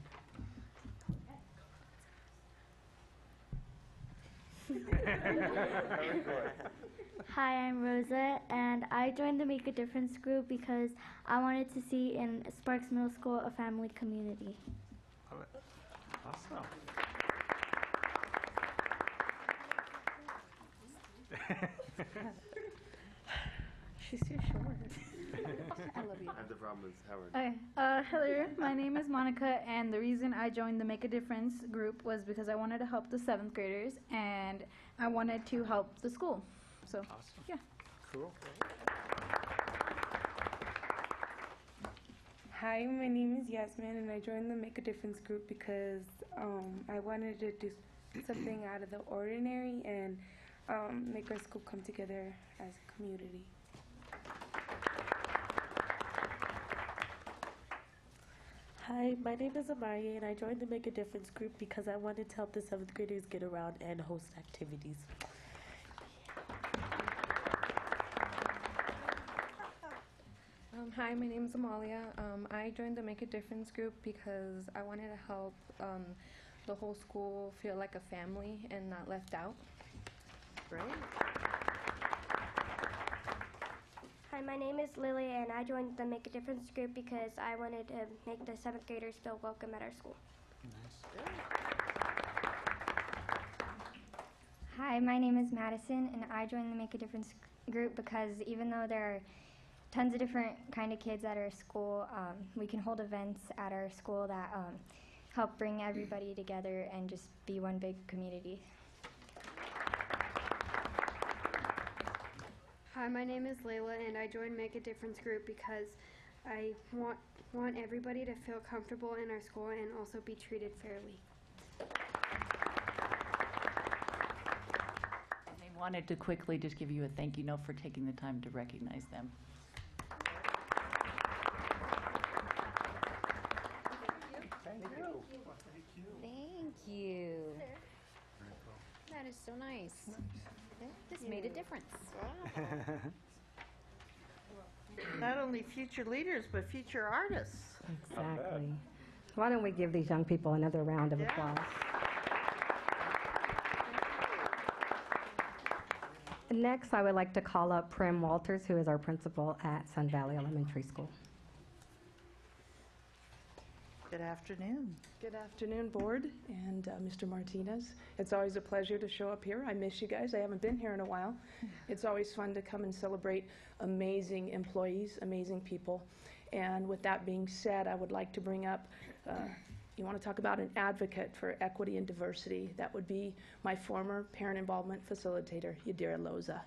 Hi, I'm Rosa, and I joined the Make a Difference group because I wanted to see in Sparks Middle School a family community. Awesome. She's too short. I love you. I have the problem with Howard. Okay. Hello, my name is Monica, and the reason I joined the Make a Difference group was because I wanted to help the 7th graders, and I wanted to help the school. So, awesome. Yeah. Cool. Hi, my name is Yasmin, and I joined the Make a Difference group because I wanted to do something out of the ordinary and make our school come together as a community. Hi, my name is Amari, and I joined the Make a Difference group because I wanted to help the 7th graders get around and host activities. Hi, my name is Amalia. I joined the Make a Difference group because I wanted to help the whole school feel like a family and not left out. Great. Hi, my name is Lily, and I joined the Make a Difference group because I wanted to make the 7th graders feel welcome at our school. Hi, my name is Madison, and I joined the Make a Difference group because even though there are tons of different kind of kids at our school, we can hold events at our school that help bring everybody together and just be one big community. Hi, my name is Layla, and I joined Make a Difference group because I want everybody to feel comfortable in our school and also be treated fairly. They wanted to quickly just give you a thank you note for taking the time to recognize them. Thank you. Thank you. That is so nice. This made a difference. Not only future leaders, but future artists. Exactly. Why don't we give these young people another round of applause? Next, I would like to call up Prim Walters, who is our principal at Sun Valley Elementary School. Good afternoon. Good afternoon, Board and Mr. Martinez. It's always a pleasure to show up here. I miss you guys. I haven't been here in a while. It's always fun to come and celebrate amazing employees, amazing people. And with that being said, I would like to bring up, you want to talk about an advocate for equity and diversity. That would be my former parent involvement facilitator, Yadira Loza.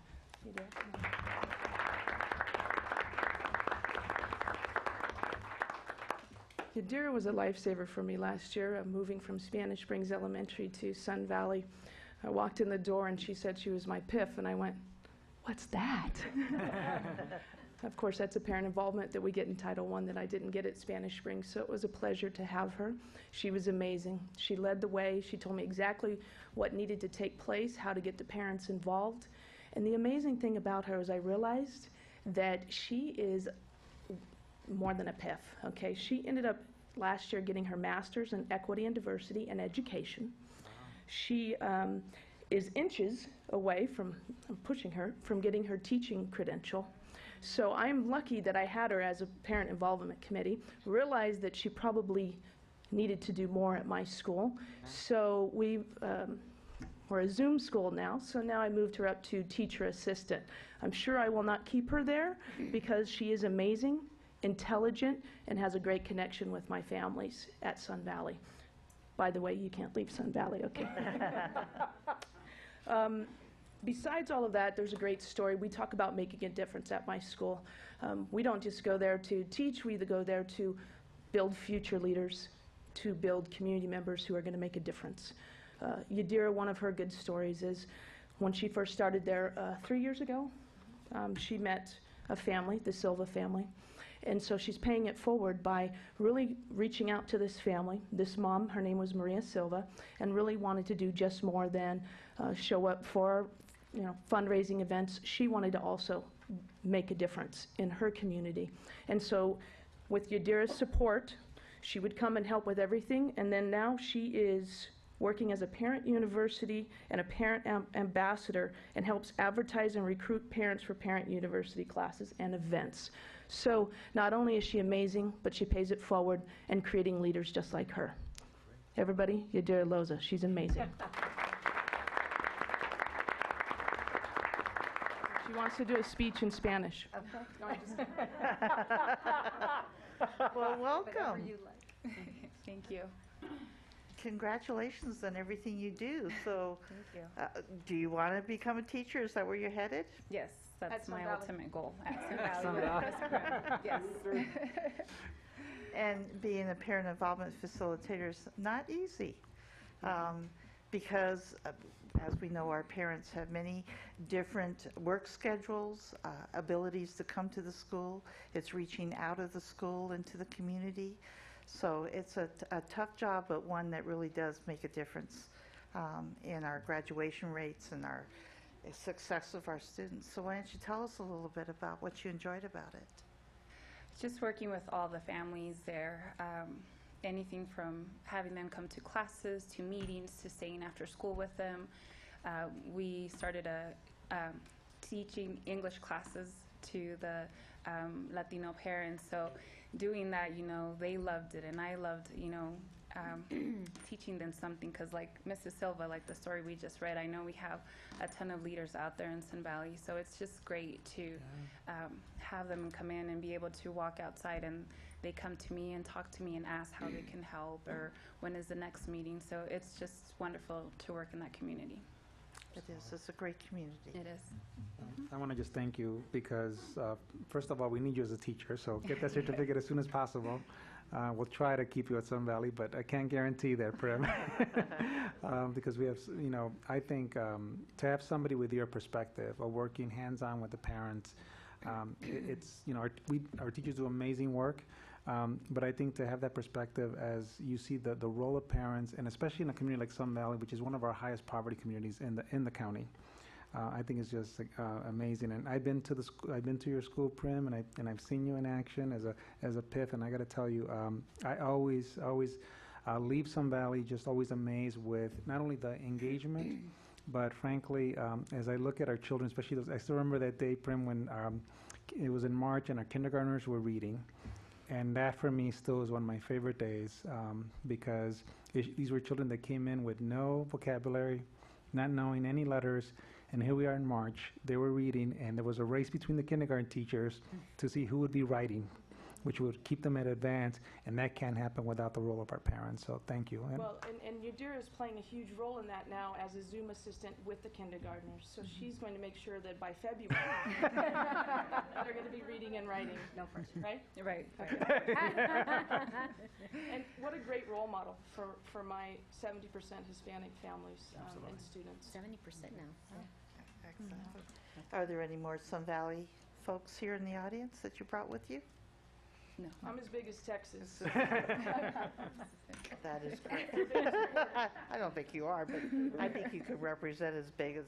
Yadira was a lifesaver for me last year, moving from Spanish Springs Elementary to Sun Valley. I walked in the door and she said she was my PIF, and I went, "What's that?" Of course, that's a parent involvement that we get in Title I that I didn't get at Spanish Springs, so it was a pleasure to have her. She was amazing. She led the way. She told me exactly what needed to take place, how to get the parents involved. And the amazing thing about her is I realized that she is more than a PIF, okay? She ended up last year getting her master's in equity and diversity and education. She is inches away from, I'm pushing her, from getting her teaching credential. So I'm lucky that I had her as a parent involvement committee, realized that she probably needed to do more at my school. So we're a Zoom school now, so now I moved her up to teacher assistant. I'm sure I will not keep her there because she is amazing, intelligent, and has a great connection with my families at Sun Valley. By the way, you can't leave Sun Valley, okay? Besides all of that, there's a great story. We talk about making a difference at my school. We don't just go there to teach, we go there to build future leaders, to build community members who are going to make a difference. Yadira, one of her good stories is when she first started there 3 years ago, she met a family, the Silva family. And so she's paying it forward by really reaching out to this family. This mom, her name was Maria Silva, and really wanted to do just more than show up for fundraising events. She wanted to also make a difference in her community. And so with Yadira's support, she would come and help with everything. And then now she is working as a parent university and a parent ambassador, and helps advertise and recruit parents for parent university classes and events. So not only is she amazing, but she pays it forward and creating leaders just like her. Everybody, Yadira Loza, she's amazing. She wants to do a speech in Spanish. Okay. No, I'm just Well, welcome. Thank you. Congratulations on everything you do. So, Thank you. do you want to become a teacher? Is that where you're headed? Yes, that's my ultimate goal. At Sun Sun Valley. Valley. Yes. And being a parent involvement facilitator is not easy, because as we know, our parents have many different work schedules, abilities to come to the school. It's reaching out of the school into the community. So it's a tough job, but one that really does make a difference in our graduation rates and our success of our students. So why don't you tell us a little bit about what you enjoyed about it? Just working with all the families there, anything from having them come to classes, to meetings, to staying after school with them. We started teaching English classes to the Latino parents. So doing that, they loved it, and I loved, teaching them something, because like Mrs. Silva, like the story we just read, I know we have a ton of leaders out there in Sun Valley, so it's just great to have them come in and be able to walk outside and they come to me and talk to me and ask how they can help or when is the next meeting. So it's just wonderful to work in that community. It is. It's a great community. It is. I want to just thank you because, first of all, we need you as a teacher, so get that certificate as soon as possible. We'll try to keep you at Sun Valley, but I can't guarantee that, Prim. Because we have, I think to have somebody with your perspective of working hands-on with the parents, it's, our teachers do amazing work, but I think to have that perspective as you see the role of parents, and especially in a community like Sun Valley, which is one of our highest poverty communities in the county, I think it's just amazing. And I've been to your school, Prim, and I've seen you in action as a PIF, and I got to tell you, I always leave Sun Valley just always amazed with not only the engagement, but frankly, as I look at our children, especially those, I still remember that day, Prim, when it was in March and our kindergartners were reading. And that for me still is one of my favorite days, because these were children that came in with no vocabulary, not knowing any letters, and here we are in March, they were reading, and there was a race between the kindergarten teachers to see who would be writing, which would keep them at advance, and that can't happen without the role of our parents, so thank you. Well, and Yadira is playing a huge role in that now as a Zoom assistant with the kindergartners, so she's going to make sure that by February, they're going to be reading and writing. No pressure. Right? Right. Okay. And what a great role model for my 70% Hispanic families and students. 70% now. Excellent. Are there any more Sun Valley folks here in the audience that you brought with you? No. I'm as big as Texas. That is correct. I don't think you are, but I think you could represent as big as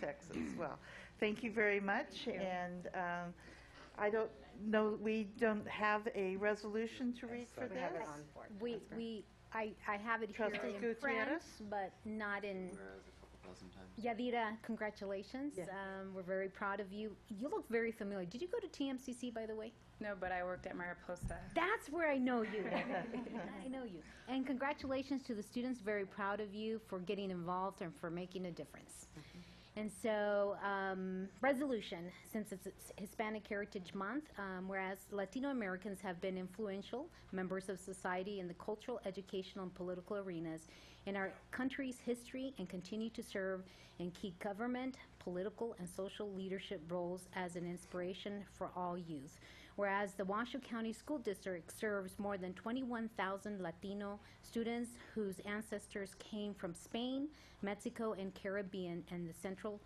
Texas. Well, thank you very much. And I don't know, we don't have a resolution to read for this? I have it here Trustee in print, Gutierrez? but not in pleasant time. Yadira, congratulations. Yeah. We're very proud of you. You look very familiar. Did you go to TMCC, by the way? No, but I worked at Mariposa. That's where I know you. I know you. And congratulations to the students. Very proud of you for getting involved and for making a difference. And so, resolution, since it's Hispanic Heritage Month, whereas Latino Americans have been influential members of society in the cultural, educational, and political arenas in our country's history and continue to serve in key government, political, and social leadership roles as an inspiration for all youth. Whereas the Washoe County School District serves more than 21,000 Latino students whose ancestors came from Spain, Mexico, and Caribbean and the Central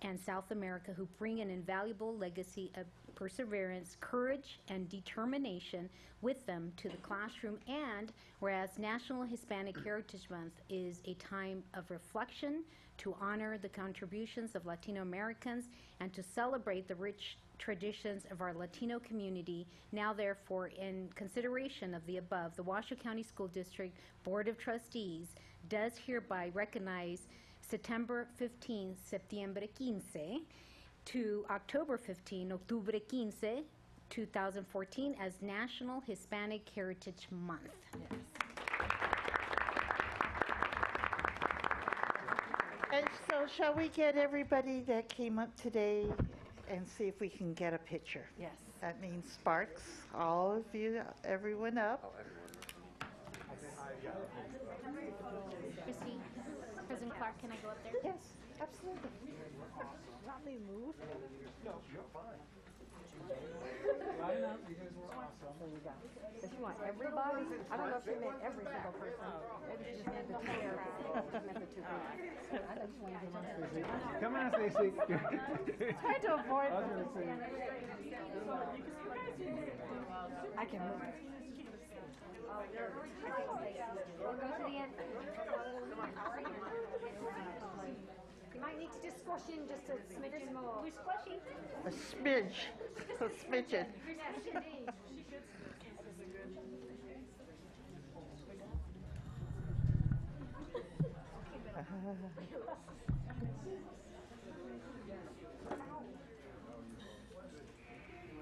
and South America, who bring an invaluable legacy of perseverance, courage, and determination with them to the classroom. And whereas National Hispanic Heritage Month is a time of reflection to honor the contributions of Latino Americans and to celebrate the rich traditions of our Latino community, now therefore in consideration of the above, the Washoe County School District Board of Trustees does hereby recognize September 15, Septiembre 15, to October 15, Octubre 15, 2014 as National Hispanic Heritage Month. Yes. And so shall we get everybody that came up today and see if we can get a picture? Yes. That means Sparks, all of you, everyone up. Christy, President Clark, can I go up there? Yes, absolutely. Not me move. No, you're fine. Line up, you guys were awesome. There you go. Does she want everybody? I don't know if she meant every single person. Maybe she just meant the two there. Meant the two people. I just wanted to know. Come on, Stacy. Try to avoid I was gonna say. I can move. We'll go to the end. You might need to just squash in just a smidgen more. We're squashing. A smidge, a smidgen.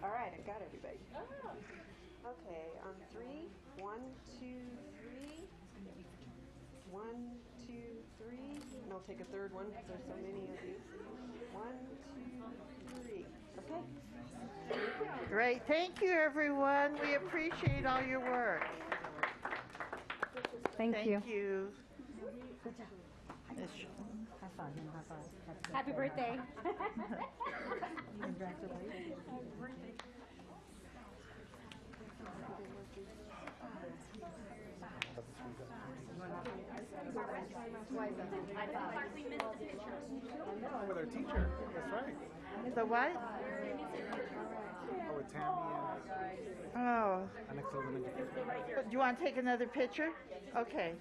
All right, I've got everybody. Okay, on three. 1, 2, 3. 1, 2, 3. And I'll take a third one because there's so many of you. 1, 2, 3. Okay. Great, thank you, everyone. We appreciate all your work. Thank you. Thank you. Good job. High five, high five. Happy birthday. Congratulations. With our teacher, that's right. The what? Oh, with Tammy Oh. and Alex Elementary. Do you want to take another picture? Okay.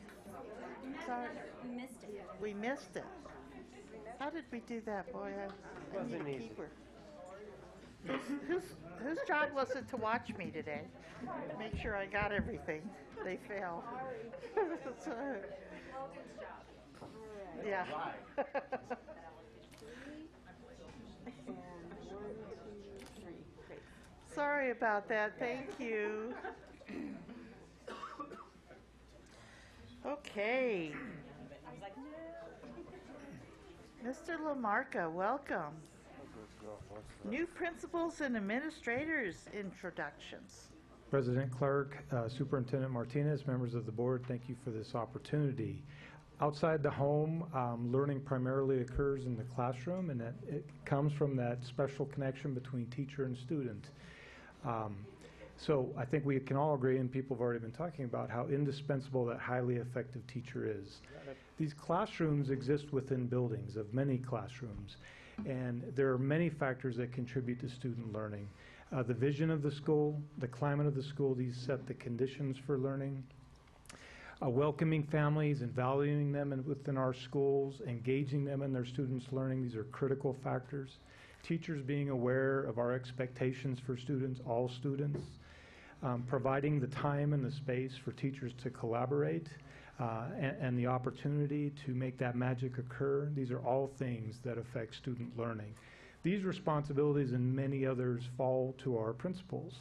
Sorry. We missed it. We missed it. How did we do that, boy? I need Wasn't a easy. keeper. Whose job was it to watch me today? Make sure I got everything. They fail. So, yeah. Sorry about that. Thank you. Okay. Mr. Lamarca, welcome. New principals and administrators introductions. President Clark, Superintendent Martinez, members of the board, thank you for this opportunity. Outside the home, learning primarily occurs in the classroom, and that it comes from that special connection between teacher and student. So I think we can all agree, and people have already been talking about how indispensable that highly effective teacher is. These classrooms exist within buildings of many classrooms, and there are many factors that contribute to student learning. The vision of the school, the climate of the school, these set the conditions for learning. Welcoming families and valuing them within our schools, engaging them in their students' learning, these are critical factors. Teachers being aware of our expectations for students, all students. Providing the time and the space for teachers to collaborate, and the opportunity to make that magic occur. These are all things that affect student learning. These responsibilities and many others fall to our principals.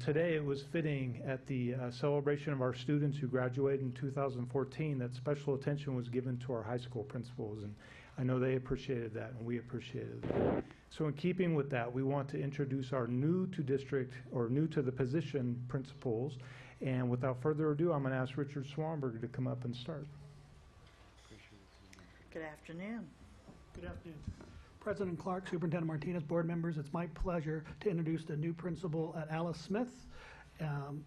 Today it was fitting at the celebration of our students who graduated in 2014 that special attention was given to our high school principals, and I know they appreciated that and we appreciated that. So in keeping with that, we want to introduce our new to district or new to the position principals, and without further ado, I'm going to ask Richard Swanberg to come up and start. Good afternoon. Good afternoon. President Clark, Superintendent Martinez, board members, it's my pleasure to introduce the new principal at Alice Smith,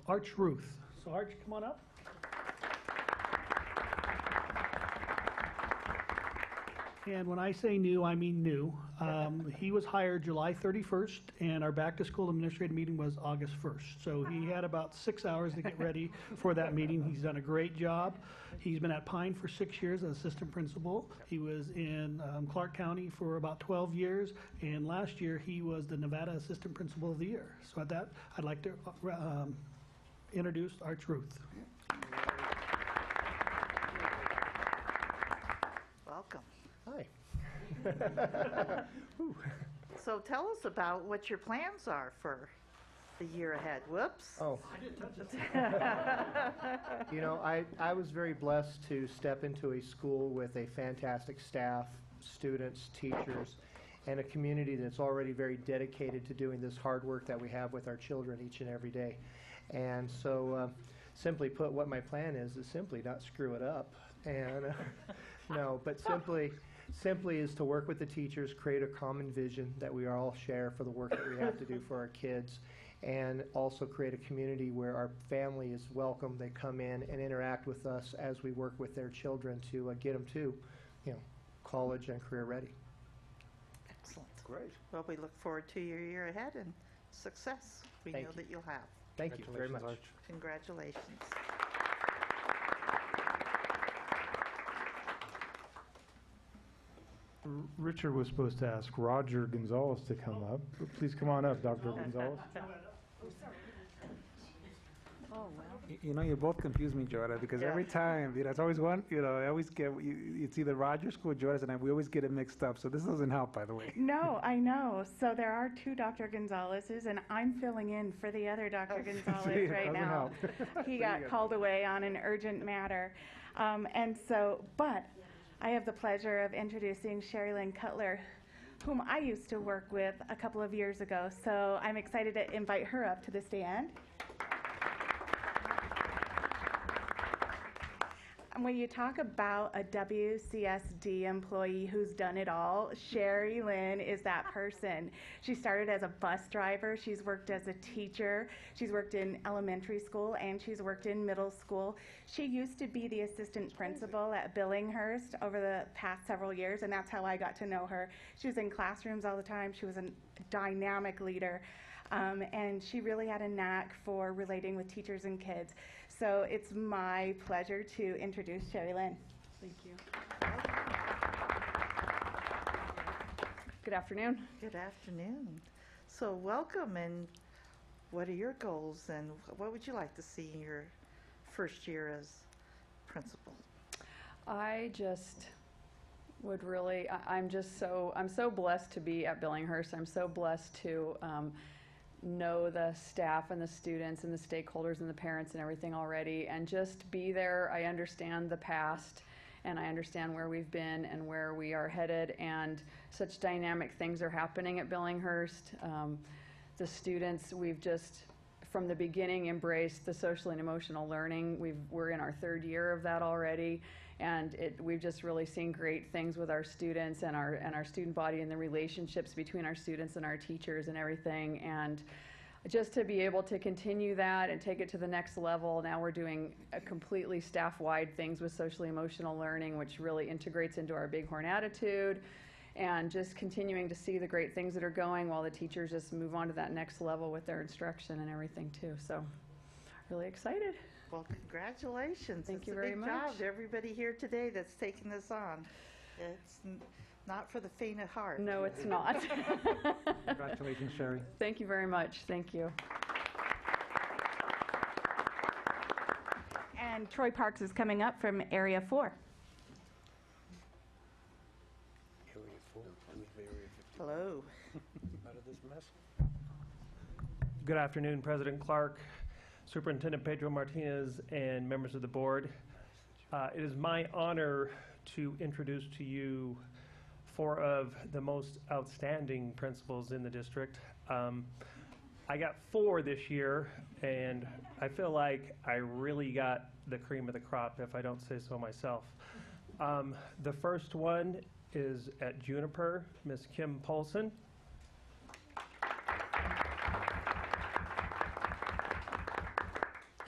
Arch Ruth. So Arch, come on up. And when I say new, I mean new. He was hired July 31st, and our back-to-school administrative meeting was August 1st. So he had about 6 hours to get ready for that meeting. He's done a great job. He's been at Pine for 6 years as assistant principal. He was in Clark County for about 12 years, and last year he was the Nevada Assistant Principal of the Year. So at that, I'd like to introduce Arch Ruth. Welcome. Hi. So tell us about what your plans are for the year ahead. Whoops. Oh. I didn't touch it. You know, I was very blessed to step into a school with a fantastic staff, students, teachers, and a community that's already very dedicated to doing this hard work that we have with our children each and every day. And so, simply put, what my plan is simply not screw it up. And no, but simply is to work with the teachers, create a common vision that we all share for the work that we have to do for our kids, and also create a community where our family is welcome. They come in and interact with us as we work with their children to get them to, college and career ready. Excellent. Great. Well, we look forward to your year ahead and success we know that you'll have. Thank you very much. Arch. Congratulations. Richard was supposed to ask Roger Gonzalez to come up. Please come on up, Dr. Gonzalez. Oh, wow. You know, you both confuse me, Jordan, because every time, it's always one, I always get, it's either Roger School or Jordan, and we always get it mixed up, so this doesn't help, by the way. No, I know. So there are two Dr. Gonzalez's, and I'm filling in for the other Dr. Gonzalez right now. He got called away on an urgent matter. But I have the pleasure of introducing Sherry Lynn Cutler, whom I used to work with a couple of years ago. So I'm excited to invite her up to the stand. And when you talk about a WCSD employee who's done it all, Sherry Lynn is that person. She started as a bus driver, she's worked as a teacher, she's worked in elementary school, and she's worked in middle school. She used to be the assistant principal at Billinghurst over the past several years, and that's how I got to know her. She was in classrooms all the time, she was a dynamic leader. And she really had a knack for relating with teachers and kids. So it's my pleasure to introduce Sherry Lynn. Thank you. Good afternoon. Good afternoon. So welcome, and what are your goals, and what would you like to see in your first year as principal? I just would really, I'm so blessed to be at Billinghurst. I'm so blessed to know the staff and the students and the stakeholders and the parents and everything already, and just be there. I understand the past, and I understand where we've been and where we are headed, and such dynamic things are happening at Billinghurst. The students, we've just from the beginning embraced the social and emotional learning. We're in our third year of that already, and we've just really seen great things with our students and our student body and the relationships between our students and our teachers and everything. And just to be able to continue that and take it to the next level, now we're doing a completely staff-wide things with socially emotional learning, which really integrates into our Bighorn attitude, and just continuing to see the great things that are going while the teachers just move on to that next level with their instruction and everything too. So really excited. Well, congratulations. Thank you very much. It's a big job to everybody here today that's taking this on. It's not for the faint of heart. No, it's not. Congratulations, Sherry. Thank you very much. Thank you. And Troy Parks is coming up from Area 4. Area 4, I live Area 50. Hello. Out of this mess. Good afternoon, President Clark, Superintendent Pedro Martinez, and members of the board. It is my honor to introduce to you 4 of the most outstanding principals in the district. I got 4 this year, and I feel like I really got the cream of the crop, if I don't say so myself. The first one is at Juniper, Miss Kim Polson.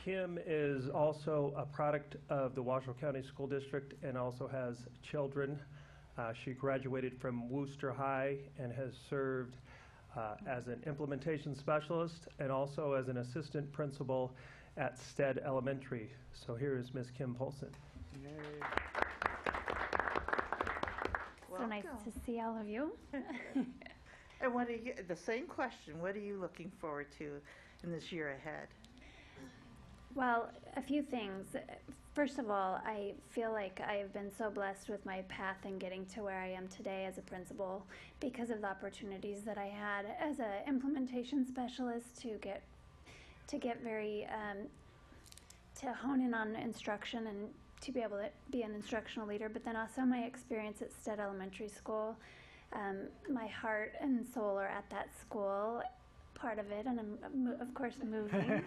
Kim is also a product of the Washoe County School District and also has children. She graduated from Worcester High and has served as an implementation specialist and also as an assistant principal at Stead Elementary. So here is Miss Kim Polson. So nice to see all of you. And what are you, the same question, what are you looking forward to in this year ahead? Well, a few things. First of all, I feel like I've been so blessed with my path in getting to where I am today as a principal because of the opportunities that I had as an implementation specialist to get very, to hone in on instruction and to be able to be an instructional leader, but then also my experience at Stead Elementary School. My heart and soul are at that school, part of it, and I'm of course moving.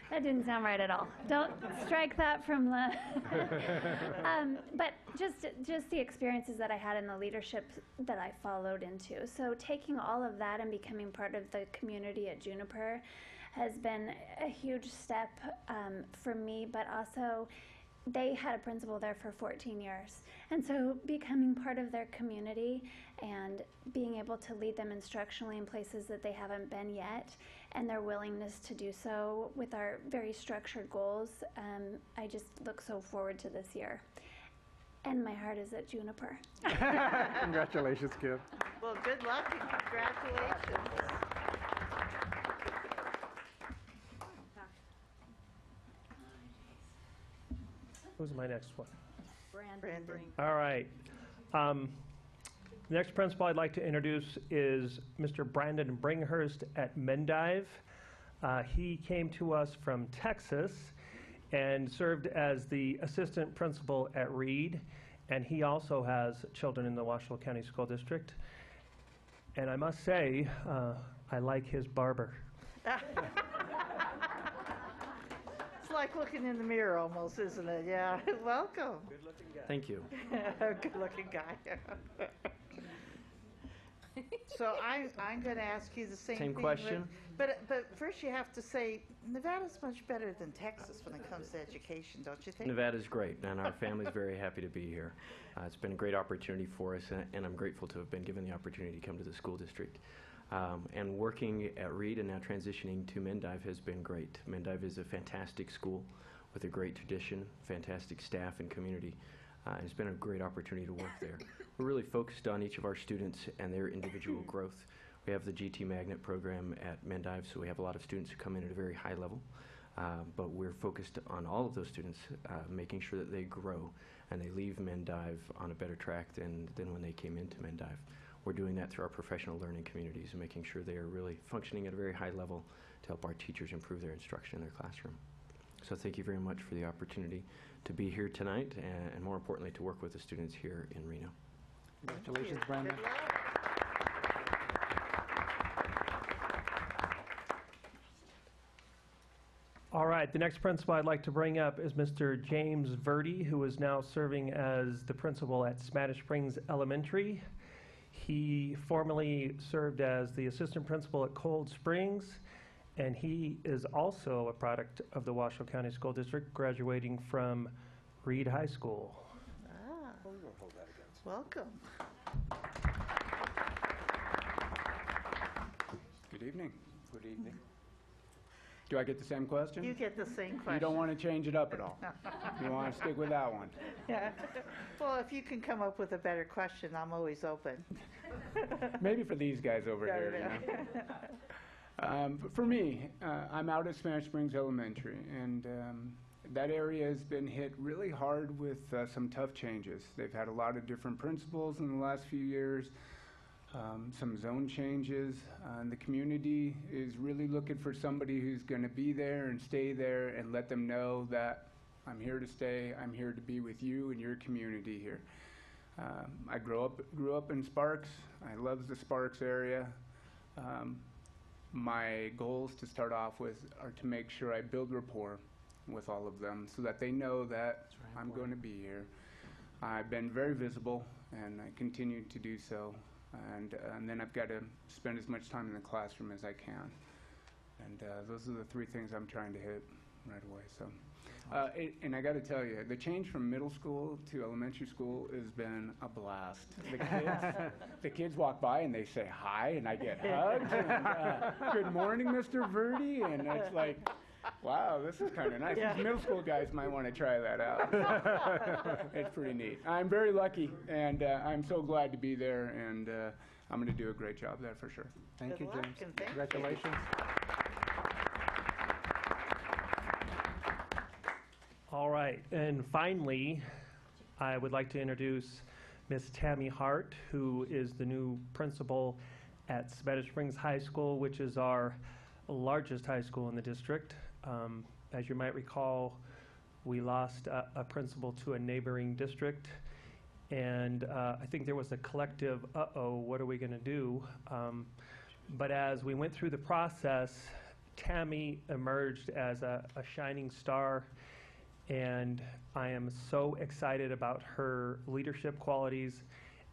That didn't sound right at all. Don't strike that from the. But just the experiences that I had and the leadership that I followed into. So taking all of that and becoming part of the community at Juniper has been a huge step for me, but also they had a principal there for 14 years. And so becoming part of their community and being able to lead them instructionally in places that they haven't been yet, and their willingness to do so with our very structured goals, I just look so forward to this year. And my heart is at Juniper. Congratulations, Kim. Well, good luck and congratulations. Who's my next one? Brandon. All right. The next principal I'd like to introduce is Mr. Brandon Bringhurst at Mendive. He came to us from Texas and served as the assistant principal at Reed, and he also has children in the Washoe County School District. And I must say, I like his barber. It's like looking in the mirror almost, isn't it? Yeah. Welcome. Good-looking guy. Thank you. Good-looking guy. So I'm going to ask you the same thing. Same question. But first you have to say, Nevada's much better than Texas when it comes to education, don't you think? Nevada's great, and our family's very happy to be here. It's been a great opportunity for us, and I'm grateful to have been given the opportunity to come to the school district. And working at Reed and now transitioning to Mendive has been great. Mendive is a fantastic school with a great tradition, fantastic staff and community. And it's been a great opportunity to work there. We're really focused on each of our students and their individual growth. We have the GT Magnet program at Mendive, so we have a lot of students who come in at a very high level. But we're focused on all of those students, making sure that they grow and they leave Mendive on a better track than when they came into Mendive. We're doing that through our professional learning communities and making sure they are really functioning at a very high level to help our teachers improve their instruction in their classroom. So thank you very much for the opportunity to be here tonight and more importantly to work with the students here in Reno. Congratulations, Brandon. Good luck. All right, the next principal I'd like to bring up is Mr. James Verdi, who is now serving as the principal at Spanish Springs Elementary. He formerly served as the assistant principal at Cold Springs, and he is also a product of the Washoe County School District, graduating from Reed High School. Ah, welcome. Good evening. Good evening. Do I get the same question? You get the same question. You don't want to change it up at all? You want to stick with that one? Yeah. Well, if you can come up with a better question, I'm always open. Maybe for these guys over here. You know? For me, I'm out at Spanish Springs Elementary, and that area has been hit really hard with some tough changes. They've had a lot of different principals in the last few years, some zone changes, and the community is really looking for somebody who's going to be there and stay there and let them know that I'm here to stay, I'm here to be with you and your community here. I grew up in Sparks. I love the Sparks area. My goals to start off with are to make sure I build rapport with all of them so that they know that I'm going to be here. I've been very visible and I continue to do so. And then I've got to spend as much time in the classroom as I can. And those are the three things I'm trying to hit right away. So, and I got to tell you, the change from middle school to elementary school has been a blast. The kids walk by and they say hi, and I get hugged. And, good morning, Mr. Verdi, and it's like, wow, this is kind of nice. Yeah. These middle school guys might want to try that out. It's pretty neat. I'm very lucky, and I'm so glad to be there, and I'm going to do a great job there for sure. Thank you, Good luck, James. and thank you. Congratulations. All right, and finally, I would like to introduce Miss Tammy Hart, who is the new principal at Spanish Springs High School, which is our largest high school in the district. As you might recall, we lost a principal to a neighboring district, and I think there was a collective, uh-oh, what are we going to do? But as we went through the process, Tammy emerged as a shining star, and I am so excited about her leadership qualities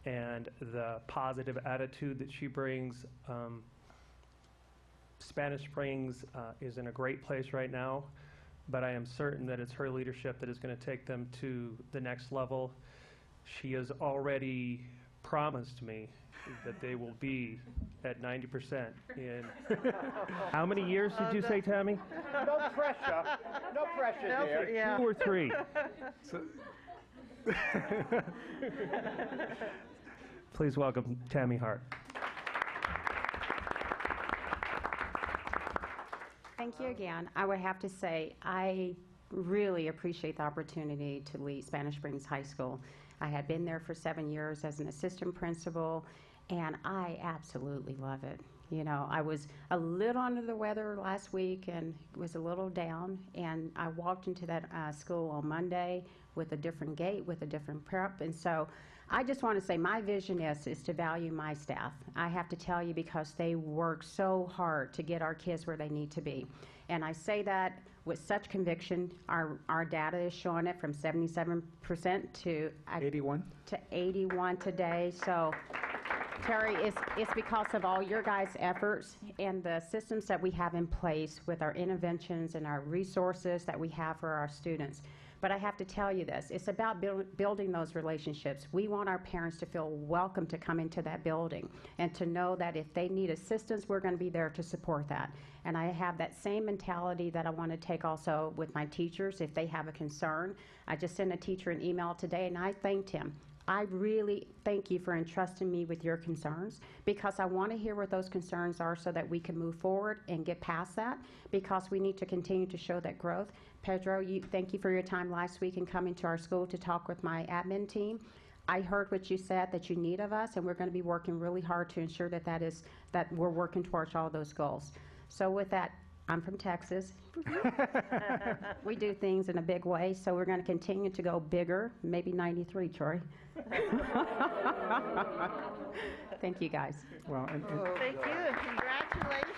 and the positive attitude that she brings. Spanish Springs is in a great place right now, but I am certain that it's her leadership that is going to take them to the next level. She has already promised me that they will be at 90% in how many years did you say, Tammy? No pressure. No pressure No, there. yeah. 2 or 3? Please welcome Tammy Hart. Thank you again. I would have to say I really appreciate the opportunity to lead Spanish Springs High School. I had been there for 7 years as an assistant principal, and I absolutely love it. You know, I was a little under the weather last week and was a little down, and I walked into that school on Monday with a different gait, with a different prep, and so I just want to say my vision is to value my staff. I have to tell you, because they work so hard to get our kids where they need to be. And I say that with such conviction. Our data is showing it from 77% to 81. to 81 today. So Terry, it's because of all your guys' efforts and the systems that we have in place with our interventions and our resources that we have for our students. But I have to tell you this, it's about building those relationships. We want our parents to feel welcome to come into that building and to know that if they need assistance, we're going to be there to support that. And I have that same mentality that I want to take also with my teachers if they have a concern. I just sent a teacher an email today and I thanked him. I really thank you for entrusting me with your concerns, because I want to hear what those concerns are so that we can move forward and get past that, because we need to continue to show that growth. Pedro, thank you for your time last week and coming to our school to talk with my admin team. I heard what you said that you need of us, and we're going to be working really hard to ensure that we're working towards all those goals. So with that, I'm from Texas. We do things in a big way, so we're going to continue to go bigger, maybe 93, Troy. Thank you, guys. Well, Thank you, and congratulations.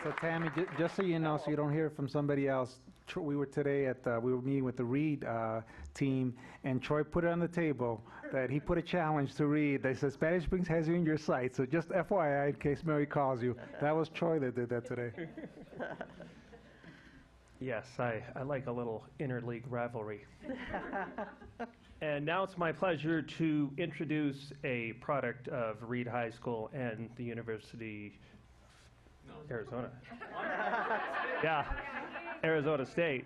So Tammy, just so you know, so you don't hear it from somebody else, we were today we were meeting with the Reed team, and Troy put it on the table that he put a challenge to Reed. They said Spanish Springs has you in your sights, so just FYI in case Mary calls you. That was Troy that did that today. Yes, I like a little interleague rivalry. And now it's my pleasure to introduce a product of Reed High School and the University of Arizona. Yeah, Arizona State.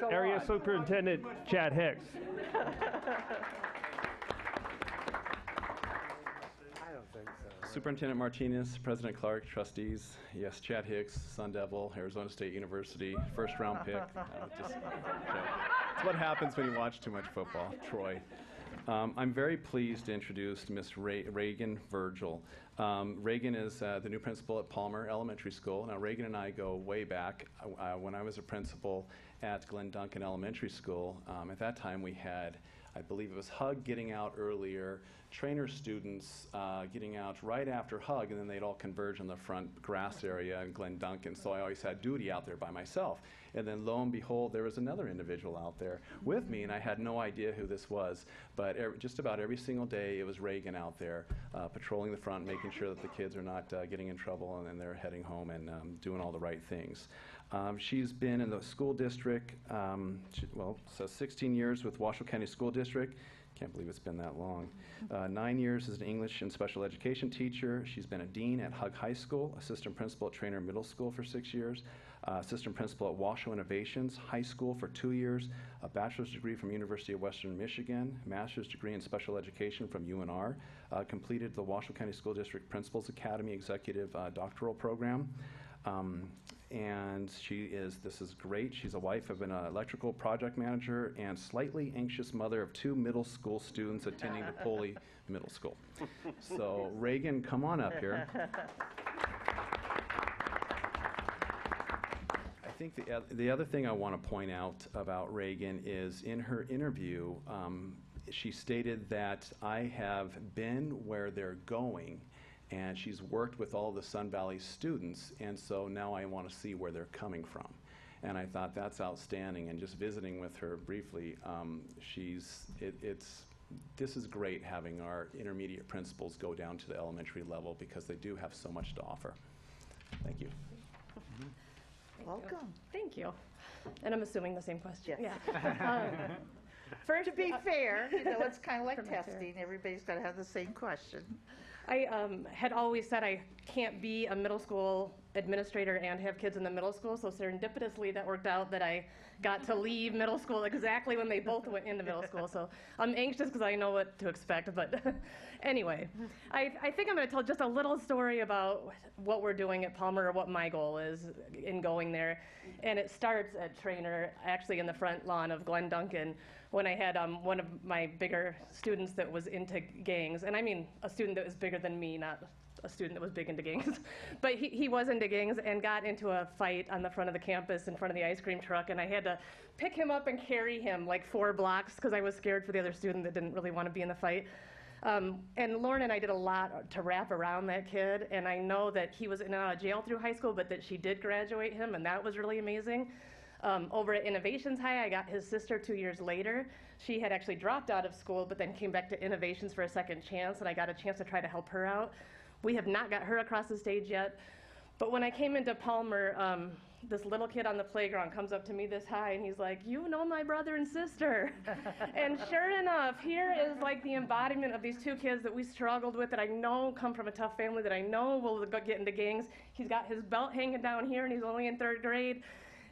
Area Superintendent Chad Hicks. I don't think so. Superintendent Martinez, President Clark, trustees, yes, Chad Hicks, Sun Devil, Arizona State University, first round pick. It's what happens when you watch too much football. Troy. I'm very pleased to introduce Miss Reagan Virgil. Reagan is the new principal at Palmer Elementary School. Now, Reagan and I go way back. When I was a principal at Glen Duncan Elementary School, at that time we had, I believe it was Hug getting out earlier, trainer students getting out right after Hug, and then they'd all converge on the front grass area in Glen Duncan. So I always had duty out there by myself. And then lo and behold, there was another individual out there with me, and I had no idea who this was. But just about every single day, it was Reagan out there patrolling the front, making sure that the kids are not getting in trouble and then they're heading home and doing all the right things. She's been in the school district, so 16 years with Washoe County School District. Can't believe it's been that long. 9 years as an English and special education teacher. She's been a dean at Hug High School, assistant principal at Trainer Middle School for 6 years, assistant principal at Washoe Innovations High School for 2 years, a bachelor's degree from University of Western Michigan, master's degree in special education from UNR, completed the Washoe County School District Principals Academy Executive Doctoral Program. And this is great, she's a wife of an electrical project manager and slightly anxious mother of 2 middle school students attending Napoli Middle School. So Reagan, come on up here. I think the other thing I want to point out about Reagan is in her interview, she stated that I have been where they're going, and she's worked with all the Sun Valley students, and so now I want to see where they're coming from. And I thought that's outstanding, and just visiting with her briefly, this is great having our intermediate principals go down to the elementary level because they do have so much to offer. Thank you. Welcome. Thank you. And I'm assuming the same question. Yes. Yeah. To be fair, it's kind of like testing. Everybody's got to have the same question. I had always said I can't be a middle school administrator and have kids in the middle school, so serendipitously that worked out that I got to leave middle school exactly when they both went into middle school. So I'm anxious because I know what to expect, but anyway, I think I'm going to tell just a little story about what we're doing at Palmer, or what my goal is in going there. And it starts at Trainer, actually in the front lawn of Glen Duncan, when I had one of my bigger students that was into gangs. And I mean a student that was bigger than me, not a student that was big into gangs. But he was into gangs and got into a fight on the front of the campus in front of the ice cream truck. And I had to pick him up and carry him like 4 blocks because I was scared for the other student that didn't really want to be in the fight. And Lauren and I did a lot to wrap around that kid. And I know that he was in and out of jail through high school, but that she did graduate him, and that was really amazing. Over at Innovations High, I got his sister 2 years later. She had actually dropped out of school, but then came back to Innovations for a second chance, and I got a chance to try to help her out. We have not got her across the stage yet, but when I came into Palmer, this little kid on the playground comes up to me this high, and he's like, "You know my brother and sister." And sure enough, here is like the embodiment of these 2 kids that we struggled with, that I know come from a tough family, that I know will get into gangs. He's got his belt hanging down here, and he's only in 3rd grade.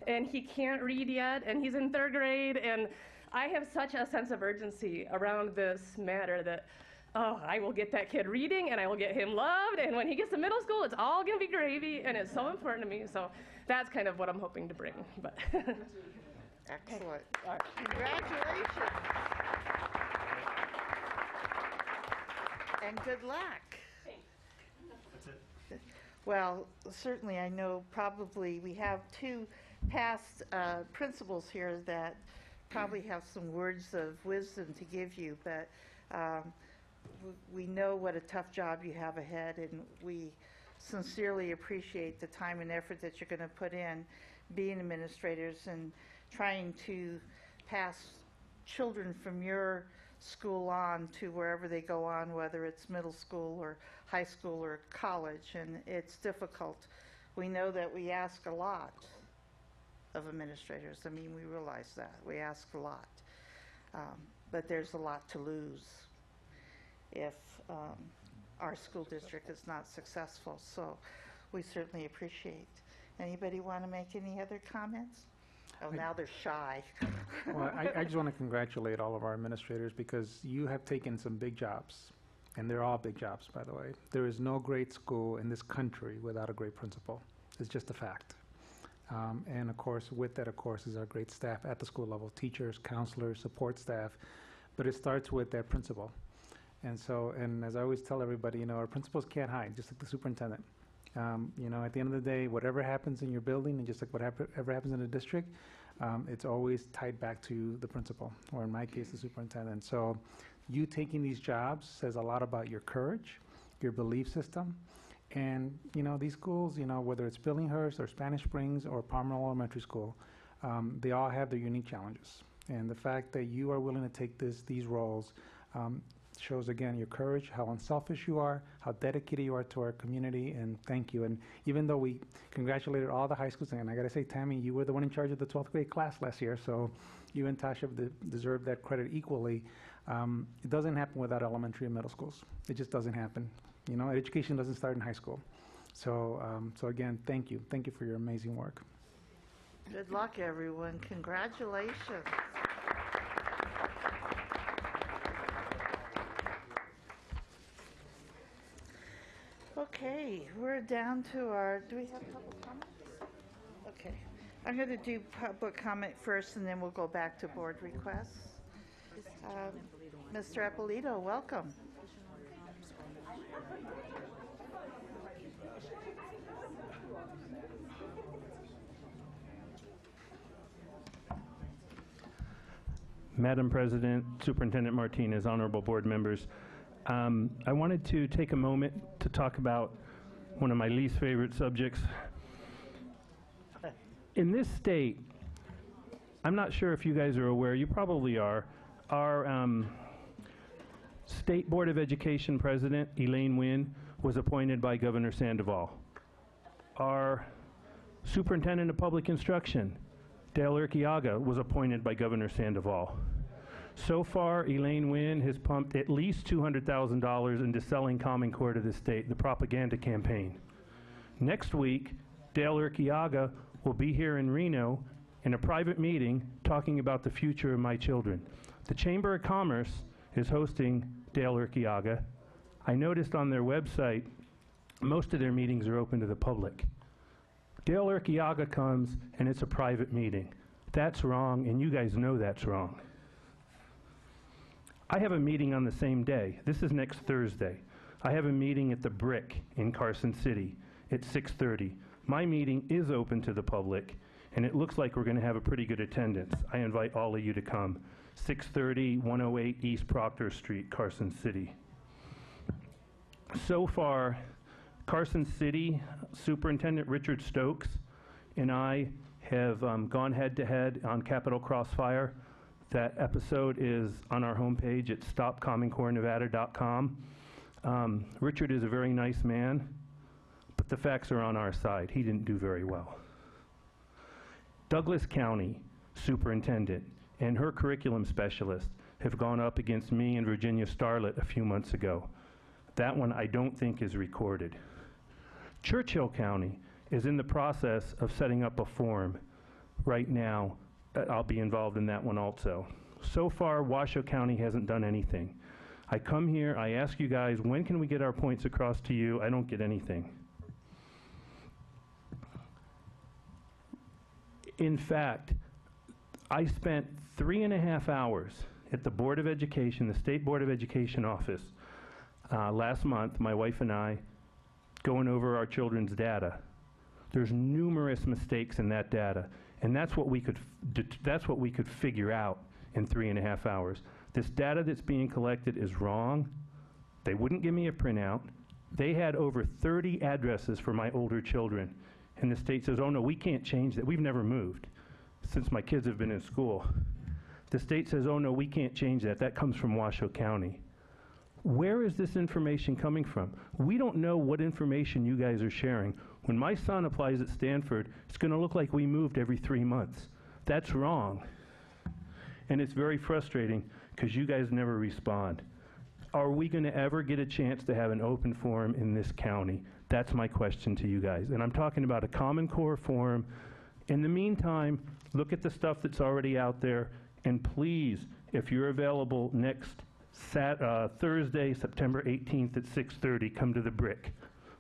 And he can't read yet, and he's in 3rd grade, and I have such a sense of urgency around this matter that, I will get that kid reading, and I will get him loved, and when he gets to middle school, it's all gonna be gravy, and it's so important to me, so that's kind of what I'm hoping to bring, but. Excellent. Congratulations. And good luck. Well, certainly I know probably we have 2 past principals here that probably have some words of wisdom to give you, but we know what a tough job you have ahead, and we sincerely appreciate the time and effort that you're going to put in being administrators and trying to pass children from your school on to wherever they go on, whether it's middle school or high school or college, and it's difficult. We know that we ask a lot of administrators. I mean, we realize that. We ask a lot. But there's a lot to lose if our school district is not successful. So we certainly appreciate. Anybody want to make any other comments? Oh, now they're shy. Well, I just want to congratulate all of our administrators because you have taken some big jobs And they're all big jobs, by the way. There is no great school in this country without a great principal. It's just a fact. And of course, with that, of course, is our great staff at the school level, teachers, counselors, support staff. But it starts with that principal. And so, and as I always tell everybody, you know, our principals can't hide, just like the superintendent. You know, at the end of the day, whatever happens in your building, and just like whatever happens in the district, it's always tied back to the principal, or in my case, the superintendent. So you taking these jobs says a lot about your courage, your belief system. And, you know, these schools, you know, whether it's Billinghurst or Spanish Springs or Palmer Elementary School, they all have their unique challenges. And the fact that you are willing to take these roles shows, again, your courage, how unselfish you are, how dedicated you are to our community, and thank you. And even though we congratulated all the high schools, and I got to say, Tammy, you were the one in charge of the 12th grade class last year, so you and Tasha deserve that credit equally. It doesn't happen without elementary and middle schools. It just doesn't happen. You know, education doesn't start in high school. So, so again, thank you. Thank you for your amazing work. Good luck, everyone. Congratulations. Okay, we're down to our, do we have public comment? Okay. I'm going to do public comment first, and then we'll go back to board requests. Mr. Ippolito, welcome. Madam President, Superintendent Martinez, honorable board members, I wanted to take a moment to talk about one of my least favorite subjects. In this state, I'm not sure if you guys are aware, you probably are, our State Board of Education President, Elaine Wynn, was appointed by Governor Sandoval. Our Superintendent of Public Instruction, Dale Urquiaga, was appointed by Governor Sandoval. So far, Elaine Wynn has pumped at least $200,000 into selling Common Core to the state, the propaganda campaign. Next week, Dale Urquiaga will be here in Reno in a private meeting talking about the future of my children. The Chamber of Commerce is hosting Dale Urquiaga. I noticed on their website, most of their meetings are open to the public. Dale Urquiaga comes and it's a private meeting. That's wrong, and you guys know that's wrong. I have a meeting on the same day. This is next Thursday. I have a meeting at the Brick in Carson City at 6:30. My meeting is open to the public, and it looks like we're going to have a pretty good attendance. I invite all of you to come. 630 108 East Proctor Street, Carson City. So far, Carson City Superintendent Richard Stokes and I have gone head-to-head on Capitol Crossfire. That episode is on our homepage at stopcommoncorenevada.com. Richard is a very nice man, but the facts are on our side. He didn't do very well. Douglas County Superintendent and her curriculum specialist have gone up against me and Virginia Starlett a few months ago. That one I don't think is recorded. Churchill County is in the process of setting up a forum right now. I'll be involved in that one also. So far, Washoe County hasn't done anything. I come here, I ask you guys, when can we get our points across to you? I don't get anything. In fact, I spent 3.5 hours at the Board of Education, the State Board of Education office, last month, my wife and I, going over our children's data. There's numerous mistakes in that data, and that's what we could figure out in 3.5 hours. This data that's being collected is wrong. They wouldn't give me a printout. They had over 30 addresses for my older children, and the state says, oh no, we can't change that. We've never moved since my kids have been in school. The state says, oh no, we can't change that. That comes from Washoe County. Where is this information coming from? We don't know what information you guys are sharing. When my son applies at Stanford, it's going to look like we moved every 3 months. That's wrong. And it's very frustrating because you guys never respond. Are we going to ever get a chance to have an open forum in this county? That's my question to you guys. And I'm talking about a Common Core forum. In the meantime, look at the stuff that's already out there. And please, if you're available next Thursday, September 18th at 6:30. Come to the Brick.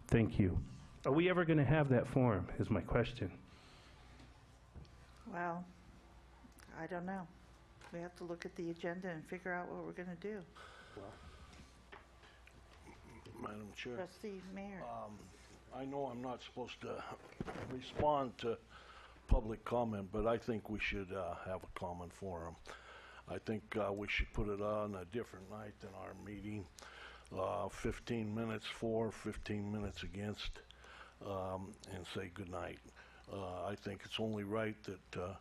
Thank you. Are we ever going to have that forum, is my question. Well, I don't know. We have to look at the agenda and figure out what we're going to do. Madam Chair. Trustee Mayor. I know I'm not supposed to respond to public comment, but I think we should have a comment forum. I think we should put it on a different night than our meeting. 15 minutes for, 15 minutes against, and say goodnight. I think it's only right that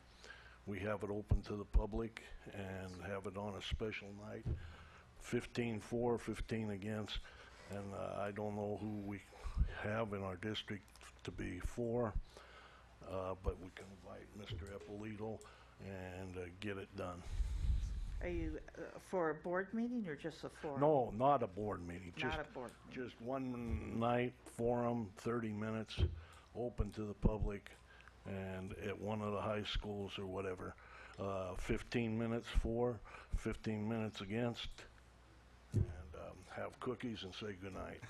we have it open to the public and have it on a special night. 15 for, 15 against, and I don't know who we have in our district to be for, but we can invite Mr. Eppolito and get it done. Are you for a board meeting or just a forum? No, not a board meeting. Not a board. Just one night forum, 30 minutes, open to the public, and at one of the high schools or whatever. 15 minutes for, 15 minutes against, and have cookies and say goodnight.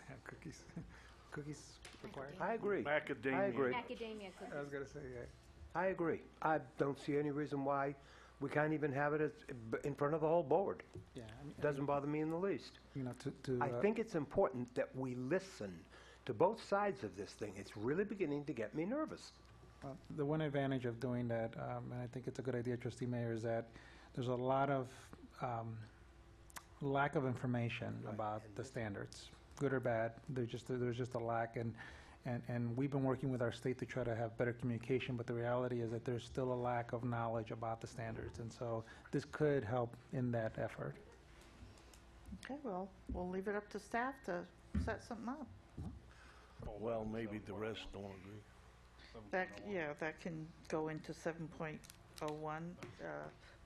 Have cookies. Cookies required? I agree. Macadamia. I agree. Academia cookies. I was going to say, yeah. I agree. I don't see any reason why we can't even have it in front of the whole board. Yeah. Doesn't bother me in the least. You know, I think it's important that we listen to both sides of this thing. It's really beginning to get me nervous. The one advantage of doing that, and I think it's a good idea, Trustee Mayor, is that there's a lot of lack of information about the standards, good or bad. There's just a lack, and we've been working with our state to try to have better communication, but the reality is that there's still a lack of knowledge about the standards, and so this could help in that effort. Okay, well, we'll leave it up to staff to set something up. Well, maybe the rest don't agree. That can go into 7.01,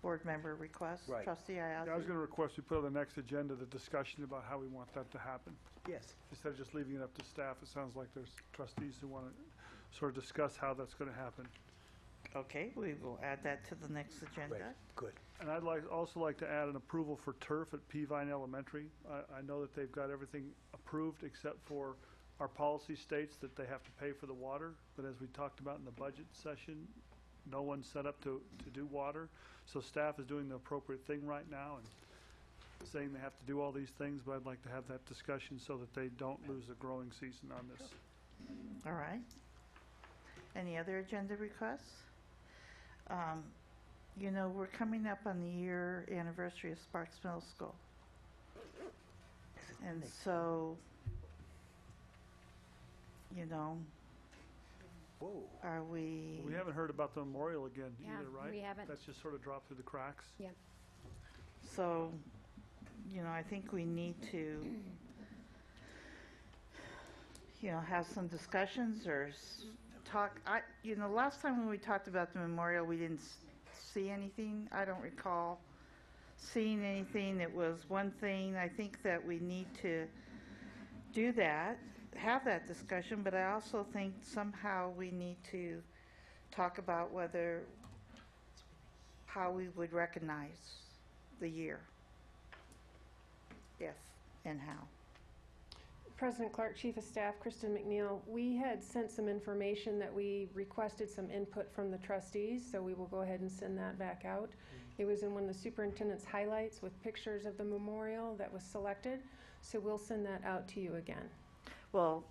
board member request. Right. Trustee Ayazi. Yeah, I was going to request we put on the next agenda the discussion about how we want that to happen. Yes. Instead of just leaving it up to staff, it sounds like there's trustees who want to sort of discuss how that's going to happen. Okay, we will add that to the next agenda. Right. Good. And I'd also like to add an approval for turf at Peavine Elementary. I know that they've got everything approved except for our policy states that they have to pay for the water, but as we talked about in the budget session, no one's set up to do water. So staff is doing the appropriate thing right now and saying they have to do all these things, but I'd like to have that discussion so that they don't lose the growing season on this. All right. Any other agenda requests? You know, we're coming up on the year anniversary of Sparks Middle School. And so, you know, are we... We haven't heard about the memorial again Yeah, either, right? we haven't. That's just sort of dropped through the cracks. Yeah. So, you know, I think we need to, you know, have some discussions or talk. You know, last time when we talked about the memorial, we didn't see anything. I don't recall seeing anything. It was one thing. I think that we need to do that, have that discussion, but I also think somehow we need to talk about how we would recognize the year, if and how. President Clark, Chief of Staff, Kristen McNeil, we had sent some information that we requested some input from the trustees, so we will go ahead and send that back out. It was in one of the superintendent's highlights with pictures of the memorial that was selected, so we'll send that out to you again. Well,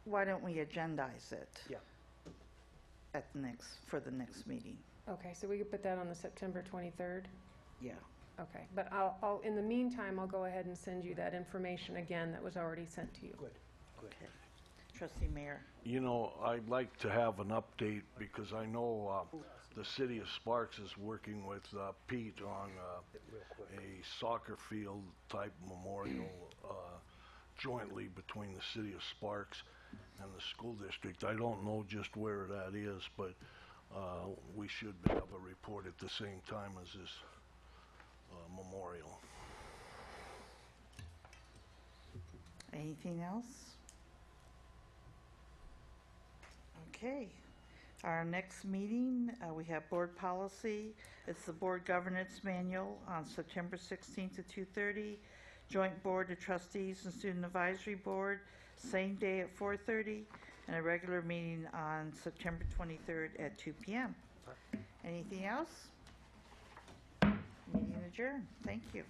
why don't we agendize it? Yeah. For the next meeting. Okay, so we could put that on the September 23rd? Yeah. Okay, but I'll in the meantime, I'll go ahead and send you that information again that was already sent to you. Good. Okay. Trustee Mayor. You know, I'd like to have an update because I know the city of Sparks is working with Pete on a soccer field type memorial jointly between the city of Sparks and the school district. I don't know just where that is, but we should have a report at the same time as this memorial. Anything else? Okay. Our next meeting, we have board policy. It's the board governance manual on September 16th at 2:30. Joint board of trustees and student advisory board, same day at 4:30. And a regular meeting on September 23rd at 2 p.m. Anything else? Meeting adjourned. Thank you.